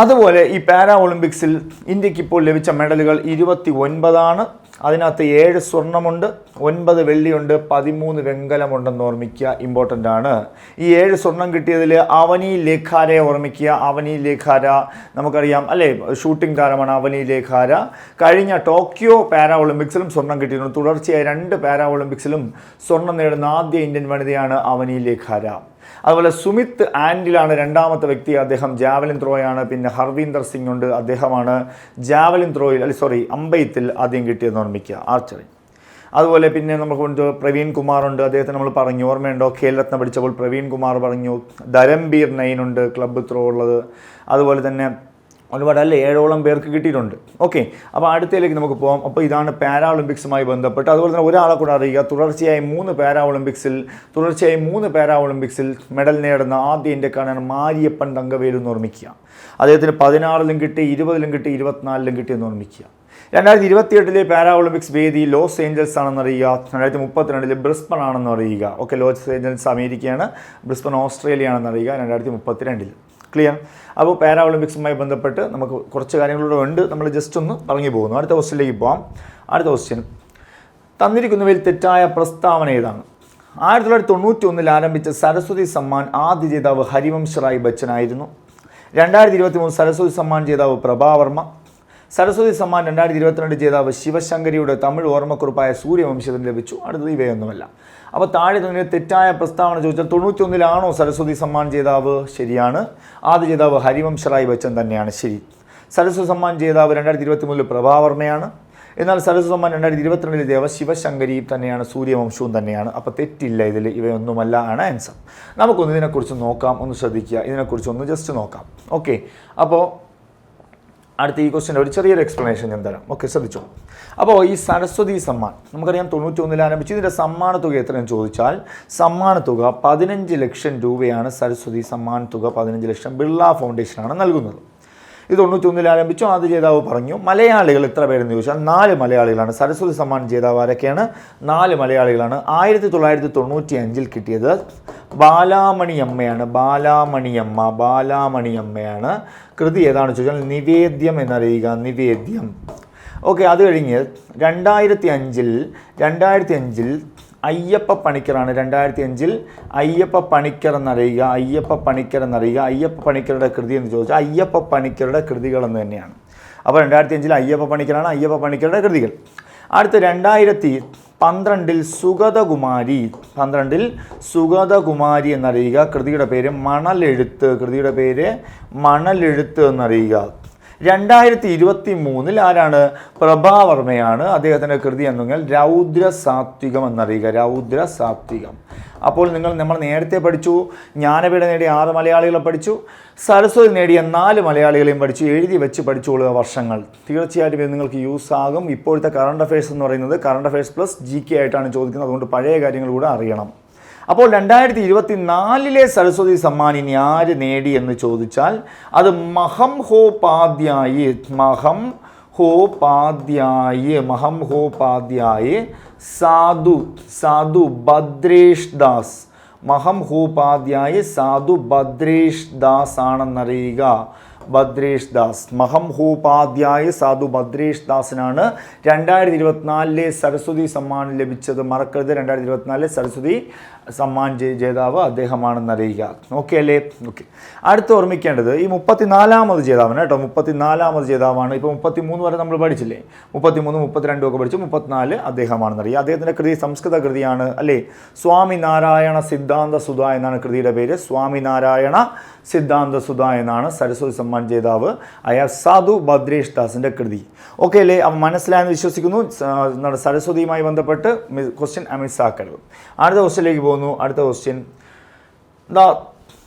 അതുപോലെ ഈ പാരാ ഒളിമ്പിക്സിൽ ഇന്ത്യക്ക് ഇപ്പോൾ ലഭിച്ച മെഡലുകൾ 29 അതിനകത്ത് 7 സ്വർണ്ണമുണ്ട്, 9 വെള്ളിയുണ്ട്, 13 വെങ്കലമുണ്ടെന്ന് ഓർമ്മിക്കുക. ഇമ്പോർട്ടൻ്റ് ആണ്. ഈ 7 സ്വർണം കിട്ടിയതിൽ അവനി ലേഖാരയെ ഓർമ്മിക്കുക. അവനി ലേഖാര നമുക്കറിയാം അല്ലേ, ഷൂട്ടിംഗ് താരമാണ് അവനി ലേഖാര. കഴിഞ്ഞ ടോക്കിയോ പാരാ ഒളിമ്പിക്സിലും സ്വർണം കിട്ടിയിട്ടുണ്ട്. തുടർച്ചയായി 2 പാരാ ഒളിമ്പിക്സിലും സ്വർണം നേടുന്ന ആദ്യ ഇന്ത്യൻ വനിതയാണ് അവനി ലേഖാര. അതുപോലെ സുമിത് ആൻഡിലാണ് 2ാമത്തെ വ്യക്തി. അദ്ദേഹം ജാവലിൻ ത്രോയാണ്. പിന്നെ ഹർവീന്ദർ സിംഗ് ഉണ്ട്, അദ്ദേഹമാണ് ജാവലിൻ ത്രോയിൽ അമ്പെയ്ത്തിൽ ആദ്യം കിട്ടിയെന്ന് ഓർമ്മിക്കുക, ആർച്ചറി. അതുപോലെ പിന്നെ നമുക്ക് പ്രവീൺ കുമാർ ഉണ്ട്, അദ്ദേഹത്തെ നമ്മൾ പറഞ്ഞു, ഓർമ്മയുണ്ടോ? ഖേൽരത്ന പഠിച്ചപ്പോൾ പ്രവീൺ കുമാർ പറഞ്ഞു. ധരംബീർ നൈൻ ഉണ്ട്, ക്ലബ്ബ് ത്രോ ഉള്ളത്. അതുപോലെ തന്നെ ഒരുപാട് 7ഓളം പേർക്ക് കിട്ടിയിട്ടുണ്ട്. ഓക്കെ, അപ്പോൾ അടുത്തതിലേക്ക് നമുക്ക് പോകാം. അപ്പോൾ ഇതാണ് പാരാ ഒളിമ്പിക്സുമായി ബന്ധപ്പെട്ട്. അതുപോലെ തന്നെ ഒരാളെ കൂടെ അറിയുക, തുടർച്ചയായി 3 പാരാ ഒളിമ്പിക്സിൽ മെഡൽ നേടുന്ന ആദ്യ ഇന്ത്യക്കാരനാണ് മാരിയപ്പൻ തങ്കവേലു എന്ന് ഓർമ്മിക്കുക. അദ്ദേഹത്തിന് 16ലും കിട്ടി, 20ലും കിട്ടി, 24ലും കിട്ടിയെന്ന് ഓർമ്മിക്കുക. 2028 പാരാ ഒളിമ്പിക്സ് വേദി ലോസ് ഏഞ്ചൽസ് ആണെന്നറിയുക. 2032 ബ്രിസ്ബൺ ആണെന്ന് അറിയുക. ഓക്കെ, ലോസ് ഏഞ്ചൽസ് അമേരിക്കയാണ്, ബ്രിസ്ബൺ ഓസ്ട്രേലിയ ആണെന്ന് അറിയുക. 2032 ക്ലിയർ. അപ്പോൾ പാരാ ഒളിമ്പിക്സുമായി ബന്ധപ്പെട്ട് നമുക്ക് കുറച്ച് കാര്യങ്ങളൂടെ ഉണ്ട്, നമ്മൾ ജസ്റ്റ് ഒന്ന് പറഞ്ഞു പോകുന്നു. അടുത്ത ക്വസ്റ്റ്യനിലേക്ക് പോകാം. അടുത്ത ക്വസ്റ്റ്യൻ തന്നിരിക്കുന്നവയിൽ തെറ്റായ പ്രസ്താവന ഏതാണ്? 1991 ആരംഭിച്ച സരസ്വതി സമ്മാൻ ആദ്യ ജേതാവ് ഹരിവംശ് റായ് ബച്ചൻ ആയിരുന്നു. 2023 സരസ്വതി സമ്മാൻ ജേതാവ് പ്രഭാവർമ്മ. സരസ്വതി സമ്മാൻ 2022 ജേതാവ് ശിവശങ്കരിയുടെ തമിഴ് ഓർമ്മക്കുറിപ്പായ സൂര്യവംശത്തിന് ലഭിച്ചു. അടുത്തത് ഇവയൊന്നുമല്ല. അപ്പോൾ താഴെ തന്നെ തെറ്റായ പ്രസ്താവന ചോദിച്ചാൽ 91 സരസ്വതി സമ്മാൻ ജേതാവ്? ശരിയാണ്. ആദ്യ ജേതാവ് ഹരിവംശ് റായ് ബച്ചൻ തന്നെയാണ് ശരി. സരസ്വതി സമ്മാൻ ജേതാവ് 2023 പ്രഭാവർമ്മയാണ്. എന്നാൽ സരസ്വതി സമ്മാൻ 2022 ദേവശിവശങ്കരി തന്നെയാണ്, സൂര്യവംശവും തന്നെയാണ്. അപ്പോൾ തെറ്റില്ല, ഇതിൽ ഇവയൊന്നുമല്ല ആണ് ആൻസർ. നമുക്കൊന്ന് ഇതിനെക്കുറിച്ച് നോക്കാം, ഒന്ന് ശ്രദ്ധിക്കുക, ഇതിനെക്കുറിച്ച് ഒന്ന് ജസ്റ്റ് നോക്കാം. ഓക്കെ, അപ്പോൾ അടുത്ത ഈ ക്വസ്റ്റ്യൻ്റെ ഒരു ചെറിയൊരു എക്സ്പ്ലനേഷൻ ഞാൻ തരാം. ഓക്കെ, ശ്രദ്ധിച്ചോ. അപ്പോൾ ഈ സരസ്വതി സമ്മാൻ നമുക്കറിയാം 91 ആരംഭിച്ചു. ഇതിൻ്റെ സമ്മാന തുക എത്രയെന്ന് ചോദിച്ചാൽ സമ്മാന തുക 15 ലക്ഷം രൂപയാണ്. സരസ്വതി സമ്മാൻ തുക 15 ലക്ഷം ബിർള ഫൗണ്ടേഷനാണ് നൽകുന്നത്. ഇത് 91 ആരംഭിച്ചു. ആദ്യ ജേതാവ് പറഞ്ഞു. മലയാളികൾ എത്ര പേരെന്ന് ചോദിച്ചാൽ 4 മലയാളികളാണ്. സരസ്വതി സമ്മാൻ ജേതാവ് ആരൊക്കെയാണ്? 4 മലയാളികളാണ്. 1995 കിട്ടിയത് ബാലാമണിയമ്മയാണ്. ബാലാമണിയമ്മയാണ്. കൃതി ഏതാണ് ചോദിച്ചാൽ നിവേദ്യം എന്നറിയുക, നിവേദ്യം. ഓക്കെ, അത് കഴിഞ്ഞ് 2005 അയ്യപ്പ പണിക്കറാണ്. 2005 അയ്യപ്പ പണിക്കർ എന്നറിയുക, അയ്യപ്പ പണിക്കരുടെ കൃതി എന്ന് ചോദിച്ചാൽ അയ്യപ്പ പണിക്കരുടെ കൃതികളെന്ന് തന്നെയാണ്. അപ്പോൾ 2005 അയ്യപ്പ പണിക്കറാണ്, അയ്യപ്പ പണിക്കരുടെ കൃതികൾ. അടുത്ത് 2012 സുഗതകുമാരി എന്നറിയുക. കൃതിയുടെ പേര് മണലെഴുത്ത് എന്നറിയുക. 2023 ആരാണ്? പ്രഭാവർമ്മയാണ്. അദ്ദേഹത്തിൻ്റെ കൃതി എന്നുവെങ്കിൽ രൗദ്രസാത്വികം എന്നറിയുക, രൗദ്രസാത്വികം. അപ്പോൾ നമ്മൾ നേരത്തെ പഠിച്ചു, ജ്ഞാനപീഠം നേടിയ 6 മലയാളികളെ പഠിച്ചു, സരസ്വതി നേടിയ 4 മലയാളികളെയും പഠിച്ചു. എഴുതി വെച്ച് പഠിച്ചുകൊള്ളുക വർഷങ്ങൾ. തീർച്ചയായിട്ടും ഇത് നിങ്ങൾക്ക് യൂസ് ആകും. ഇപ്പോഴത്തെ കറണ്ട് അഫയേഴ്സ് എന്ന് പറയുന്നത് കറണ്ട് അഫയേഴ്സ് പ്ലസ് GK ആയിട്ടാണ് ചോദിക്കുന്നത്. അതുകൊണ്ട് പഴയ കാര്യങ്ങൾ കൂടെ അറിയണം. അപ്പോൾ 2024 സരസ്വതി സമ്മാൻ ഇനി ആര് നേടി എന്ന് ചോദിച്ചാൽ അത് മഹംഹോപാധ്യായ് സാധു ഭദ്രേഷ് ദാസ്. മഹംഹോപാധ്യായ് സാധു ഭദ്രേഷ് ദാസ് ആണെന്നറിയുക. മഹംഹോപാധ്യായ സാധു ഭദ്രേഷ് ദാസിനാണ് 2024 സരസ്വതി സമ്മാൻ ലഭിച്ചത്. മറക്കരുത്, 2024 സരസ്വതി സമ്മാൻ ജേതാവ് അദ്ദേഹമാണെന്നറിയുക. ഓക്കെ അല്ലേ? ഓക്കെ, അടുത്ത് ഓർമ്മിക്കേണ്ടത് ഈ 34ാമത് ജേതാവാണ് കേട്ടോ. 34ാമത് ജേതാവാണ്. ഇപ്പോൾ 33 വരെ നമ്മൾ പഠിച്ചില്ലേ? 33, 32 ഒക്കെ പഠിച്ചു. 34 അദ്ദേഹമാണെന്നറിയുക. അദ്ദേഹത്തിൻ്റെ കൃതി സംസ്കൃത കൃതിയാണ് അല്ലേ? സ്വാമിനാരായണ സിദ്ധാന്ത സുധ എന്നാണ് കൃതിയുടെ പേര്. സ്വാമിനാരായണ സിദ്ധാന്ത സുധ എന്നാണ് സരസ്വതി സമ്മാൻ ജേതാവ് ആയ സാധു ഭദ്രേഷ് ദാസിൻ്റെ കൃതി. ഓക്കെ അല്ലേ? അപ്പം മനസ്സിലായെന്ന് വിശ്വസിക്കുന്നു. സരസ്വതിയുമായി ബന്ധപ്പെട്ട് ക്വസ്റ്റ്യൻ മിസ്സാക്കരുത്. അടുത്ത ക്വസ്റ്റ്യനിലേക്ക് പോകുന്നു. അടുത്ത ക്വസ്റ്റ്യൻ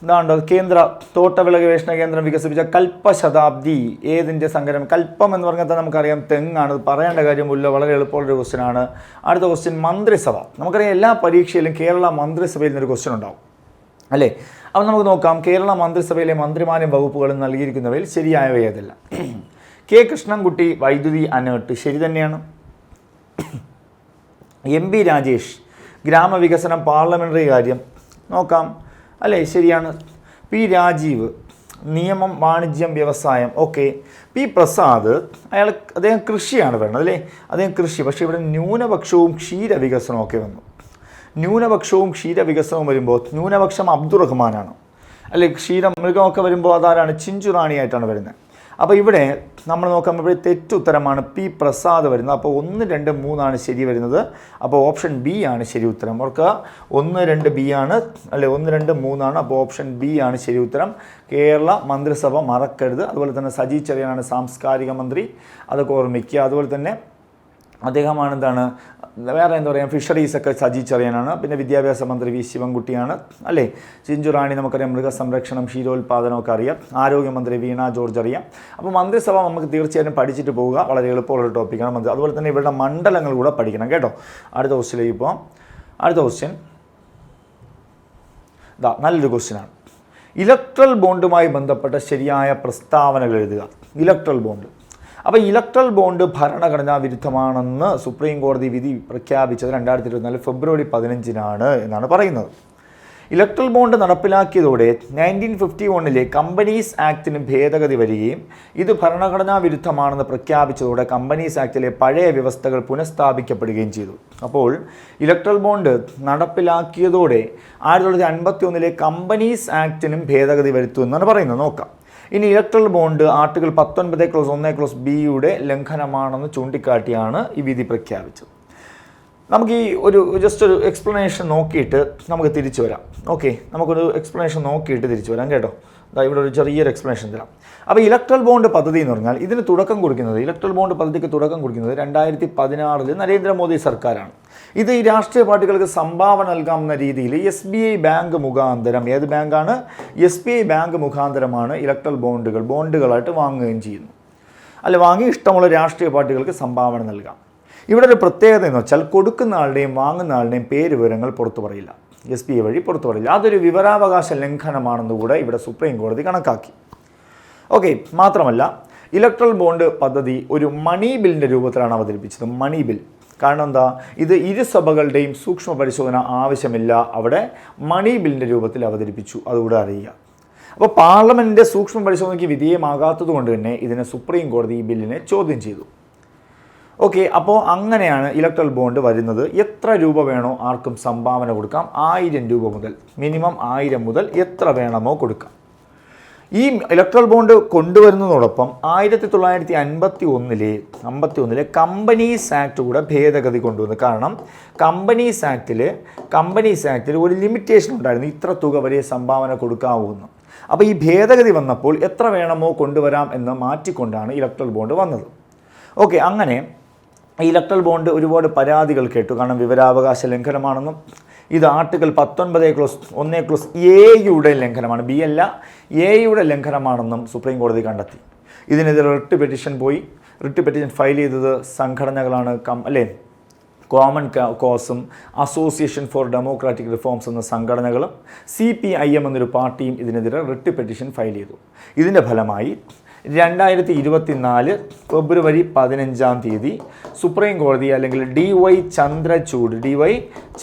ഇതാണ്ട് കേന്ദ്ര തോട്ടവിള ഗവേഷണ കേന്ദ്രം വികസിപ്പിച്ച കൽപ്പശതാബ്ദി ഏതിൻ്റെ സംഘടന? കൽപ്പം എന്ന് പറഞ്ഞാൽ നമുക്കറിയാം തെങ്ങാണ്. പറയേണ്ട കാര്യമില്ല, വളരെ എളുപ്പമുള്ളൊരു ക്വസ്റ്റ്യനാണ്. അടുത്ത ക്വസ്റ്റ്യൻ മന്ത്രിസഭ. നമുക്കറിയാം എല്ലാ പരീക്ഷയിലും കേരള മന്ത്രിസഭയിൽ നിന്നൊരു ക്വസ്റ്റ്യൻ ഉണ്ടാവും അല്ലേ? അപ്പം നമുക്ക് നോക്കാം. കേരള മന്ത്രിസഭയിലെ മന്ത്രിമാരും വകുപ്പുകളും നൽകിയിരിക്കുന്നവയിൽ ശരിയായവ ഏതല്ല? കെ കൃഷ്ണൻകുട്ടി വൈദ്യുതി അനേർട്ട് ശരി തന്നെയാണ്. MP രാജേഷ് ഗ്രാമവികസനം പാർലമെൻ്ററി കാര്യം നോക്കാം അല്ലേ? ശരിയാണ്. P രാജീവ് നിയമം വാണിജ്യം വ്യവസായം. ഓക്കെ. P പ്രസാദ് അദ്ദേഹം കൃഷിയാണ് വേണ്ടത് അല്ലേ? അദ്ദേഹം കൃഷി. പക്ഷേ ഇവിടെ ന്യൂനപക്ഷവും ക്ഷീരവികസനവും ഒക്കെ വന്നു. ന്യൂനപക്ഷവും ക്ഷീരവികസനവും വരുമ്പോൾ ന്യൂനപക്ഷം അബ്ദുറഹ്മാനാണ് അല്ലെ? ക്ഷീരമൃഗമൊക്കെ വരുമ്പോൾ അതാരാണ്? ചിഞ്ചുറാണിയായിട്ടാണ് വരുന്നത്. അപ്പോൾ ഇവിടെ നമ്മൾ നോക്കുമ്പോൾ തെറ്റുത്തരമാണ് P പ്രസാദ് വരുന്നത്. അപ്പോൾ 1, 2, 3 ശരി വരുന്നത്. അപ്പോൾ ഓപ്ഷൻ B ആണ് ശരി ഉത്തരം. ഓർക്കുക, 1, 2 B ആണ് അല്ലെ? 1, 2, 3 അപ്പോൾ ഓപ്ഷൻ B ആണ് ശരി ഉത്തരം. കേരള മന്ത്രിസഭ മറക്കരുത്. അതുപോലെ തന്നെ സജി ചെറിയാനാണ് സാംസ്കാരിക മന്ത്രി, അതൊക്കെ ഓർമ്മിക്കുക. അതുപോലെ തന്നെ അദ്ദേഹമാണ് എന്താണ് വേറെ എന്താ പറയുക ഫിഷറീസൊക്കെ സജി ചെറിയാനാണ്. പിന്നെ വിദ്യാഭ്യാസ മന്ത്രി വി ശിവൻകുട്ടിയാണ് അല്ലേ? ചിഞ്ചുറാണി നമുക്കറിയാം മൃഗസംരക്ഷണം ക്ഷീരോത്പാദനമൊക്കെ അറിയാം. ആരോഗ്യമന്ത്രി വീണ ജോർജ് അറിയാം. അപ്പോൾ മന്ത്രിസഭ നമുക്ക് തീർച്ചയായും പഠിച്ചിട്ട് പോവുക. വളരെ എളുപ്പമുള്ള ടോപ്പിക്കാണ് മന്ത്രി. അതുപോലെ തന്നെ ഇവരുടെ മണ്ഡലങ്ങൾ കൂടെ പഠിക്കണം കേട്ടോ. അടുത്ത ക്വസ്റ്റ്യനിലേക്ക് പോകാം. അടുത്ത ക്വസ്റ്റ്യൻ നല്ലൊരു ക്വസ്റ്റ്യനാണ്. ഇലക്ട്രൽ ബോണ്ടുമായി ബന്ധപ്പെട്ട ശരിയായ പ്രസ്താവനകൾ എഴുതുക. Electoral bond. അപ്പോൾ ഇലക്ട്രൽ ബോണ്ട് ഭരണഘടനാ വിരുദ്ധമാണെന്ന് സുപ്രീം കോടതി വിധി പ്രഖ്യാപിച്ചത് 2024 ഫെബ്രുവരി 15 എന്നാണ് പറയുന്നത്. ഇലക്ട്രൽ ബോണ്ട് നടപ്പിലാക്കിയതോടെ 1951 കമ്പനീസ് ആക്ടിന് ഭേദഗതി വരികയും ഇത് ഭരണഘടനാ വിരുദ്ധമാണെന്ന് പ്രഖ്യാപിച്ചതോടെ കമ്പനീസ് ആക്ടിലെ പഴയ വ്യവസ്ഥകൾ പുനഃസ്ഥാപിക്കപ്പെടുകയും ചെയ്തു. അപ്പോൾ ഇലക്ട്രൽ ബോണ്ട് നടപ്പിലാക്കിയതോടെ 1951 കമ്പനീസ് ആക്ടിനും ഭേദഗതി വരുത്തു എന്നാണ് പറയുന്നത്. നോക്കാം. ഇനി ഇലക്ട്രൽ ബോണ്ട് ആർട്ടിക്കിൾ 19(1)(b) ലംഘനമാണെന്ന് ചൂണ്ടിക്കാട്ടിയാണ് ഈ വിധി പ്രഖ്യാപിച്ചത്. നമുക്ക് ഈ ജസ്റ്റ് ഒരു എക്സ്പ്ലനേഷൻ നോക്കിയിട്ട് നമുക്ക് തിരിച്ചു വരാം. ഓക്കെ, നമുക്കൊരു എക്സ്പ്ലനേഷൻ നോക്കിയിട്ട് തിരിച്ചു വരാം കേട്ടോ. ഇവിടെ ഒരു ചെറിയൊരു എക്സ്പ്ലനേഷൻ തരാം. അപ്പോൾ ഇലക്ട്രൽ ബോണ്ട് പദ്ധതി എന്ന് പറഞ്ഞാൽ ഇതിന് തുടക്കം കുറിക്കുന്നത്, ഇലക്ട്രൽ ബോണ്ട് പദ്ധതിക്ക് തുടക്കം കുറിക്കുന്നത് 2016 നരേന്ദ്രമോദി സർക്കാരാണ്. ഇത് ഈ രാഷ്ട്രീയ പാർട്ടികൾക്ക് സംഭാവന നൽകാവുന്ന രീതിയിൽ SBI ബാങ്ക് മുഖാന്തരം, ഏത് ബാങ്കാണ്? SBI ബാങ്ക് മുഖാന്തരമാണ് ഇലക്ട്രൽ ബോണ്ടുകളായിട്ട് വാങ്ങുകയും ചെയ്യുന്നു. വാങ്ങി ഇഷ്ടമുള്ള രാഷ്ട്രീയ പാർട്ടികൾക്ക് സംഭാവന നൽകാം. ഇവിടെ ഒരു പ്രത്യേകത എന്ന് വെച്ചാൽ കൊടുക്കുന്ന ആളുടെയും വാങ്ങുന്ന ആളുടെയും പേര് വിവരങ്ങൾ പുറത്തു പറയില്ല, SBI വഴി പുറത്തു പറയില്ല. അതൊരു വിവരാവകാശ ലംഘനമാണെന്നുകൂടെ ഇവിടെ സുപ്രീം കോടതി കണക്കാക്കി. ഓക്കെ, മാത്രമല്ല ഇലക്ട്രൽ ബോണ്ട് പദ്ധതി ഒരു മണി ബില്ലിൻ്റെ രൂപത്തിലാണ് അവതരിപ്പിച്ചത്. Money bill. കാരണം എന്താ? ഇത് ഇരുസഭകളുടെയും സൂക്ഷ്മ പരിശോധന ആവശ്യമില്ല, അവിടെ മണി ബില്ലിൻ്റെ രൂപത്തിൽ അവതരിപ്പിച്ചു. അതുകൂടെ അറിയുക. അപ്പോൾ പാർലമെൻറ്റിൻ്റെ സൂക്ഷ്മ പരിശോധനയ്ക്ക് വിധേയമാകാത്തത് കൊണ്ട് തന്നെ ഇതിനെ സുപ്രീം കോടതി ഈ ബില്ലിനെ ചോദ്യം ചെയ്തു. ഓക്കെ, അപ്പോൾ അങ്ങനെയാണ് ഇലക്ട്രൽ ബോണ്ട് വരുന്നത്. എത്ര രൂപ വേണോ ആർക്കും സംഭാവന കൊടുക്കാം. 1000 രൂപ മുതൽ, മിനിമം 1000 മുതൽ എത്ര വേണമോ കൊടുക്കാം. ഈ ഇലക്ട്രൽ ബോണ്ട് കൊണ്ടുവരുന്നതോടൊപ്പം 1951 കമ്പനീസ് ആക്ട് കൂടെ ഭേദഗതി കൊണ്ടുവന്നു. കാരണം കമ്പനീസ് ആക്ടിൽ ഒരു ലിമിറ്റേഷൻ ഉണ്ടായിരുന്നു, ഇത്ര തുക വരെ സംഭാവന കൊടുക്കാവുന്നു. അപ്പോൾ ഈ ഭേദഗതി വന്നപ്പോൾ എത്ര വേണമോ കൊണ്ടുവരാം എന്ന് മാറ്റിക്കൊണ്ടാണ് ഇലക്ട്രൽ ബോണ്ട് വന്നത്. ഓക്കെ, അങ്ങനെ ഇലക്ട്രൽ ബോണ്ട് ഒരുപാട് പരാതികൾ കേട്ടു. കാരണം വിവരാവകാശ ലംഘനമാണെന്നും ഇത് ആർട്ടിക്കിൾ 19(1)(a)യുടെ ലംഘനമാണ്, B അല്ല, A-യുടെ ലംഘനമാണെന്നും സുപ്രീം കോടതി കണ്ടെത്തി. ഇതിനെതിരെ റിട്ട് പെറ്റീഷൻ ഫയൽ ചെയ്തത് സംഘടനകളാണ്, കോമൺ കോസും അസോസിയേഷൻ ഫോർ ഡെമോക്രാറ്റിക് റിഫോംസ് എന്ന സംഘടനകളും CPIM എന്നൊരു പാർട്ടിയും ഇതിനെതിരെ റിട്ട് പെറ്റീഷൻ ഫയൽ ചെയ്തു. ഇതിൻ്റെ ഫലമായി 2024 ഫെബ്രുവരി 15 സുപ്രീം കോടതി അല്ലെങ്കിൽ DY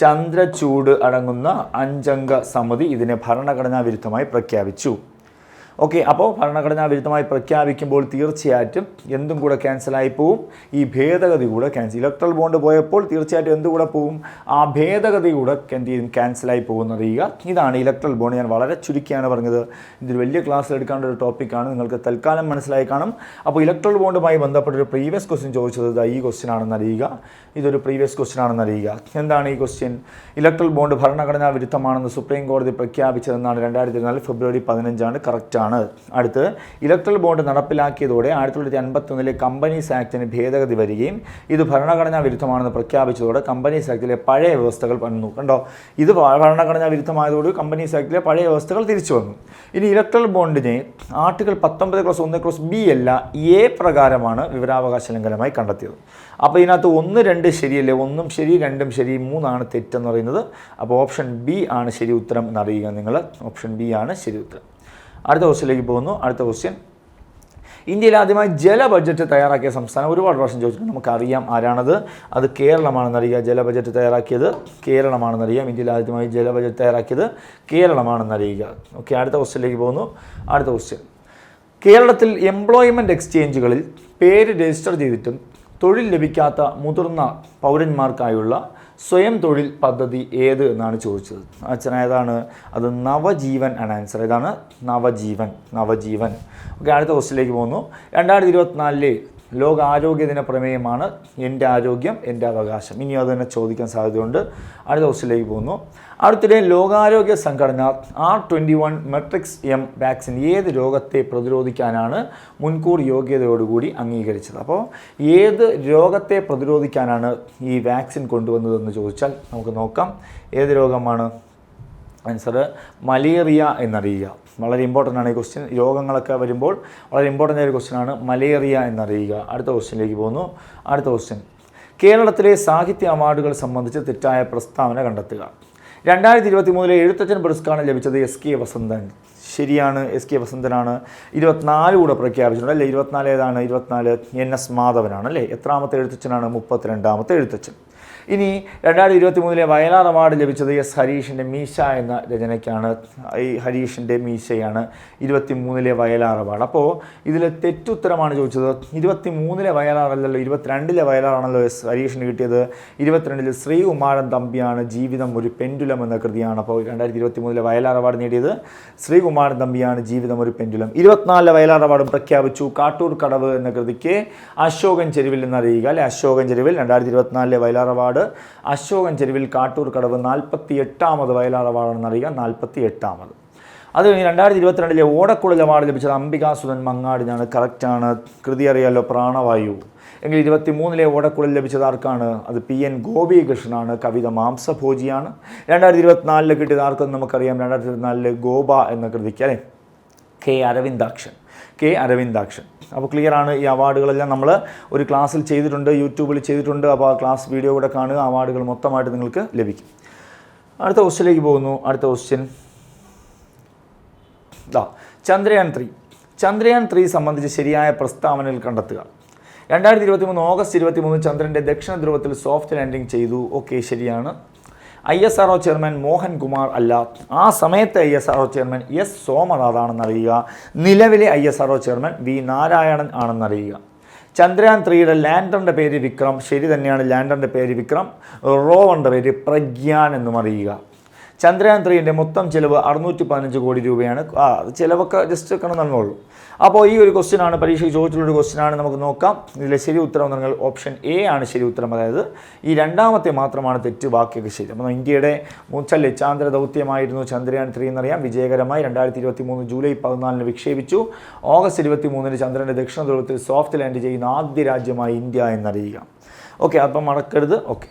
ചന്ദ്രചൂഡ് അടങ്ങുന്ന 5 അംഗ സമിതി ഇതിനെ ഭരണഘടനാ വിരുദ്ധമായി പ്രഖ്യാപിച്ചു. ഓക്കെ, അപ്പോൾ ഭരണഘടനാ വിരുദ്ധമായി പ്രഖ്യാപിക്കുമ്പോൾ തീർച്ചയായിട്ടും എന്തും കൂടെ ക്യാൻസലായി പോവും, ഈ ഭേദഗതി കൂടെ ഇലക്ട്രൽ ബോണ്ട് പോയപ്പോൾ തീർച്ചയായിട്ടും എന്തുകൂടെ പോവും, ആ ഭേദഗതി കൂടെ ക്യാൻസലായി പോകുന്നറിയുക. ഇതാണ് ഇലക്ട്രൽ ബോണ്ട്. ഞാൻ വളരെ ചുരുക്കിയാണ് പറഞ്ഞത്, ഇതൊരു വലിയ ക്ലാസ്സിൽ എടുക്കേണ്ട ഒരു ടോപ്പിക്കാണ്, നിങ്ങൾക്ക് തൽക്കാലം മനസ്സിലായി കാണും. അപ്പോൾ ഇലക്ട്രൽ ബോണ്ടുമായി ബന്ധപ്പെട്ടൊരു പ്രീവിയസ് ക്വസ്റ്റ്യൻ ചോദിച്ചത് ഈ ക്വസ്റ്റ്യൻ ആണെന്ന് അറിയുക. ഇതൊരു പ്രീവിയസ് ക്വസ്റ്റ്യൻ ആണെന്ന് അറിയുക. എന്താണ് ഈ ക്വസ്റ്റ്യൻ? ഇലക്ട്രൽ ബോണ്ട് ഭരണഘടനാ വിരുദ്ധമാണെന്ന് സുപ്രീം കോടതി പ്രഖ്യാപിച്ചതെന്നാണ് 2024 ഫെബ്രുവരി 15 കറക്റ്റ്. അടുത്ത് ഇലക്ട്രൽ ബോണ്ട് നടപ്പിലാക്കിയതോടെ 1951 കമ്പനീസ് ആക്ടിന് ഭേദഗതി വരികയും ഇത് ഭരണഘടനാ വിരുദ്ധമാണെന്ന് പ്രഖ്യാപിച്ചതോടെ കമ്പനീസ് ആക്ടിലെ പഴയ വ്യവസ്ഥകൾ വന്നു. കണ്ടോ, ഇത് ഭരണഘടനാ വിരുദ്ധമായതോടെ കമ്പനീസ് ആക്ടിലെ പഴയ വ്യവസ്ഥകൾ തിരിച്ചു വന്നു. ഇനി ഇലക്ട്രൽ ബോണ്ടിനെ ആർട്ടിക്കിൾ 19(1)(b) അല്ല, A പ്രകാരമാണ് വിവരാവകാശ ലംഘനമായി കണ്ടെത്തിയത്. അപ്പോൾ ഇതിനകത്ത് 1, 2 ശരിയല്ലേ, 1 ശരി 2 ശരി 3 തെറ്റെന്ന് പറയുന്നത്. അപ്പോൾ ഓപ്ഷൻ B ആണ് ശരി ഉത്തരം എന്നറിയുക നിങ്ങൾ. ഓപ്ഷൻ B ആണ് ശരി ഉത്തരം. അടുത്ത ക്വസ്റ്റ്യനിലേക്ക് പോകുന്നു. അടുത്ത ക്വസ്റ്റ്യൻ, ഇന്ത്യയിൽ ആദ്യമായി ജല ബഡ്ജറ്റ് തയ്യാറാക്കിയ സംസ്ഥാനം ഒരുപാട് പ്രാവശ്യം ചോദിച്ചിട്ടുണ്ട്, നമുക്കറിയാം ആരാണത്. അത് കേരളമാണെന്നറിയുക. ജല ബഡ്ജറ്റ് തയ്യാറാക്കിയത് കേരളമാണെന്നറിയാം. ഇന്ത്യയിൽ ആദ്യമായി ജല ബഡ്ജറ്റ് തയ്യാറാക്കിയത് കേരളമാണെന്നറിയുക. ഓക്കെ, അടുത്ത ക്വസ്റ്റ്യനിലേക്ക് പോകുന്നു. അടുത്ത ക്വസ്റ്റ്യൻ, കേരളത്തിൽ എംപ്ലോയ്മെൻറ്റ് എക്സ്ചേഞ്ചുകളിൽ പേര് രജിസ്റ്റർ ചെയ്തിട്ടും തൊഴിൽ ലഭിക്കാത്ത മുതിർന്ന പൗരന്മാർക്കായുള്ള സ്വയം തൊഴിൽ പദ്ധതി ഏത് എന്നാണ് ചോദിച്ചത്. ഏതാണ് അത്? നവജീവൻ ആണ് ആൻസർ. ഏതാണ്? നവജീവൻ. ഓക്കെ, അടുത്ത ക്വസ്റ്റ്യനിലേക്ക് പോകുന്നു. 2024 ലോക ആരോഗ്യ ദിന പ്രമേയമാണ് എൻ്റെ ആരോഗ്യം എൻ്റെ അവകാശം. ഇനി അത് തന്നെ ചോദിക്കാൻ സാധ്യതയുണ്ട്. അടുത്ത ക്വസ്റ്റ്യനിലേക്ക് പോകുന്നു. അടുത്തിടെ ലോകാരോഗ്യ സംഘടന R21 മെട്രിക്സ് M വാക്സിൻ ഏത് രോഗത്തെ പ്രതിരോധിക്കാനാണ് മുൻകൂർ യോഗ്യതയോടുകൂടി അംഗീകരിച്ചത്? അപ്പോൾ ഏത് രോഗത്തെ പ്രതിരോധിക്കാനാണ് ഈ വാക്സിൻ കൊണ്ടുവന്നതെന്ന് ചോദിച്ചാൽ നമുക്ക് നോക്കാം. ഏത് രോഗമാണ്? ആൻസർ മലേറിയ എന്നറിയുക. വളരെ ഇമ്പോർട്ടൻ്റ് ആണ് ഈ ക്വസ്റ്റ്യൻ. രോഗങ്ങളൊക്കെ വരുമ്പോൾ വളരെ ഇമ്പോർട്ടൻ്റ് ആയ ഒരു ക്വസ്റ്റ്യനാണ് മലേറിയ എന്നറിയുക. അടുത്ത ക്വസ്റ്റ്യനിലേക്ക് പോകുന്നു. അടുത്ത ക്വസ്റ്റ്യൻ, കേരളത്തിലെ സാഹിത്യ അവാർഡുകൾ സംബന്ധിച്ച് തെറ്റായ പ്രസ്താവന കണ്ടെത്തുക. 2023 എഴുത്തച്ഛൻ പുരസ്കാരം ലഭിച്ചത് SK വസന്തൻ. ശരിയാണ്, SK വസന്തനാണ്. 24 കൂടെ പ്രഖ്യാപിച്ചിട്ടുണ്ട് അല്ലേ? 24 ഏതാണ്? 24 NS മാധവനാണ് അല്ലേ? എത്രാമത്തെ എഴുത്തച്ഛനാണ്? 32ാമത്തെ എഴുത്തച്ഛൻ. ഇനി 2023 വയലാർ അവാർഡ് ലഭിച്ചത് S ഹരീഷിൻ്റെ മീശ എന്ന രചനയ്ക്കാണ്. ഈ ഹരീഷിൻ്റെ മീശയാണ് 23 വയലാർ അവാർഡ്. അപ്പോൾ ഇതിൽ തെറ്റുത്തരമാണ് ചോദിച്ചത്. 23 വയലാർ അല്ലല്ലോ, 22 വയലാറാണല്ലോ S ഹരീഷിന് കിട്ടിയത്. 22 ശ്രീകുമാരൻ തമ്പിയാണ് ജീവിതം ഒരു പെൻഡുലം എന്ന കൃതിയാണ്. അപ്പോൾ 2023 വയലാർ അവാർഡ് നേടിയത് ശ്രീകുമാരൻ തമ്പിയാണ് ജീവിതം ഒരു പെൻഡുലം. 24 വയലാർ അവാർഡും പ്രഖ്യാപിച്ചു. കാട്ടൂർ കടവ് എന്ന കൃതിക്ക് അശോകൻ ചെരുവിൽ എന്നറിയുക അല്ലെ? അശോകൻ ചെരുവിൽ 2024 വയലാർ അവാർഡ്. അശോകൻ ചെരുവിൽ കാട്ടൂർ കടവ് 48ാമത് വയലാർ അവാർഡാണെന്ന് അറിയുക. 48ാമത്. അത് കഴിഞ്ഞ് 2022 ഓടക്കുഴൽ അവാർഡ് ലഭിച്ചത് അംബികാസുധൻ മങ്ങാടിനാണ്. കറക്റ്റാണ്. കൃതി അറിയാലോ, പ്രാണവായു. എങ്കിൽ 23 ഓടക്കുഴൽ ലഭിച്ചത് ആർക്കാണ്? അത് PN ഗോപികൃഷ്ണനാണ്. കവിത മാംസഭോജിയാണ്. 2024 കിട്ടിയത് ആർക്കെന്ന് നമുക്കറിയാം. 2024 ഗോപ എന്ന കൃതിക്ക് അല്ലേ, കെ അരവിന്ദാക്ഷൻ. അപ്പോൾ ക്ലിയർ ആണ്. ഈ അവാർഡുകളെല്ലാം നമ്മൾ ഒരു ക്ലാസ്സിൽ ചെയ്തിട്ടുണ്ട്, യൂട്യൂബിൽ ചെയ്തിട്ടുണ്ട്. അപ്പോൾ ആ ക്ലാസ് വീഡിയോ കൂടെ കാണുക, അവാർഡുകൾ മൊത്തമായിട്ട് നിങ്ങൾക്ക് ലഭിക്കും. അടുത്ത ക്വസ്റ്റ്യനിലേക്ക് പോകുന്നു. അടുത്ത ക്വസ്റ്റ്യൻ ചന്ദ്രയാൻ 3 സംബന്ധിച്ച് ശരിയായ പ്രസ്താവനകൾ കണ്ടെത്തുക. 2023 ഓഗസ്റ്റ് 23 ചന്ദ്രൻ്റെ ദക്ഷിണ ധ്രുവത്തിൽ സോഫ്റ്റ് ലാൻഡിംഗ് ചെയ്തു. ഓക്കെ, ശരിയാണ്. ISRO ചെയർമാൻ മോഹൻ കുമാർ അല്ല, ആ സമയത്തെ ISRO ചെയർമാൻ S സോമനാഥാണെന്ന് അറിയുക. നിലവിലെ ISRO ചെയർമാൻ V നാരായണൻ ആണെന്നറിയുക. ചന്ദ്രയാൻ 3യുടെ ലാൻഡറിൻ്റെ പേര് വിക്രം. ശരി തന്നെയാണ്, ലാൻഡറിൻ്റെ പേര് വിക്രം. റോവറിൻ്റെ പേര് പ്രഗ്യാൻ എന്നും അറിയുക. ചന്ദ്രയാൻ 3ൻ്റെ മൊത്തം ചിലവ് 615 കോടി രൂപയാണ്. ചിലവൊക്കെ ജസ്റ്റ് കണന്നുള്ളൂ. അപ്പോൾ ഈ ഒരു ക്വസ്റ്റ്യനാണ് പരീക്ഷയ്ക്ക് ചോദിച്ചിട്ടുള്ളൊരു ക്വസ്റ്റ്യനാണ്. നമുക്ക് നോക്കാം. ഇതിലെ ശരി ഉത്തരം എന്ന് പറഞ്ഞാൽ ഓപ്ഷൻ A ആണ് ശരി ഉത്തരം. അതായത് ഈ രണ്ടാമത്തെ മാത്രമാണ് തെറ്റ്, ബാക്കിയൊക്കെ ശരി. അപ്പോൾ ഇന്ത്യയുടെ ചാന്ദ്ര ദൗത്യമായിരുന്നു ചന്ദ്രയാൻ 3 എന്നറിയാം. വിജയകരമായി 2023 ജൂലൈ 14 വിക്ഷേപിച്ചു. ഓഗസ്റ്റ് 23 ചന്ദ്രൻ്റെ ദക്ഷിണ ധ്രുവത്തിൽ സോഫ്റ്റ് ലാൻഡ് ചെയ്യുന്ന ആദ്യ രാജ്യമായി ഇന്ത്യ എന്നറിയുക. ഓക്കെ, അപ്പം മറക്കരുത്. ഓക്കെ,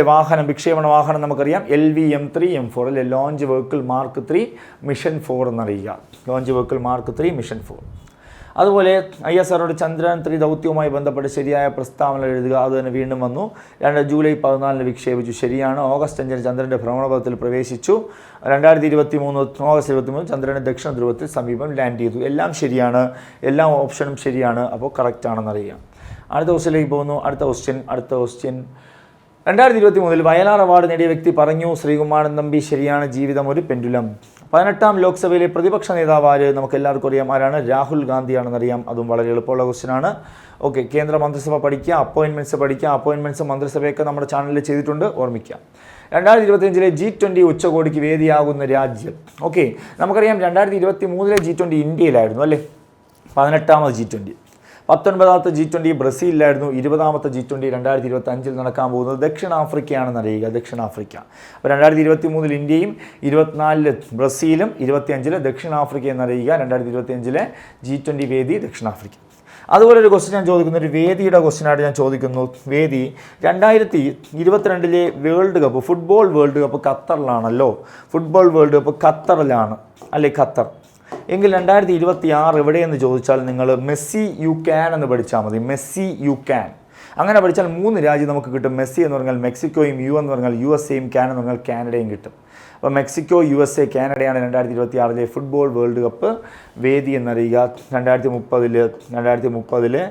വാഹനം, വിക്ഷേപണ വാഹനം നമുക്കറിയാം LVM3 M4 അല്ലെ, ലോഞ്ച് വെഹിക്കിൾ മാർക്ക് 3 മിഷൻ 4 എന്നറിയുക. Launch vehicle mark 3 mission 4. അതുപോലെ ISROയുടെ ചന്ദ്രയാൻ 3 ദൗത്യവുമായി ബന്ധപ്പെട്ട് ശരിയായ പ്രസ്താവന എഴുതുക. അത് തന്നെ വീണ്ടും വന്നു. ജൂലൈ 14 വിക്ഷേപിച്ചു. ശരിയാണ്. ഓഗസ്റ്റ് 5 ചന്ദ്രൻ്റെ ഭ്രമണപഥത്തിൽ പ്രവേശിച്ചു. 2023 ഓഗസ്റ്റ് 23 ചന്ദ്രൻ്റെ ദക്ഷിണ ധ്രുവത്തിൽ സമീപം ലാൻഡ് ചെയ്തു. എല്ലാം ശരിയാണ്, എല്ലാ ഓപ്ഷനും ശരിയാണ്. അപ്പോൾ കറക്റ്റ് ആണെന്നറിയാം. അടുത്ത ക്വസ്റ്റ്യനിലേക്ക് പോകുന്നു. അടുത്ത ക്വസ്റ്റ്യൻ 2023 വയലാർ അവാർഡ് നേടിയ വ്യക്തി പറഞ്ഞു. ശ്രീകുമാരൻ തമ്പി. ശരിയാണ്. ജീവിതം ഒരു പെൻഡുലം. 18ാം ലോക്സഭയിലെ പ്രതിപക്ഷ നേതാവ് ആര്? നമുക്ക് എല്ലാവർക്കും അറിയാം ആരാണ്. രാഹുൽ ഗാന്ധിയാണെന്നറിയാം. അതും വളരെ എളുപ്പമുള്ള ക്വസ്റ്റ്യനാണ്. ഓക്കെ, കേന്ദ്ര മന്ത്രിസഭ പഠിക്കുക, അപ്പോയിൻമെൻറ്റ്സ് മന്ത്രിസഭയൊക്കെ നമ്മുടെ ചാനലിൽ ചെയ്തിട്ടുണ്ട്, ഓർമ്മിക്കുക. 2025 G20 ഉച്ചകോടിക്ക് വേദിയാകുന്ന രാജ്യം. ഓക്കെ, നമുക്കറിയാം 2023 G20 ഇന്ത്യയിലായിരുന്നു അല്ലേ, 18ാമത് G20. 19ാമത്തെ G20 ബ്രസീലിലായിരുന്നു. 20ാമത്തെ G20 2025 നടക്കാൻ പോകുന്നത് ദക്ഷിണാഫ്രിക്കയാണെന്ന് അറിയുക. ദക്ഷിണാഫ്രിക്ക. അപ്പോൾ 2023 ഇന്ത്യയും 24 ബ്രസീലും 25 ദക്ഷിണാഫ്രിക്ക എന്നറിയുക. 2025 G20 വേദി ദക്ഷിണാഫ്രിക്ക. അതുപോലെ ഒരു ക്വസ്റ്റ്യൻ ഞാൻ ചോദിക്കുന്നു, ഒരു വേദിയുടെ ക്വസ്റ്റ്യനായിട്ട് ഞാൻ ചോദിക്കുന്നു. വേദി 2022 world cup, football world cup ഖത്തറിലാണല്ലോ. ഫുട്ബോൾ വേൾഡ് കപ്പ് ഖത്തറിലാണ് അല്ലേ, ഖത്തർ. എങ്കിൽ 2026 എവിടെയെന്ന് ചോദിച്ചാൽ നിങ്ങൾ മെസ്സി യു ക്യാൻ എന്ന് പഠിച്ചാൽ മതി. മെസ്സി യു ക്യാൻ അങ്ങനെ പഠിച്ചാൽ 3 രാജ്യം നമുക്ക് കിട്ടും. മെസ്സി എന്ന് പറഞ്ഞാൽ മെക്സിക്കോയും, യു എന്ന് പറഞ്ഞാൽ USA, ക്യാൻ എന്ന് പറഞ്ഞാൽ കാനഡയും കിട്ടും. അപ്പോൾ Mexico, USA, കാനഡയാണ് 2026 football world cup വേദി എന്നറിയുക. 2030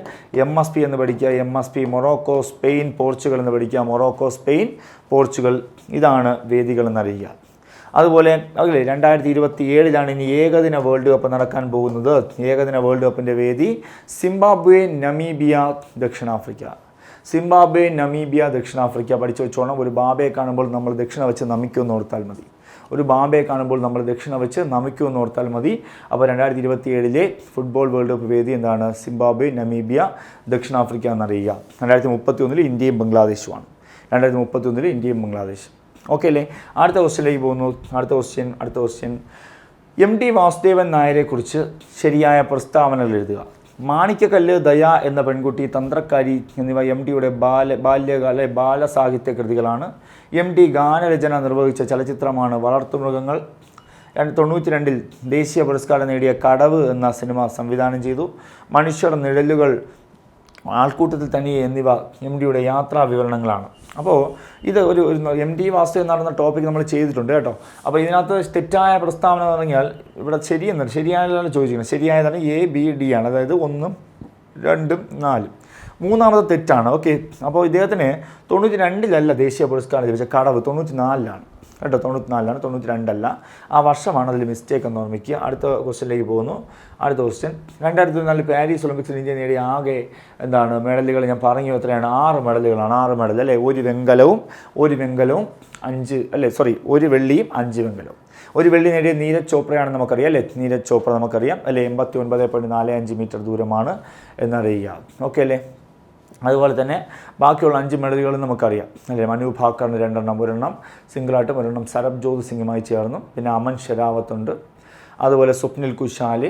MSP എന്ന് പഠിക്കുക. MSP മൊറോക്കോ, സ്പെയിൻ, പോർച്ചുഗൽ എന്ന് പഠിക്കുക. മൊറോക്കോ, സ്പെയിൻ, പോർച്ചുഗൽ, ഇതാണ് വേദികൾ എന്നറിയുക. അതുപോലെ 2027 ഇനി ഏകദിന വേൾഡ് കപ്പ് നടക്കാൻ പോകുന്നത്. ഏകദിന വേൾഡ് കപ്പിൻ്റെ വേദി സിംബാബ്വെ, നമീബിയ, ദക്ഷിണാഫ്രിക്ക. സിംബാബ്വെ, നമീബിയ, ദക്ഷിണാഫ്രിക്ക. പഠിച്ചു വെച്ചോണം. ഒരു ബാബയെ കാണുമ്പോൾ നമ്മൾ ദക്ഷിണ വെച്ച് നമിക്കുമെന്ന് ഓർത്താൽ മതി. അപ്പോൾ 2027 ഫുട്ബോൾ വേൾഡ് കപ്പ് വേദി എന്താണ്? സിംബാബ്വെ, നമീബിയ, ദക്ഷിണാഫ്രിക്ക എന്നറിയുക. 2031 ഇന്ത്യയും ബംഗ്ലാദേശുമാണ്. 2031 ഇന്ത്യയും ബംഗ്ലാദേശ്. ഓക്കെ അല്ലേ? അടുത്ത ക്വസ്റ്റ്യനിലേക്ക് പോകുന്നു. അടുത്ത ക്വസ്റ്റ്യൻ MT വാസുദേവൻ നായരെക്കുറിച്ച് ശരിയായ പ്രസ്താവനകൾ എഴുതുക. മാണിക്യക്കല്ല്, ദയ എന്ന പെൺകുട്ടി, തന്ത്രക്കാരി എന്നിവ MTയുടെ ബാലസാഹിത്യ കൃതികളാണ്. MT ഗാനരചന നിർവഹിച്ച ചലച്ചിത്രമാണ് വളർത്തുമൃഗങ്ങൾ. 92 ദേശീയ പുരസ്കാരം നേടിയ കടവ് എന്ന സിനിമ സംവിധാനം ചെയ്തു. മനുഷ്യർ, നിഴലുകൾ, ആൾക്കൂട്ടത്തിൽ തനിയെ എന്നിവ MTയുടെ യാത്രാ വിവരണങ്ങളാണ്. അപ്പോൾ ഇത് ഒരു MT വാസുദേവൻ നടന്ന ടോപ്പിക് നമ്മൾ ചെയ്തിട്ടുണ്ട് കേട്ടോ. അപ്പോൾ ഇതിനകത്ത് തെറ്റായ പ്രസ്താവന എന്ന് പറഞ്ഞാൽ ഇവിടെ ശരിയായതാണ് ചോദിച്ചിരിക്കുന്നത്. ശരിയായതാണ് ABD ആണ്, അതായത് 1, 2, 4. മൂന്നാമത്തെ തെറ്റാണ്. ഓക്കെ, അപ്പോൾ ഇദ്ദേഹത്തിന് 92 ദേശീയ പുരസ്കാരം ലഭിച്ച കടവ് 94 കേട്ടോ. 94 92 ആ വർഷമാണ്. അതിൽ മിസ്റ്റേക്ക് എന്ന് ഓർമ്മിക്കുക. അടുത്ത ക്വസ്റ്റ്യനിലേക്ക് പോകുന്നു. അടുത്ത ക്വസ്റ്റ്യൻ 2024 പാരീസ് ഒളിമ്പിക്സിൽ ഇന്ത്യ നേടിയ ആകെ മെഡലുകൾ ഞാൻ പറഞ്ഞു എത്രയാണ്? 6 മെഡലുകളാണ്. 6 മെഡൽ അല്ലേ. 1 വെങ്കലവും 1 വെള്ളിയും 5 വെങ്കലവും. 1 വെള്ളി നേടിയ നീരജ് ചോപ്രയാണ് നമുക്കറിയാം അല്ലേ. നീരജ് ചോപ്ര നമുക്കറിയാം അല്ലേ. 89.45 മീറ്റർ ദൂരമാണ് എന്നറിയുക. ഓക്കെ അല്ലേ. അതുപോലെ തന്നെ ബാക്കിയുള്ള 5 മെഡലുകളും നമുക്കറിയാം അല്ലേ. മനു ഭാക്കറിന് 2 ഒരെണ്ണം സിംഗിളായിട്ടും 1 സരബ്ജോത് സിംഗുമായി ചേർന്നു. പിന്നെ അമൻ ഷെരാവത്തുണ്ട്. അതുപോലെ സ്വപ്നിൽ കുശാൽ,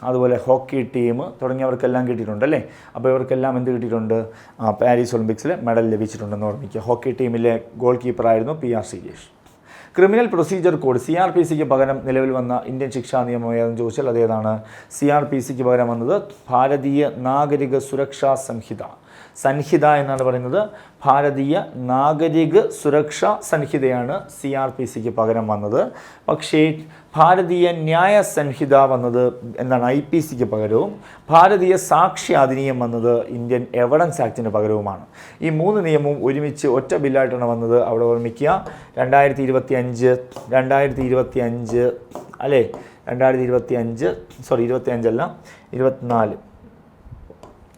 അതുപോലെ ഹോക്കി ടീം തുടങ്ങിയവർക്കെല്ലാം കിട്ടിയിട്ടുണ്ട് അല്ലേ. അപ്പോൾ ഇവർക്കെല്ലാം എന്ത് കിട്ടിയിട്ടുണ്ട്? പാരീസ് ഒളിമ്പിക്സിൽ മെഡൽ ലഭിച്ചിട്ടുണ്ടെന്ന് ഓർമ്മിക്കുക. ഹോക്കി ടീമിലെ ഗോൾ കീപ്പറായിരുന്നു PR Sreejesh. Criminal procedure code CRPCക്ക് പകരം നിലവിൽ വന്ന ഇന്ത്യൻ ശിക്ഷാ നിയമം ഏതെന്ന് ചോദിച്ചാൽ അതേതാണ്? CRPCക്ക് പകരം വന്നത് ഭാരതീയ നാഗരിക സുരക്ഷാ സംഹിത എന്നാണ് പറയുന്നത്. ഭാരതീയ നാഗരിക സുരക്ഷാ സംഹിതയാണ് CRPCക്ക് പകരം വന്നത്. പക്ഷേ ഭാരതീയ ന്യായ സംഹിത വന്നത് എന്താണ്? IPCക്ക് പകരവും ഭാരതീയ സാക്ഷി അധിനിയം വന്നത് ഇന്ത്യൻ എവിഡൻസ് ആക്ടിന് പകരവുമാണ്. ഈ 3 നിയമവും ഒരുമിച്ച് ഒറ്റ ബില്ലായിട്ടാണ് വന്നത്. അവിടെ ഓർമ്മിക്കുക 2025 അല്ലേ, 2025 അല്ല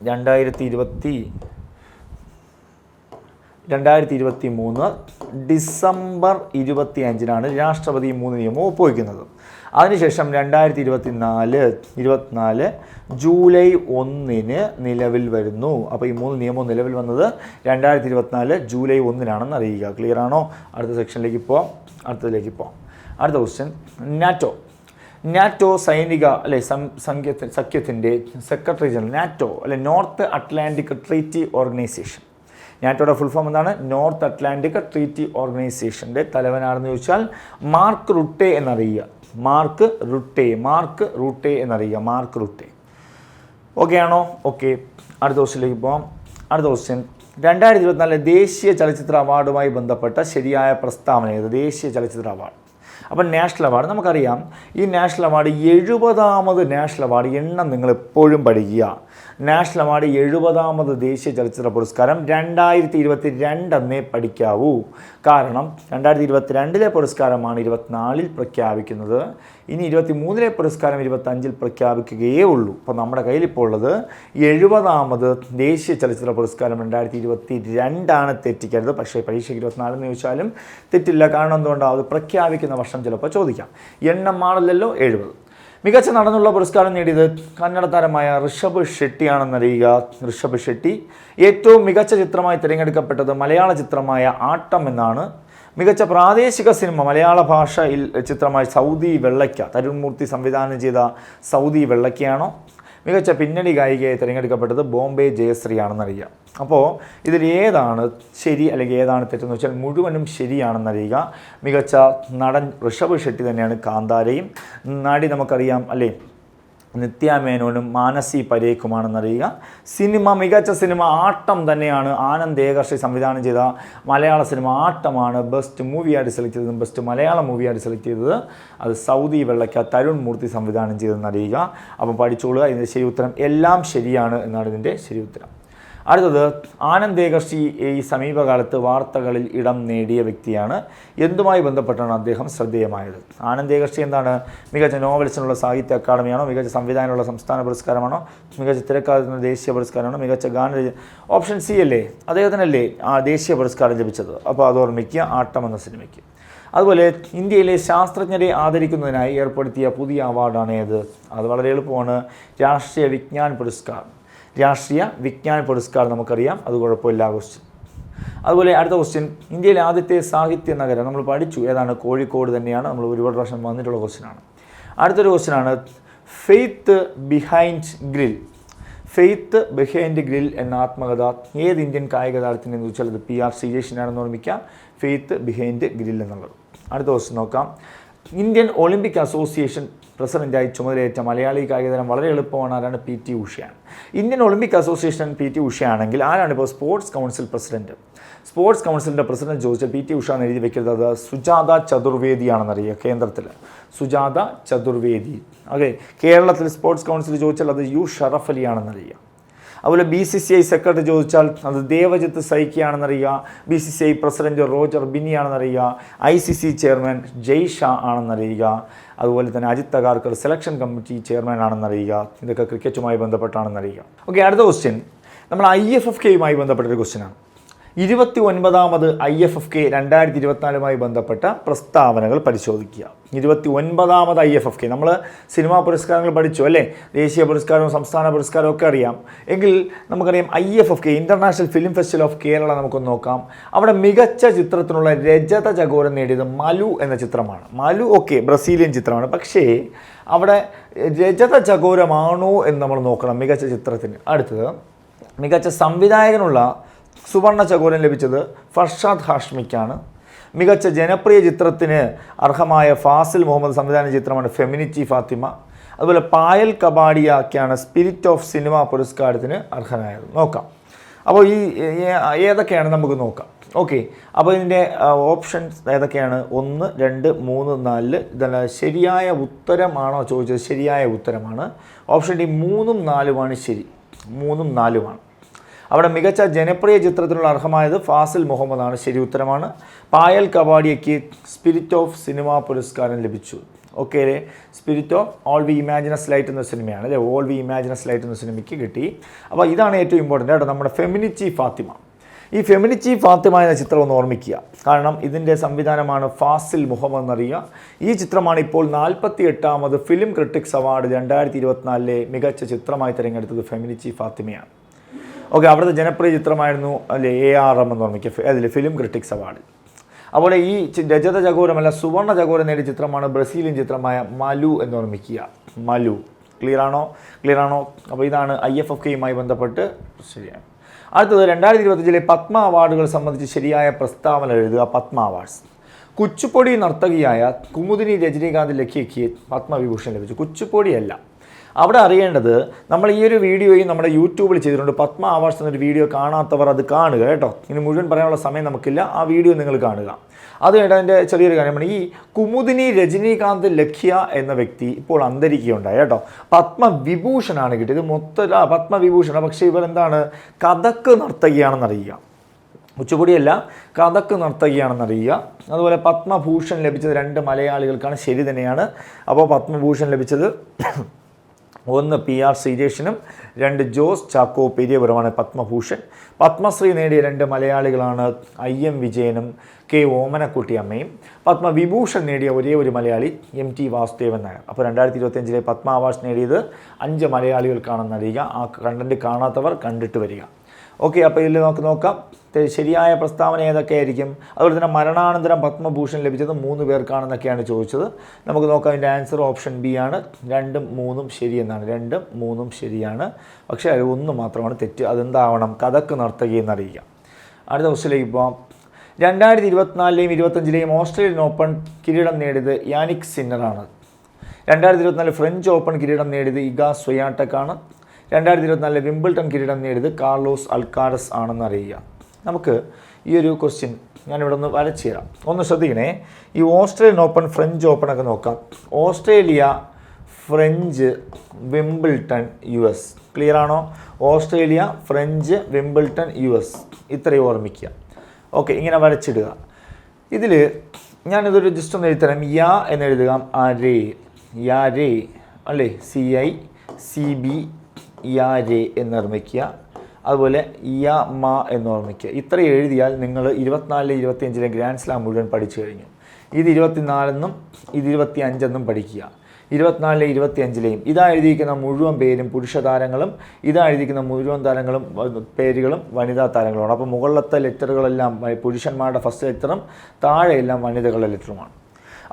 24 2023 ഡിസംബർ 25 രാഷ്ട്രപതി 3 നിയമം ഒപ്പുവയ്ക്കുന്നത്. അതിനുശേഷം 2024 ജൂലൈ 1 നിലവിൽ വരുന്നു. അപ്പോൾ ഈ 3 നിയമവും നിലവിൽ വന്നത് 2024 ജൂലൈ 1 അറിയുക. ക്ലിയർ ആണോ? അടുത്ത സെക്ഷനിലേക്ക് പോവാം. അടുത്ത ക്വസ്റ്റ്യൻ, നാറ്റോ സൈനിക അല്ലെ സഖ്യത്തിൻ്റെ സെക്രട്ടറി ജനറൽ, നാറ്റോ അല്ലെ നോർത്ത് അറ്റ്ലാന്റിക് ട്രീറ്റി ഓർഗനൈസേഷൻ. നാറ്റോയുടെ ഫുൾ ഫോം എന്താണ്? നോർത്ത് അറ്റ്ലാന്റിക് ട്രീറ്റി ഓർഗനൈസേഷൻ്റെ തലവനാണെന്ന് ചോദിച്ചാൽ മാർക്ക് റുട്ടെ എന്നറിയുക. Mark Rutte. ഓക്കെ ആണോ? ഓക്കെ. അടുത്ത ക്വസ്റ്റ്യനിലേക്ക് പോകാം. അടുത്ത ക്വസ്റ്റ്യൻ, 2024 ദേശീയ ചലച്ചിത്ര അവാർഡുമായി ബന്ധപ്പെട്ട ശരിയായ പ്രസ്താവന ഏത്? ദേശീയ ചലച്ചിത്ര അവാർഡ്. അപ്പം നാഷണൽ അവാർഡ് നമുക്കറിയാം. ഈ നാഷണൽ അവാർഡ് 70ാമത് നാഷണൽ അവാർഡ് എണ്ണം നിങ്ങൾ എപ്പോഴും പഠിക്കുക. നാഷണൽ അവാർഡ് 70ാമത് ദേശീയ ചലച്ചിത്ര പുരസ്കാരം 2022 എന്നേ പഠിക്കാവൂ. കാരണം 2022 പുരസ്കാരമാണ് 24 പ്രഖ്യാപിക്കുന്നത്. ഇനി 23 പുരസ്കാരം 25 പ്രഖ്യാപിക്കുകയേ ഉള്ളൂ. അപ്പോൾ നമ്മുടെ കയ്യിൽ ഇപ്പോൾ ഉള്ളത് 70ാമത് ദേശീയ ചലച്ചിത്ര പുരസ്കാരം 2022 തെറ്റിക്കരുത്. പക്ഷേ പരീക്ഷയ്ക്ക് 24 എന്ന് ചോദിച്ചാലും തെറ്റില്ല. കാരണം എന്തുകൊണ്ടാണ്? അത് പ്രഖ്യാപിക്കുന്ന വർഷം ചിലപ്പോൾ ചോദിക്കാം. എണ്ണം മാറില്ലല്ലോ, 70. മികച്ച നടനുള്ള പുരസ്കാരം നേടിയത് കന്നഡ താരമായ ഋഷഭ് ഷെട്ടിയാണെന്നറിയുക. ഋഷഭ് ഷെട്ടി. ഏറ്റവും മികച്ച ചിത്രമായി തിരഞ്ഞെടുക്കപ്പെട്ടത് മലയാള ചിത്രമായ ആട്ടം എന്നാണ്. മികച്ച പ്രാദേശിക സിനിമ മലയാള ഭാഷയിൽ ചിത്രമായ സൗദി വെള്ളയ്ക്ക, തരുൺ മൂർത്തി സംവിധാനം ചെയ്ത സൗദി വെള്ളയ്ക്കയാണോ? മികച്ച പിന്നണി ഗായികയായി തിരഞ്ഞെടുക്കപ്പെട്ടത് ബോംബെ ജയശ്രീ ആണെന്നറിയാം. അപ്പോൾ ഇതിൽ ഏതാണ് ശരി അല്ലെങ്കിൽ ഏതാണ് തെറ്റെന്ന് വെച്ചാൽ മുഴുവനും ശരിയാണെന്നറിയുക. മികച്ച നടൻ ഋഷഭ് ഷെട്ടി തന്നെയാണ് കാന്താരയും. നടി നമുക്കറിയാം അല്ലേ, നിത്യ മേനോനും മാനസി പരേഖുമാണെന്നറിയുക. മികച്ച സിനിമ ആട്ടം തന്നെയാണ്. ആനന്ദ് ഏകർഷി സംവിധാനം ചെയ്ത മലയാള സിനിമ ആട്ടമാണ് ബെസ്റ്റ് മൂവിയായിട്ട് സെലക്ട് ചെയ്തതും ബെസ്റ്റ് മലയാളം മൂവിയായിട്ട് സെലക്ട് ചെയ്തത് അത് സൗദി വെള്ളയ്ക്ക, തരുൺ മൂർത്തി സംവിധാനം ചെയ്തതെന്നറിയുക. അപ്പം പഠിച്ചോളുക. ഇതിൻ്റെ ശരി ഉത്തരം എല്ലാം ശരിയാണ് എന്നാണ് ഇതിൻ്റെ ശരി ഉത്തരം. അടുത്തത്, ആനന്ദ് ഏകർഷി ഈ സമീപകാലത്ത് വാർത്തകളിൽ ഇടം നേടിയ വ്യക്തിയാണ്. എന്തുമായി ബന്ധപ്പെട്ടാണ് അദ്ദേഹം ശ്രദ്ധേയമായത്? ആനന്ദ് ഏകർഷി എന്താണ്? മികച്ച നോവലിസ്റ്റിനുള്ള സാഹിത്യ അക്കാദമിയാണോ? മികച്ച സംവിധാനമുള്ള സംസ്ഥാന പുരസ്കാരമാണോ? മികച്ച തിരക്കഥാകൃത്തിന് ദേശീയ പുരസ്കാരമാണോ? മികച്ച ഗാന ഓപ്ഷൻ സി അല്ലേ, അദ്ദേഹത്തിനല്ലേ ദേശീയ പുരസ്കാരം ലഭിച്ചത്. അപ്പോൾ അത് ഓർമ്മിക്കുക, ആട്ടം എന്ന സിനിമയ്ക്ക്. അതുപോലെ ഇന്ത്യയിലെ ശാസ്ത്രജ്ഞരെ ആദരിക്കുന്നതിനായി ഏർപ്പെടുത്തിയ പുതിയ അവാർഡാണ് ഏത്? അത് വളരെ എളുപ്പമാണ്, രാഷ്ട്രീയ വിജ്ഞാൻ പുരസ്കാർ. രാഷ്ട്രീയ വിജ്ഞാൻ പുരസ്കാർ നമുക്കറിയാം, അത് കുഴപ്പമില്ല ക്വസ്റ്റ്യൻ. അതുപോലെ അടുത്ത ക്വസ്റ്റ്യൻ, ഇന്ത്യയിലെ ആദ്യത്തെ സാഹിത്യ നഗരം നമ്മൾ പഠിച്ചു, ഏതാണ്? കോഴിക്കോട് തന്നെയാണ്. നമ്മൾ ഒരുപാട് പ്രാവശ്യം വന്നിട്ടുള്ള ക്വസ്റ്റ്യനാണ്. അടുത്തൊരു ക്വസ്റ്റ്യനാണ്, ഫെയ്ത്ത് ബിഹൈൻഡ് ഗ്രിൽ എന്ന ആത്മകഥ ഏത് ഇന്ത്യൻ കായിക താരത്തിൻ്റെ എന്ന് ചോദിച്ചാൽ അത് PR ശ്രീജേഷിനാണെന്ന് ഓർമ്മിക്കാം. ഫെയ്ത്ത് ബിഹൈൻഡ് ഗ്രിൽ എന്നുള്ളത്. അടുത്ത ക്വസ്റ്റ്യൻ നോക്കാം. ഇന്ത്യൻ ഒളിമ്പിക് അസോസിയേഷൻ പ്രസിഡന്റായി ചുമതലയേറ്റ മലയാളി കായികതാരം വളരെ എളുപ്പമാണ്. ആരാണ്? PT ഉഷയാണ്. ഇന്ത്യൻ ഒളിമ്പിക് അസോസിയേഷൻ PT ഉഷയാണെങ്കിൽ ആരാണ് ഇപ്പോൾ സ്പോർട്സ് കൗൺസിൽ പ്രസിഡന്റ്? സ്പോർട്സ് കൗൺസിലിൻ്റെ പ്രസിഡന്റ് ചോദിച്ചാൽ PT ഉഷ എന്ന് എഴുതി വെക്കരുത്, അത് സുജാത ചതുർവേദിയാണെന്നറിയുക. കേന്ദ്രത്തിൽ സുജാത ചതുർവേദി. ഓക്കെ. കേരളത്തിൽ സ്പോർട്സ് കൗൺസിൽ ചോദിച്ചാൽ അത് U ഷറഫ് അലി ആണെന്നറിയുക. അതുപോലെ BCCI സെക്രട്ടറി ചോദിച്ചാൽ അത് ദേവജിത്ത് സൈക്കിയാണെന്നറിയുക. BCCI പ്രസിഡന്റ് റോജർ ബിന്നിയാണെന്നറിയുക. ICC ചെയർമാൻ ജയ് ഷാ ആണെന്നറിയുക. അതുപോലെ തന്നെ Ajit Agarkar selection committee chairman ആണെന്നറിയുക. ഇതൊക്കെ ക്രിക്കറ്റുമായി ബന്ധപ്പെട്ടാണെന്നറിയുക. ഓക്കെ. അടുത്ത ക്വസ്റ്റ്യൻ നമ്മൾ IFFK യുമായി ബന്ധപ്പെട്ടൊരു ക്വസ്റ്റ്യനാണ്. 29ാമത് IFFK 2024 ബന്ധപ്പെട്ട പ്രസ്താവനകൾ പരിശോധിക്കുക. 29ാമത് IFFK നമ്മൾ സിനിമാ പുരസ്കാരങ്ങൾ പഠിച്ചു അല്ലേ? ദേശീയ പുരസ്കാരവും സംസ്ഥാന പുരസ്കാരവും ഒക്കെ അറിയാം. എങ്കിൽ നമുക്കറിയാം IFFK international film festival of Kerala നമുക്കൊന്ന് നോക്കാം. അവിടെ മികച്ച ചിത്രത്തിനുള്ള രജത ചകോരം നേടിയത് മലു എന്ന ചിത്രമാണ്. മലു ബ്രസീലിയൻ ചിത്രമാണ്. പക്ഷേ അവിടെ രജത ചകോരമാണോ എന്ന് നമ്മൾ നോക്കണം മികച്ച ചിത്രത്തിന്. അടുത്തത് മികച്ച സംവിധായകനുള്ള സുവർണ ചകോരം ലഭിച്ചത് ഫർഷാദ് ഹാഷ്മിക്കാണ്. മികച്ച ജനപ്രിയ ചിത്രത്തിന് അർഹമായ ഫാസിൽ മുഹമ്മദ് സംവിധാന ചിത്രമാണ് ഫെമിനിറ്റി ഫാത്തിമ. അതുപോലെ പായൽ കബാഡിയക്കാണ് സ്പിരിറ്റ് ഓഫ് സിനിമ പുരസ്കാരത്തിന് അർഹനായത്. നോക്കാം. അപ്പോൾ ഈ ഏതൊക്കെയാണ് നമുക്ക് നോക്കാം. അപ്പോൾ ഇതിൻ്റെ ഓപ്ഷൻസ് ഏതൊക്കെയാണ്? 1, 2, 3, 4. ഇതല്ല ശരിയായ ഉത്തരമാണോ ചോദിച്ചത്? ശരിയായ ഉത്തരമാണ്. ഓപ്ഷൻ ഡി 3ഉം 4ഉമാണ് ശരി. 3ഉം 4ഉമാണ്. അവിടെ മികച്ച ജനപ്രിയ ചിത്രത്തിനുള്ള അർഹമായത് ഫാസിൽ മുഹമ്മദാണ്. ശരി ഉത്തരമാണ്. പായൽ കബാഡിയയ്ക്ക് സ്പിരിറ്റ് ഓഫ് സിനിമ പുരസ്കാരം ലഭിച്ചു. അല്ലേ? Spirit of all we ഇമാജിനസ് light എന്ന സിനിമയാണ് അല്ലേ? ഓൾ വി ഇമാജിനസ് ലൈറ്റ് എന്ന സിനിമയ്ക്ക് കിട്ടി. അപ്പോൾ ഇതാണ് ഏറ്റവും ഇമ്പോർട്ടൻ്റ് കേട്ടോ, നമ്മുടെ ഫെമിനിറ്റി ഫാത്തിമ. ഈ ഫെമിനിറ്റി ഫാത്തിമ എന്ന ചിത്രം ഒന്ന് ഓർമ്മിക്കുക. കാരണം ഇതിൻ്റെ സംവിധാനമാണ് ഫാസിൽ മുഹമ്മദ് എന്നറിയുക. ഈ ചിത്രമാണ് ഇപ്പോൾ 48ാമത് ഫിലിം ക്രിട്ടിക്സ് അവാർഡ് 2024 മികച്ച ചിത്രമായി തിരഞ്ഞെടുത്തത് ഫെമിനിറ്റി ഫാത്തിമയാണ്. അവിടുത്തെ ജനപ്രിയ ചിത്രമായിരുന്നു അല്ലേ ARM എന്ന് ഓർമ്മിക്കുക അതിൽ ഫിലിം ക്രിട്ടിക്സ് അവാർഡ്. അതുപോലെ ഈ രജത ചകോരമല്ല സുവർണ ചകോരം നേടിയ ചിത്രമാണ് ബ്രസീലിയൻ ചിത്രമായ മലു എന്ന് ഓർമ്മിക്കുക. മലു. ക്ലിയർ ആണോ? അപ്പോൾ ഇതാണ് IFFKയുമായി ബന്ധപ്പെട്ട് ശരിയാണ്. അടുത്തത് 2025 പത്മ അവാർഡുകൾ സംബന്ധിച്ച് ശരിയായ പ്രസ്താവന എഴുതുക. പത്മ അവാർഡ്സ്. കുച്ചുപ്പൊടി നർത്തകിയായ കുമുദിനി രജനീകാന്ത് ലഖ്യയ്ക്ക് പത്മവിഭൂഷൺ ലഭിച്ചു. കുച്ചുപ്പൊടിയല്ല. അവിടെ അറിയേണ്ടത് നമ്മൾ ഈ ഒരു വീഡിയോയും നമ്മുടെ യൂട്യൂബിൽ ചെയ്തിട്ടുണ്ട്. പത്മ അവാർഡ്സ് എന്നൊരു വീഡിയോ കാണാത്തവർ അത് കാണുക കേട്ടോ. ഇനി മുഴുവൻ പറയാനുള്ള സമയം നമുക്കില്ല. ആ വീഡിയോ നിങ്ങൾ കാണുക. അത് അതിൻ്റെ ചെറിയൊരു കാര്യമാണ്. ഈ കുമുദിനി രജനീകാന്ത് ലഖ്യ എന്ന വ്യക്തി ഇപ്പോൾ അന്തരിക്കുകയുണ്ടായി കേട്ടോ. പത്മവിഭൂഷണാണ് കിട്ടിയത്. പത്മവിഭൂഷണ. പക്ഷേ ഇവരെന്താണ് കഥക്ക് നർത്തകിയാണെന്നറിയുക. കുച്ചുപ്പൊടിയല്ല, കഥക്ക് നർത്തകിയാണെന്നറിയുക. അതുപോലെ പത്മഭൂഷൺ ലഭിച്ചത് 2 മലയാളികൾക്കാണ്. ശരി തന്നെയാണ്. അപ്പോൾ പത്മഭൂഷൺ ലഭിച്ചത് 1 PR ശ്രീജേഷിനും 2 ജോസ് ചാക്കോ പെരിയപുരമാണ് പത്മഭൂഷൺ. പത്മശ്രീ നേടിയ 2 മലയാളികളാണ് IM വിജയനും K ഓമനക്കുട്ടിയമ്മയും. പത്മവിഭൂഷൺ നേടിയ ഒരേ ഒരു മലയാളി MT വാസുദേവൻ നായർ. അപ്പോൾ 2025 പത്മ അവാർഡ്സ് നേടിയത് 5 മലയാളികൾക്കാണെന്നറിയുക. ആ കണ്ടന്റ് കാണാത്തവർ കണ്ടിട്ട് വരിക. അപ്പോൾ ഇതിൽ നോക്കാം ശരിയായ പ്രസ്താവന ഏതൊക്കെയായിരിക്കും. അതുപോലെ തന്നെ മരണാനന്തരം പത്മഭൂഷൺ ലഭിച്ചത് 3 പേർക്കാണെന്നൊക്കെയാണ് ചോദിച്ചത്. നമുക്ക് നോക്കാം. അതിൻ്റെ ആൻസർ ഓപ്ഷൻ ബി ആണ്. 2ഉം 3ഉം ശരിയെന്നാണ്. 2ഉം 3ഉം ശരിയാണ്. പക്ഷേ അത് 1 മാത്രമാണ് തെറ്റ്. അതെന്താവണം? കഥക്ക് നർത്തകി എന്നറിയുക. അടുത്ത ക്വസ്റ്റിലേക്ക് പോകാം. 2024 25 ഓസ്ട്രേലിയൻ ഓപ്പൺ കിരീടം നേടിയത് യാനിക് സിന്നറാണ്. 2024 ഫ്രഞ്ച് ഓപ്പൺ കിരീടം നേടിയത് ഇഗ സ്വയാട്ടക്കാണ്. 2024 വിംബിൾട്ടൺ കിരീടം നേടിയത് കാർലോസ് അൽക്കാരസ് ആണെന്ന് അറിയുക. നമുക്ക് ഈ ഒരു ക്വസ്റ്റ്യൻ ഞാനിവിടെ ഒന്ന് വരച്ചു തരാം. ഒന്ന് ശ്രദ്ധിക്കണേ. ഈ ഓസ്ട്രേലിയൻ ഓപ്പൺ ഫ്രഞ്ച് ഓപ്പണൊക്കെ നോക്കാം. Australia, French, Wimbledon, US. Clear ആണോ? Australia, French, Wimbledon, US. ഇത്രയും ഓർമ്മിക്കുക. ഇങ്ങനെ വരച്ചിടുക. ഇതിൽ ഞാനിതൊരു ജസ്റ്റ് ഒന്ന് എഴുതരാം. യാ എന്നെഴുതുക. അരേ, യാരേ അല്ലേ? CICB യാരേ എന്ന് ഓർമ്മിക്കുക. അതുപോലെ യ മ എന്ന് ഓർമ്മിക്കുക. ഇത്രയും എഴുതിയാൽ നിങ്ങൾ 24-25 ഗ്രാൻഡ് സ്ലാം മുഴുവൻ പഠിച്ചു കഴിഞ്ഞു. ഇത് 24 ഇത് 25 പഠിക്കുക. 24-25 ഇതാ എഴുതിയിരിക്കുന്ന മുഴുവൻ പേരും പുരുഷ താരങ്ങളും, ഇതാ എഴുതിയിരിക്കുന്ന മുഴുവൻ താരങ്ങളും പേരുകളും വനിതാ താരങ്ങളുമാണ്. അപ്പോൾ മുകളിലത്തെ ലെറ്ററുകളെല്ലാം പുരുഷന്മാരുടെ ഫസ്റ്റ് ലെറ്ററും താഴെയെല്ലാം വനിതകളുടെ ലെറ്ററുമാണ്.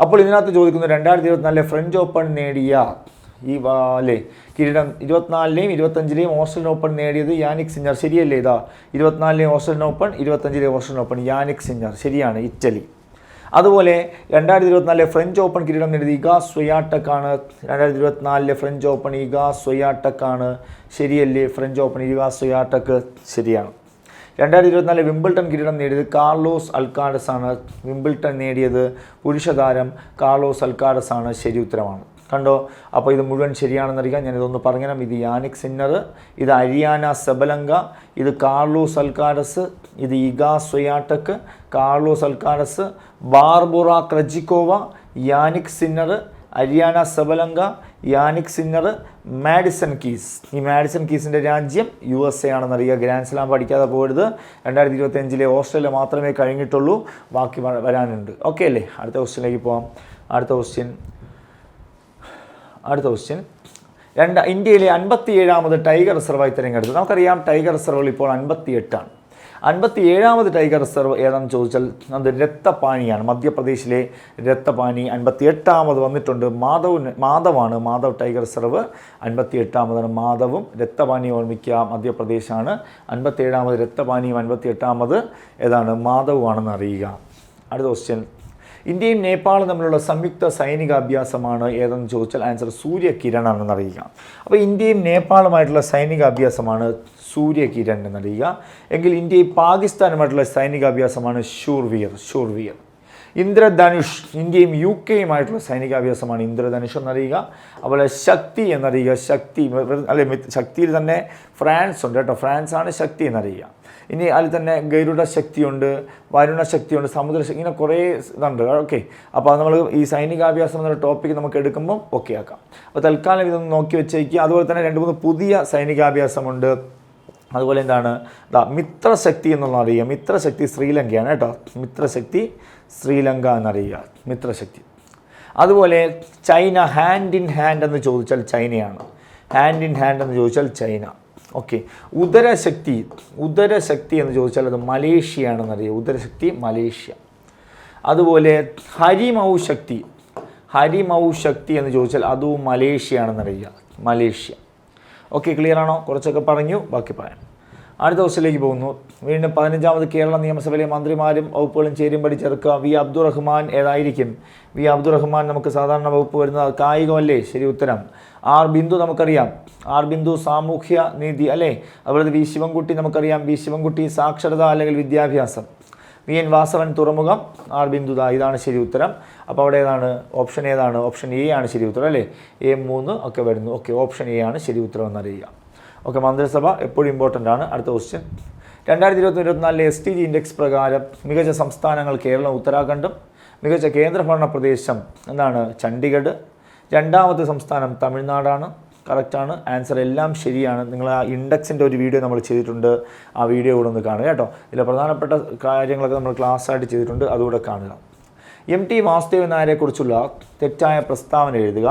അപ്പോൾ ഇതിനകത്ത് ചോദിക്കുന്നത് 2024 ഫ്രഞ്ച് ഓപ്പൺ നേടിയ ഈ കിരീടം 24-ലെയും 25-ലെയും ഓസ്ട്രേലിയൻ ഓപ്പൺ നേടിയത് യാനിക് സിന്നർ. ശരിയല്ലേ? ഇതാ 24-ലെയും ഓസ്ട്രേലിയൻ ഓപ്പൺ, 25-ലെയും ഓസ്ട്രേലിയൻ ഓപ്പൺ. യാനിക് സിന്നർ ശരിയാണ്. ഇറ്റലി. അതുപോലെ 2024 ഫ്രഞ്ച് ഓപ്പൺ കിരീടം നേടിയത് ഇഗ സ്വയാട്ടക്കാണ്. 2024 ഫ്രഞ്ച് ഓപ്പൺ ഇഗ സ്വയാട്ടക്കാണ്. ശരിയല്ലേ? ഫ്രഞ്ച് ഓപ്പൺ ഇഗ സ്വയാട്ടക്ക് ശരിയാണ്. 2024 വിംബിൾട്ടൺ കിരീടം നേടിയത് കാർലോസ് അൽക്കാരസ് ആണ്. വിംബിൾട്ടൺ നേടിയത് പുരുഷ താരം കാർലോസ് അൽക്കാരസ് ആണ്. ശരി ഉത്തരമാണ്. കണ്ടോ? അപ്പോൾ ഇത് മുഴുവൻ ശരിയാണെന്നറിയാം. ഞാനിതൊന്ന് പറഞ്ഞുതരാം. ഇത് യാനിക് സിന്നർ, ഇത് അരിയാന സെബലങ്ക, ഇത് കാർലോസ് അൽക്കാരസ്, ഇത് Iga Swiatek, Carlos Alcaraz, Barbora Krejcikova, Jannik Sinner, Aryna Sabalenka, Jannik Sinner, Madison Keys. ഈ മാഡിസൺ കീസിൻ്റെ രാജ്യം USA ആണെന്നറിയുക. ഗ്രാൻഡ് സ്ലാം പഠിക്കാതെ പോകരുത്. 2025 ഓസ്ട്രേലിയ മാത്രമേ കഴിഞ്ഞിട്ടുള്ളൂ, ബാക്കി വരാനുണ്ട്. ഓക്കെ അല്ലേ? അടുത്ത ക്വസ്റ്റ്യനിലേക്ക് പോകാം. അടുത്ത ക്വസ്റ്റ്യൻ ഇന്ത്യയിലെ 57ാമത് ടൈഗർ റിസർവായി തിരഞ്ഞെടുത്തത്. നമുക്കറിയാം ടൈഗർ റിസർവുകൾ ഇപ്പോൾ 58ആണ്. 57ാമത് ടൈഗർ റിസർവ് ഏതാണെന്ന് ചോദിച്ചാൽ അത് രക്തപാനിയാണ്. മധ്യപ്രദേശിലെ രക്തപാനി 58ാമത് വന്നിട്ടുണ്ട്. മാധവ് ടൈഗർ റിസർവ് 58ാമതാണ്. മാധവും രക്തപാനി ഓർമ്മിക്കുക, മധ്യപ്രദേശാണ്. 57ാമത് രക്തപാനിയും 58ാമത് ഏതാണ്? മാധവുമാണെന്ന് അറിയുക. അടുത്ത ക്വസ്റ്റ്യൻ ഇന്ത്യയും നേപ്പാളും തമ്മിലുള്ള സംയുക്ത സൈനിക അഭ്യാസമാണ് ഏതെന്ന് ചോദിച്ചാൽ ആൻസർ സൂര്യകിരൺ ആണെന്ന് അറിയുക. അപ്പോൾ ഇന്ത്യയും നേപ്പാളുമായിട്ടുള്ള സൈനിക അഭ്യാസമാണ് സൂര്യകിരൺ എന്നറിയുക. എങ്കിൽ ഇന്ത്യയും പാകിസ്ഥാനുമായിട്ടുള്ള സൈനിക അഭ്യാസമാണ് ശൂർവീർ. ഇന്ദ്രധനുഷ് ഇന്ത്യയും UK-യുമായിട്ടുള്ള സൈനികാഭ്യാസമാണ് ഇന്ദ്രധനുഷ് എന്നറിയുക. അതുപോലെ ശക്തി എന്നറിയുക. ശക്തിയിൽ തന്നെ ഫ്രാൻസ് ഉണ്ട് കേട്ടോ. ഫ്രാൻസാണ് ശക്തി എന്നറിയുക. ഇനി അതിൽ തന്നെ ഗരുഡ ശക്തിയുണ്ട്, വരുണ ശക്തിയുണ്ട്, സമുദ്രശക്തി, ഇങ്ങനെ കുറേ ഇതുണ്ട്. ഓക്കെ, അപ്പോൾ നമ്മൾ ഈ സൈനികാഭ്യാസം എന്നൊരു ടോപ്പിക്ക് നമുക്ക് എടുക്കുമ്പോൾ ഓക്കെ ആക്കാം. അപ്പോൾ തൽക്കാലം ഇതൊന്ന് നോക്കി വെച്ചേക്കുക. അതുപോലെ തന്നെ 2-3 പുതിയ സൈനികാഭ്യാസമുണ്ട്. അതുപോലെ എന്താണ് മിത്രശക്തി എന്നുള്ള അറിയുക. മിത്രശക്തി ശ്രീലങ്കയാണ് കേട്ടോ. മിത്രശക്തി ശ്രീലങ്ക എന്നറിയുക. മിത്രശക്തി. അതുപോലെ ചൈന ഹാൻഡ് ഇൻ ഹാൻഡ് എന്ന് ചോദിച്ചാൽ ചൈനയാണ്. ഹാൻഡ് ഇൻ ഹാൻഡ് എന്ന് ചോദിച്ചാൽ ചൈന. ഓക്കെ. ഉദരശക്തി എന്ന് ചോദിച്ചാൽ അത് മലേഷ്യയാണെന്നറിയുക. ഉദരശക്തി മലേഷ്യ. അതുപോലെ ഹരിമൗ ശക്തി എന്ന് ചോദിച്ചാൽ അതും മലേഷ്യയാണെന്നറിയുക. മലേഷ്യ. ഓക്കെ, ക്ലിയർ ആണോ? കുറച്ചൊക്കെ പറഞ്ഞു, ബാക്കി പറയാം. അടുത്ത ക്വസ്റ്റ്യനിലേക്ക് പോകുന്നു. വീണ്ടും 15ാമത് കേരള നിയമസഭയിലെ മന്ത്രിമാരും വകുപ്പുകളും ചേരുംപടി ചേർക്കുക. വി അബ്ദുറഹ്മാൻ ഏതായിരിക്കും? വി അബ്ദുറഹ്മാൻ നമുക്ക് സാധാരണ വകുപ്പ് വരുന്നത് കായികമല്ലേ? ശരി ഉത്തരം. ആർ ബിന്ദു നമുക്കറിയാം. ആർ ബിന്ദു സാമൂഹ്യ നീതി അല്ലേ? അതുപോലെ വി ശിവൻകുട്ടി നമുക്കറിയാം. വി ശിവൻകുട്ടി സാക്ഷരത അല്ലെങ്കിൽ വിദ്യാഭ്യാസം. വി എൻ വാസവൻ തുറമുഖം. ആർ ബിന്ദു ഇതാണ് ശരി ഉത്തരം. അപ്പോൾ അവിടെ ഏതാണ് ഓപ്ഷൻ? ഓപ്ഷൻ എ ആണ് ശരി ഉത്തരം അല്ലേ? A3 ഒക്കെ വരുന്നു. ഓക്കെ, ഓപ്ഷൻ എ ആണ് ശരി ഉത്തരം എന്നറിയുക. ഓക്കെ, മന്ത്രിസഭ എപ്പോഴും ഇമ്പോർട്ടൻ്റ് ആണ്. അടുത്ത ക്വസ്റ്റ്യൻ 2023-24 SDG ഇൻഡെക്സ് പ്രകാരം മികച്ച സംസ്ഥാനങ്ങൾ കേരളം ഉത്തരാഖണ്ഡും മികച്ച കേന്ദ്രഭരണ പ്രദേശം എന്താണ്? ചണ്ഡീഗഡ്. 2ാമത്തെ സംസ്ഥാനം തമിഴ്നാടാണ്. കറക്റ്റാണ്. ആൻസർ എല്ലാം ശരിയാണ്. നിങ്ങൾ ആ ഇൻഡെക്സിൻ്റെ ഒരു വീഡിയോ നമ്മൾ ചെയ്തിട്ടുണ്ട്. ആ വീഡിയോ കൂടെ ഒന്ന് കാണുക കേട്ടോ. ഇതിലെ പ്രധാനപ്പെട്ട കാര്യങ്ങളൊക്കെ നമ്മൾ ക്ലാസ്സായിട്ട് ചെയ്തിട്ടുണ്ട്, അതുകൂടെ കാണുക. MT വാസുദേവൻ നായരെക്കുറിച്ചുള്ള തെറ്റായ പ്രസ്താവന എഴുതുക.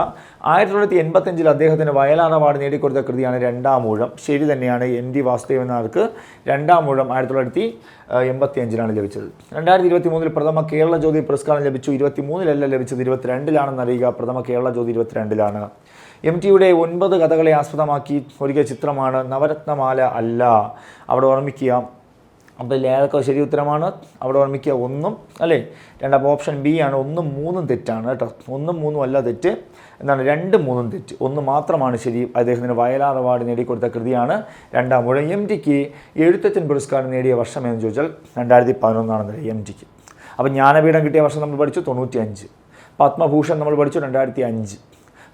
1985 അദ്ദേഹത്തിന് വയലാർ അവാർഡ് നേടിക്കൊടുത്ത കൃതിയാണ് 2-ാം ഊഴം. ശരി തന്നെയാണ്. MT വാസുദേവൻ നായർക്ക് 2-ാം ഊഴം 1985 ലഭിച്ചത്. 2023 പ്രഥമ കേരള ജ്യോതി പുരസ്കാരം ലഭിച്ചു. 23-ലല്ല ലഭിച്ചത്, 22-ലാണെന്ന് അറിയുക. പ്രഥമ കേരള ജ്യോതി 22-ലാണ്. MTയുടെ 9 കഥകളെ ആസ്പദമാക്കി ഒരുക്കിയ ചിത്രമാണ് നവരത്നമാല അല്ല. അവിടെ ഓർമ്മിക്കുക. അപ്പോൾ ഏതൊക്കെ ശരി ഉത്തരമാണ്? അവിടെ ഓർമ്മിക്കുക 1 അല്ലേ? 2. അപ്പോൾ ഓപ്ഷൻ ബി ആണ്. 1, 3 തെറ്റാണ് കേട്ടോ. 1, 3 അല്ല തെറ്റ്. എന്താണ്? 2, 3 തെറ്റ്. 1 മാത്രമാണ് ശരി. അദ്ദേഹത്തിന് വയലാർ അവാർഡ് നേടിക്കൊടുത്ത കൃതിയാണ് 2-ാം ഊഴം. MTക്ക് എഴുത്തച്ഛൻ പുരസ്കാരം നേടിയ വർഷം എന്ന് ചോദിച്ചാൽ 2011 MTക്ക്. അപ്പോൾ ജ്ഞാനപീഠം കിട്ടിയ വർഷം നമ്മൾ പഠിച്ചു 95. പത്മഭൂഷൺ നമ്മൾ പഠിച്ചു 2005.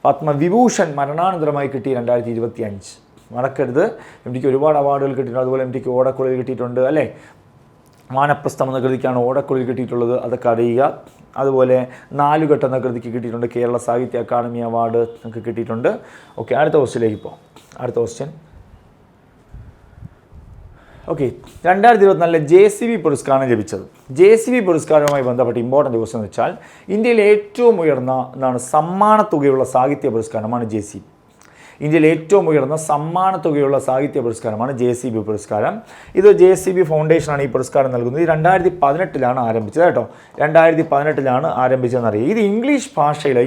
പത്മവിഭൂഷൺ മരണാനന്തരമായി കിട്ടി 2025. മറക്കരുത്. MTക്ക് ഒരുപാട് അവാർഡുകൾ കിട്ടിയിട്ടുണ്ട്. അതുപോലെ MTക്ക് ഓടക്കുഴൽ കിട്ടിയിട്ടുണ്ട് അല്ലേ? വാനപ്രസ്ഥം എന്ന കൃതിക്കാണ് ഓടക്കുഴൽ കിട്ടിയിട്ടുള്ളത്, അതൊക്കെ അറിയുക. അതുപോലെ 4 ഘട്ടം എന്ന കൃതിക്ക് കിട്ടിയിട്ടുണ്ട്. കേരള സാഹിത്യ അക്കാദമി അവാർഡ് ഒക്കെ കിട്ടിയിട്ടുണ്ട്. ഓക്കെ, അടുത്ത ക്വസ്റ്റ്യനിലേക്ക് പോകാം. അടുത്ത ക്വസ്റ്റ്യൻ ഓക്കെ 2024 JCB പുരസ്കാരം ലഭിച്ചത്. JCB പുരസ്കാരവുമായി ബന്ധപ്പെട്ട് ഇമ്പോർട്ടൻ്റ് ക്വസ്റ്റ്യൻ എന്ന് വെച്ചാൽ ഇന്ത്യയിലെ ഏറ്റവും ഉയർന്ന സമ്മാനത്തുകയുള്ള സാഹിത്യ പുരസ്കാരമാണ് JCB. ഇന്ത്യയിലെ ഏറ്റവും ഉയർന്ന സമ്മാനത്തുകയുള്ള സാഹിത്യ പുരസ്കാരമാണ് JCB പുരസ്കാരം. ഇത് JCB ഫൗണ്ടേഷനാണ് ഈ പുരസ്കാരം നൽകുന്നത്. ഇത് 2018 ആരംഭിച്ചത് കേട്ടോ. 2018 ആരംഭിച്ചതെന്നറിയാം. ഇത്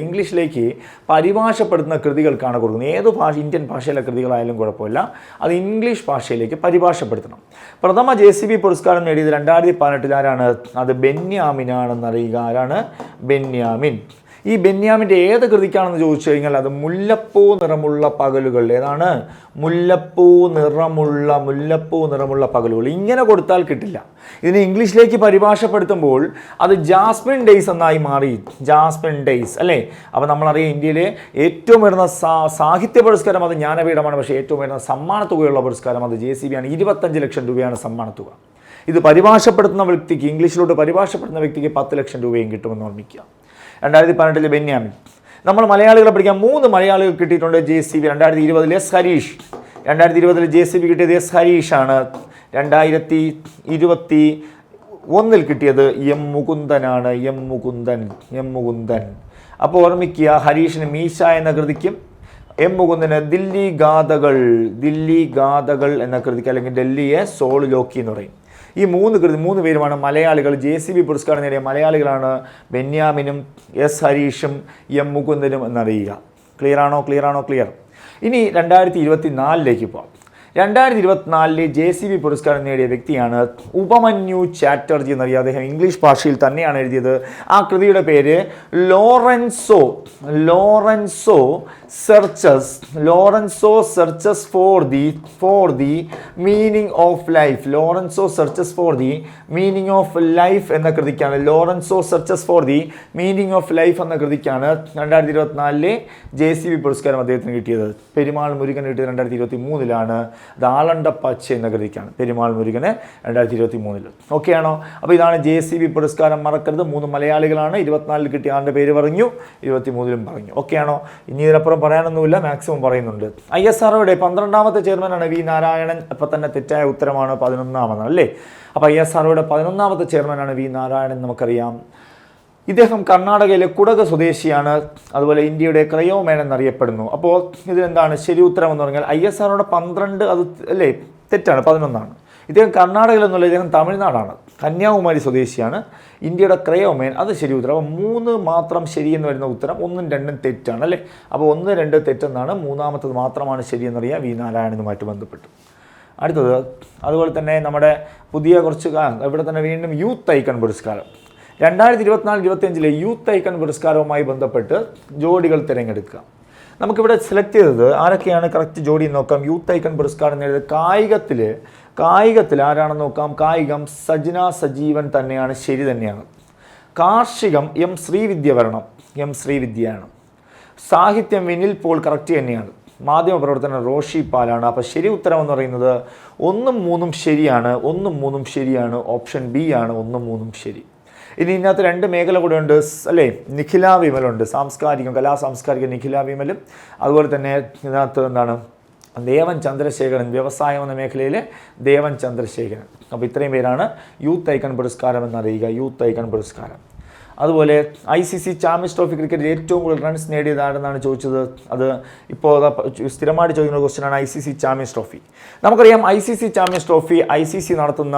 ഇംഗ്ലീഷിലേക്ക് പരിഭാഷപ്പെടുത്തുന്ന കൃതികൾക്കാണ് കൊടുക്കുന്നത്. ഏത് ഇന്ത്യൻ ഭാഷയിലെ കൃതികളായാലും കുഴപ്പമില്ല, അത് ഇംഗ്ലീഷ് ഭാഷയിലേക്ക് പരിഭാഷപ്പെടുത്തണം. പ്രഥമ JCB പുരസ്കാരം നേടിയത് 2018 ആരാണ്? അത് ബെന്യാമിനാണെന്നറിയുക. ആരാണ്? ബെന്യാമിൻ. ഈ ബെന്യാമിൻ്റെ ഏത് കൃതിക്കാണെന്ന് ചോദിച്ചു കഴിഞ്ഞാൽ അത് മുല്ലപ്പൂ നിറമുള്ള പകലുകൾ. ഏതാണ്? മുല്ലപ്പൂ നിറമുള്ള പകലുകൾ. ഇങ്ങനെ കൊടുത്താൽ കിട്ടില്ല. ഇതിനെ ഇംഗ്ലീഷിലേക്ക് പരിഭാഷപ്പെടുത്തുമ്പോൾ അത് ജാസ്മിൻ ഡേയ്സ് എന്നായി മാറി. ജാസ്മിൻ ഡേയ്സ് അല്ലേ? അപ്പോൾ നമ്മളറിയാം ഇന്ത്യയിലെ ഏറ്റവും ഉയർന്ന സാഹിത്യ പുരസ്കാരം അത് ജ്ഞാനപീഠമാണ്. പക്ഷേ ഏറ്റവും ഉയർന്ന സമ്മാനത്തുകയുള്ള പുരസ്കാരം അത് JCB ആണ്. 25 ലക്ഷം രൂപയാണ് സമ്മാനത്തുക. ഇത് പരിഭാഷപ്പെടുത്തുന്ന വ്യക്തിക്ക്, ഇംഗ്ലീഷിലോട്ട് പരിഭാഷപ്പെടുത്തുന്ന വ്യക്തിക്ക് 10 ലക്ഷം രൂപയും കിട്ടുമെന്ന് ഓർമ്മിക്കുക. 2018 ബെന്യാമിൻ. നമ്മൾ മലയാളികളെ പഠിക്കാൻ 3 മലയാളികൾ കിട്ടിയിട്ടുണ്ട് JCB. 2020 എസ് ഹരീഷ്, 2020 JCB കിട്ടിയത് എസ് ഹരീഷാണ്. 2021 കിട്ടിയത് എം മുകുന്ദനാണ്. എം മുകുന്ദൻ. അപ്പോൾ ഓർമ്മിക്കുക, ഹരീഷിന് മീശ എന്ന കൃതിക്കും എം മുകുന്ദന് ദില്ലി ഗാഥകൾ എന്ന കൃതിക്ക്, അല്ലെങ്കിൽ ഡൽഹിയെ സോളിലോക്കി എന്ന് പറയും. ഈ 3 പേരുമാണ് മലയാളികൾ. JCB പുരസ്കാരം നേടിയ മലയാളികളാണ് ബെന്യാമിനും എസ് ഹരീഷും എം മുകുന്ദനും എന്നറിയുക. ക്ലിയർ ആണോ? ഇനി 2024 പോകാം. 2024 JCB പുരസ്കാരം നേടിയ വ്യക്തിയാണ് ഉപമന്യു ചാറ്റർജി എന്നറിയാം. അദ്ദേഹം ഇംഗ്ലീഷ് ഭാഷയിൽ തന്നെയാണ് എഴുതിയത്. ആ കൃതിയുടെ പേര് Lorenzo searches for the meaning of life. Lorenzo searches for the meaning of life എന്ന കൃതിക്കാണ്. Lorenzo searches for the meaning of life എന്ന കൃതിക്കാണ് 2024 JCB പുരസ്കാരം അദ്ദേഹത്തിന് കിട്ടിയത്. പെരുമാൾ മുരുകൻ കിട്ടിയത് 2023 ദാളണ്ട പച്ച എന്ന കൃതിക്കാണ്. പെരുമാൾ മുരുകന് 2023. ഓക്കെ ആണോ? അപ്പോൾ ഇതാണ് JCB പുരസ്കാരം. മറക്കരുത്. 3 മലയാളികളാണ്. 24 കിട്ടിയ ആളുടെ പേര് പറഞ്ഞു, 23 പറഞ്ഞു. ഓക്കെ ആണോ? ഇനി ഇതിനപ്പുറം പറയാനൊന്നുമില്ല, മാക്സിമം പറയുന്നുണ്ട്. ISROയുടെ 12ാമത്തെ ചെയർമാനാണ് വി നാരായണൻ. അപ്പോൾ തന്നെ തെറ്റായ ഉത്തരമാണ് 11ാമത് അല്ലേ? അപ്പോൾ ISROയുടെ 11ാമത്തെ ചെയർമാനാണ് വി നാരായണൻ, നമുക്കറിയാം. ഇദ്ദേഹം കർണാടകയിലെ കുടക് സ്വദേശിയാണ്. അതുപോലെ ഇന്ത്യയുടെ ക്രയോമാൻ എന്നറിയപ്പെടുന്നു. അപ്പോൾ ഇതിലെന്താണ് ശരി ഉത്തരം എന്ന് പറഞ്ഞാൽ ISROയുടെ 12, അത് അല്ലേ? തെറ്റാണ്, 11ആണ്. ഇദ്ദേഹം കർണാടകയിൽ നിന്നുള്ള, ഇദ്ദേഹം തമിഴ്നാടാണ്, കന്യാകുമാരി സ്വദേശിയാണ്. ഇന്ത്യയുടെ ക്രയോമാൻ, അത് ശരി ഉത്തരം. അപ്പോൾ 3 മാത്രം ശരിയെന്ന് വരുന്ന ഉത്തരം, 1ഉം 2ഉം തെറ്റാണ് അല്ലേ? അപ്പോൾ 1, 2 തെറ്റെന്നാണ്, 3ാമത്തത് മാത്രമാണ് ശരിയെന്നറിയാം വി നാരായണനുമായിട്ട് ബന്ധപ്പെട്ട്. അടുത്തത് അതുപോലെ തന്നെ നമ്മുടെ പുതിയ കുറച്ച് ഇവിടെ തന്നെ വീണ്ടും യൂത്ത് ഐക്കൺ പുരസ്കാരം. 2024-25 യൂത്ത് ഐക്കൺ പുരസ്കാരവുമായി ബന്ധപ്പെട്ട് ജോഡികൾ തിരഞ്ഞെടുക്കുക. നമുക്കിവിടെ സെലക്ട് ചെയ്തത് ആരൊക്കെയാണ് കറക്റ്റ് ജോഡി നോക്കാം. യൂത്ത് ഐക്കൺ പുരസ്കാരം നേടിയത് കായികത്തിൽ ആരാണെന്ന് നോക്കാം. കായികം സജ്ന സജീവൻ തന്നെയാണ്, ശരി തന്നെയാണ്. കാർഷികം എം ശ്രീവിദ്യയാണ്. സാഹിത്യം വിനിൽ പോൾ, കറക്റ്റ് തന്നെയാണ്. മാധ്യമപ്രവർത്തനം റോഷി പാലാണ്. അപ്പോൾ ശരി ഉത്തരം എന്ന് പറയുന്നത് 1ഉം 3ഉം ശരിയാണ്. 1ഉം 3ഉം ശരിയാണ്. ഓപ്ഷൻ ബി ആണ് 1ഉം 3ഉം ശരി. ഇനി ഇതിനകത്ത് 2 മേഖല കൂടെ ഉണ്ട് അല്ലേ? നിഖില വിമലുണ്ട്, കലാസാംസ്കാരിക നിഖില വിമലും, അതുപോലെ തന്നെ ഇതിനകത്ത് എന്താണ് ദേവൻ ചന്ദ്രശേഖരൻ, വ്യവസായം എന്ന മേഖലയിലെ ദേവൻ ചന്ദ്രശേഖരൻ. അപ്പോൾ ഇത്രയും പേരാണ് യൂത്ത് ഐക്കൺ പുരസ്കാരം എന്നറിയുക. യൂത്ത് ഐക്കൺ പുരസ്കാരം. അതുപോലെ ICC ചാമ്പ്യൻസ് ട്രോഫി ക്രിക്കറ്റിൽ ഏറ്റവും കൂടുതൽ റൺസ് നേടിയത് ആരെന്നാണ് ചോദിച്ചത്. അത് ഇപ്പോൾ സ്ഥിരമായിട്ട് ചോദിക്കുന്ന ക്വസ്റ്റ്യനാണ്. ICC ചാമ്പ്യൻസ് ട്രോഫി നമുക്കറിയാം. ICC ചാമ്പ്യൻസ് ട്രോഫി ICC നടത്തുന്ന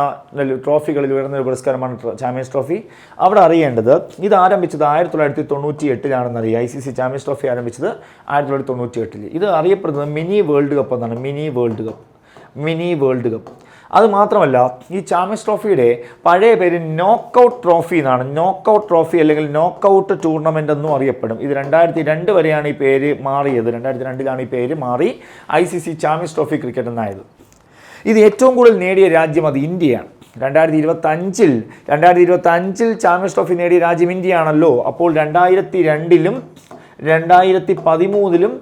ട്രോഫികളിൽ ഉയർന്ന പുരസ്കാരമാണ് ചാമ്പ്യൻസ് ട്രോഫി. അവിടെ അറിയേണ്ടത് ഇത് ആരംഭിച്ചത് 1998 ICC ചാമ്പ്യൻസ് ട്രോഫി ആരംഭിച്ചത് 1998. ഇത് അറിയപ്പെടുന്നത് മിനി വേൾഡ് കപ്പ് എന്നാണ്. Mini world cup. അത് മാത്രമല്ല, ഈ ചാമ്പ്യൻസ് ട്രോഫിയുടെ പഴയ പേര് നോക്കൗട്ട് ട്രോഫി എന്നാണ്. നോക്കൗട്ട് ട്രോഫി അല്ലെങ്കിൽ നോക്കൗട്ട് ടൂർണമെൻ്റ് എന്നും അറിയപ്പെടും. ഇത് 2002 വരെയാണ് ഈ പേര് മാറിയത്. 2002 ഈ പേര് മാറി ICC ചാമ്പ്യൻസ് ട്രോഫി ക്രിക്കറ്റ് എന്നായത്. ഇത് ഏറ്റവും കൂടുതൽ നേടിയ രാജ്യം അത് ഇന്ത്യയാണ്. 2025 ചാമ്പ്യൻസ് ട്രോഫി നേടിയ രാജ്യം ഇന്ത്യയാണല്ലോ. അപ്പോൾ 2002 2013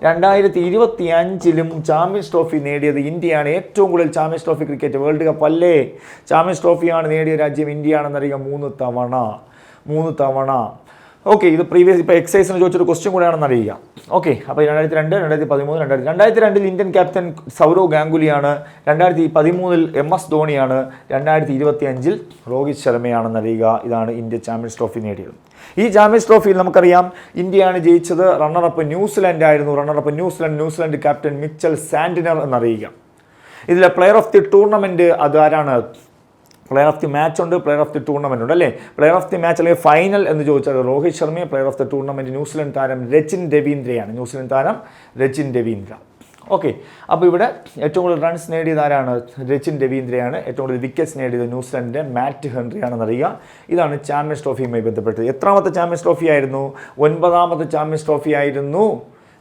2025 ചാമ്പ്യൻസ് ട്രോഫി നേടിയത് ഇന്ത്യയാണ്. ഏറ്റവും കൂടുതൽ champions trophy cricket world cup അല്ലേ? ചാമ്പ്യൻസ് ട്രോഫിയാണ് നേടിയ രാജ്യം ഇന്ത്യയാണെന്നറിയുക. 3 തവണ. ഓക്കെ, ഇത് പ്രീവിയസ് ഇപ്പോൾ എക്സൈസിന് ചോദിച്ചൊരു ക്വസ്റ്റ്യൻ കൂടെയാണെന്ന് അറിയുക. ഓക്കെ, അപ്പോൾ 2002 2013 2002 ഇന്ത്യൻ ക്യാപ്റ്റൻ സൗരവ് ഗാംഗുലിയാണ്. 2013 MS ധോണിയാണ്. 2025 രോഹിത് ശർമ്മയാണെന്നറിയുക. ഇതാണ് ഇന്ത്യ ചാമ്പ്യൻസ് ട്രോഫി നേടിയത്. ഈ ചാമ്പ്യൻസ് ട്രോഫിയിൽ നമുക്കറിയാം ഇന്ത്യയാണ് ജയിച്ചത്. റണ്ണറപ്പ് ന്യൂസിലൻഡ് ആയിരുന്നു. ന്യൂസിലൻഡ് ക്യാപ്റ്റൻ മിച്ചൽ സാന്റ്നർ എന്നറിയുക. ഇതിലെ പ്ലെയർ ഓഫ് ദി ടൂർണമെൻറ്റ് അത് ആരാണ്? പ്ലെയർ ഓഫ് ദി മാച്ച് ഉണ്ട്, പ്ലെയർ ഓഫ് ദി ടൂർണമെൻ്റ് ഉണ്ട് അല്ലേ? പ്ലെയർ ഓഫ് ദി മാച്ച് അല്ലെങ്കിൽ ഫൈനൽ എന്ന് ചോദിച്ചാൽ രോഹിത് ശർമ്മയെ, player of the tournament New Zealand താരം രച്ചിൻ രവീന്ദ്രയാണ്. ഓക്കെ, അപ്പോൾ ഇവിടെ ഏറ്റവും കൂടുതൽ റൺസ് നേടിയത് ആരാണ്? രച്ചിൻ രവീന്ദ്രയാണ്. ഏറ്റവും കൂടുതൽ വിക്കറ്റ്സ് നേടിയത് ന്യൂസിലൻഡിൻ്റെ മാറ്റ് ഹെൻറി ആണെന്നറിയുക. ഇതാണ് ചാമ്പ്യൻസ് ട്രോഫിയുമായി ബന്ധപ്പെട്ടത്. എത്രാമത്തെ ചാമ്പ്യൻസ് ട്രോഫി ആയിരുന്നു? 9ാമത്തെ ചാമ്പ്യൻസ് ട്രോഫി ആയിരുന്നു.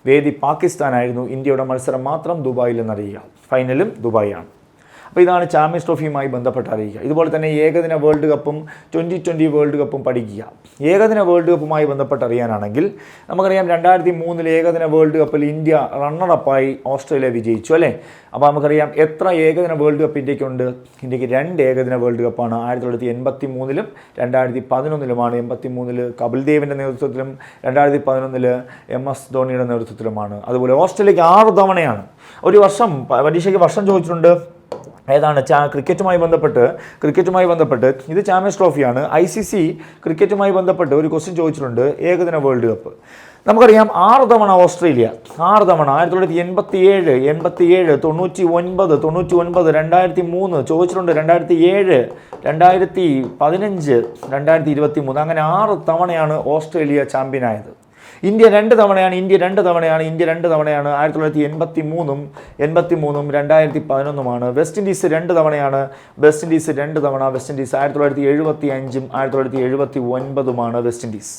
വേദി പാകിസ്ഥാനായിരുന്നു. ഇന്ത്യയുടെ മത്സരം മാത്രം ദുബായിൽ എന്നറിയുക. ഫൈനലും ദുബായിയാണ്. അപ്പോൾ ഇതാണ് ചാമ്പ്യൻസ് ട്രോഫിയുമായി ബന്ധപ്പെട്ട് അറിയിക്കുക. ഇതുപോലെ തന്നെ ഏകദിന വേൾഡ് കപ്പും 2020 വേൾഡ് കപ്പും പഠിക്കുക. ഏകദിന വേൾഡ് കപ്പുമായി ബന്ധപ്പെട്ട് അറിയാനാണെങ്കിൽ നമുക്കറിയാം 2003 ഏകദിന വേൾഡ് കപ്പിൽ ഇന്ത്യ റണ്ണറപ്പായി ഓസ്ട്രേലിയ വിജയിച്ചു അല്ലേ. അപ്പോൾ നമുക്കറിയാം എത്ര ഏകദിന വേൾഡ് കപ്പ് ഇന്ത്യക്കുണ്ട്. ഇന്ത്യക്ക് 2 ഏകദിന വേൾഡ് കപ്പാണ്. 1983 2011 83 കപിൽ ദേവിൻ്റെ നേതൃത്വത്തിലും 2011 MS ധോണിയുടെ നേതൃത്വത്തിലുമാണ്. അതുപോലെ ഓസ്ട്രേലിയക്ക് 6 തവണയാണ്. ഒരു വർഷം പരീക്ഷയ്ക്ക് വർഷം ചോദിച്ചിട്ടുണ്ട്. ഏതാണ് ക്രിക്കറ്റുമായി ബന്ധപ്പെട്ട് ഇത് ചാമ്പ്യൻസ് ട്രോഫിയാണ്. ICC ക്രിക്കറ്റുമായി ബന്ധപ്പെട്ട് ഒരു ക്വസ്റ്റ്യൻ ചോദിച്ചിട്ടുണ്ട്. ഏകദിന വേൾഡ് കപ്പ് നമുക്കറിയാം 6 തവണ ഓസ്ട്രേലിയ 6 തവണ 1987 99 2003 ചോദിച്ചിട്ടുണ്ട്. 2007 2015 2023 അങ്ങനെ 6 തവണയാണ് ഓസ്ട്രേലിയ ചാമ്പ്യനായത്. ഇന്ത്യ 2 തവണയാണ് 1983 2011 വെസ്റ്റ് ഇൻഡീസ് 2 തവണയാണ്. West Indies 1975 1979 west Indies.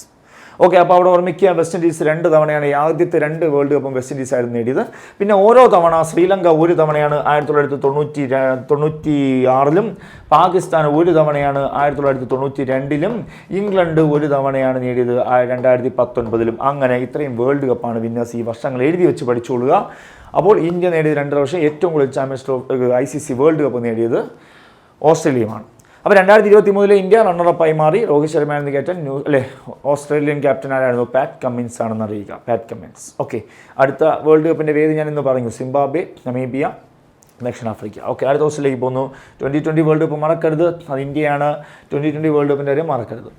Okay, അപ്പോൾ അവിടെ ഓർമ്മിക്കുക, വെസ്റ്റ് ഇൻഡീസ് 2 തവണയാണ്. ആദ്യത്തെ 2 വേൾഡ് കപ്പും വെസ്റ്റ് ഇൻഡീസ് ആയിരുന്നു നേടിയത്. പിന്നെ ഓരോ തവണ ശ്രീലങ്ക 1 തവണയാണ് 1996 പാകിസ്ഥാൻ 1 തവണയാണ് 1992 ഇംഗ്ലണ്ട് 1 തവണയാണ് നേടിയത് 2019 അങ്ങനെ ഇത്രയും വേൾഡ് കപ്പാണ് വിന്നേഴ്സ്. ഈ വർഷങ്ങൾ എഴുതി വെച്ച് പഠിച്ചോളുക. അപ്പോൾ ഇന്ത്യ നേടിയത് 2 പ്രാവശ്യം, ഏറ്റവും കൂടുതൽ champions trophy ICC world cup നേടിയത് ഓസ്ട്രേലിയയുമാണ്. അപ്പോൾ 2023 ഇന്ത്യ റണ്ണറപ്പായി മാറി. രോഹിത് ശർമ്മയായിരുന്നു ക്യാപ്റ്റൻ. ഓസ്ട്രേലിയൻ ക്യാപ്റ്റൻ ആരായിരുന്നു? പാറ്റ് കമ്മിൻസ് ആണെന്ന് അറിയിക്കുക. Pat Cummins. ഓക്കെ, അടുത്ത വേൾഡ് കപ്പിൻ്റെ വേദി ഞാൻ ഇന്ന് പറഞ്ഞു. സിംബാബ്വെ, നമീബിയ, ദക്ഷിണാഫ്രിക്ക. ഓക്കെ, അടുത്ത ദിവസത്തിലേക്ക് പോകുന്നു. 2020 വേൾഡ് കപ്പ് മറക്കരുത്, അത് ഇന്ത്യയാണ്. 2020 വേൾഡ് കപ്പിൻ്റെ കാര്യം മറക്കരുത്.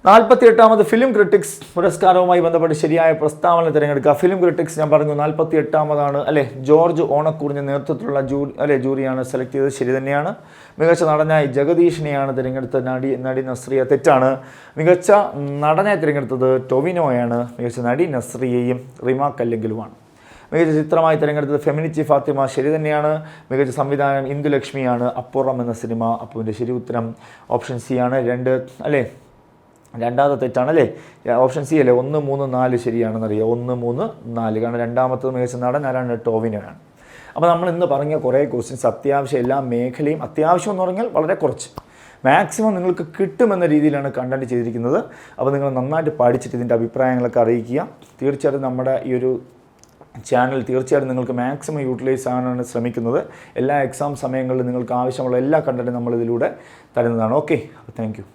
48ാമത് ഫിലിം ക്രിട്ടിക്സ് പുരസ്കാരവുമായി ബന്ധപ്പെട്ട് ശരിയായ പ്രസ്താവന തിരഞ്ഞെടുക്കുക. ഫിലിം ക്രിട്ടിക്സ് ഞാൻ പറഞ്ഞു 48ാമതാണ് അല്ലേ. ജോർജ് ഓണക്കൂറിൻ്റെ നേതൃത്വത്തിലുള്ള ജൂറിയാണ് സെലക്ട് ചെയ്തത്. ശരി തന്നെയാണ്. മികച്ച നടനായി ജഗദീഷിനെയാണ് തിരഞ്ഞെടുത്തത്. നടി നസ്രിയ തെറ്റാണ്. മികച്ച നടനായി തിരഞ്ഞെടുത്തത് ടൊവിനോയാണ്. മികച്ച നടി നസ്രിയയും റിമ കല്ലെങ്കിലുമാണ്. മികച്ച ചിത്രമായി തിരഞ്ഞെടുത്തത് ഫെമിനിച്ചി ഫാത്തിമ. ശരി തന്നെയാണ്. മികച്ച സംവിധാനം ഇന്ദുലക്ഷ്മിയാണ്. അപ്പുറം എന്ന സിനിമ. അപ്പുവിൻ്റെ ശരി ഉത്തരം ഓപ്ഷൻ സി ആണ്. 2 അല്ലേ. രണ്ടാമത്തെ തെറ്റാണല്ലേ. ഓപ്ഷൻ സി അല്ലേ. 1 3 4 ശരിയാണെന്നറിയാം. 1 3 4 കാരണം രണ്ടാമത്തത് മികച്ച നടൻ ആരാണ്? ടോവിനോയാണ്. അപ്പോൾ നമ്മൾ ഇന്ന് പറഞ്ഞ കുറേ ക്വസ്റ്റ്യൻസ് അത്യാവശ്യം എല്ലാ മേഖലയും, അത്യാവശ്യം എന്ന് പറഞ്ഞാൽ വളരെ കുറച്ച്, മാക്സിമം നിങ്ങൾക്ക് കിട്ടുമെന്ന രീതിയിലാണ് കണ്ടന്റ് ചെയ്തിരിക്കുന്നത്. അപ്പോൾ നിങ്ങൾ നന്നായിട്ട് പഠിച്ചിട്ട് ഇതിൻ്റെ അഭിപ്രായങ്ങളൊക്കെ അറിയിക്കുക. തീർച്ചയായിട്ടും നമ്മുടെ ഈ ഒരു ചാനൽ തീർച്ചയായിട്ടും നിങ്ങൾക്ക് മാക്സിമം യൂട്ടിലൈസ് ആകാനാണ് ശ്രമിക്കുന്നത്. എല്ലാ എക്സാം സമയങ്ങളിലും നിങ്ങൾക്ക് ആവശ്യമുള്ള എല്ലാ കണ്ടന്റും നമ്മളിതിലൂടെ തരുന്നതാണ്. ഓക്കെ, അപ്പോൾ താങ്ക് യു.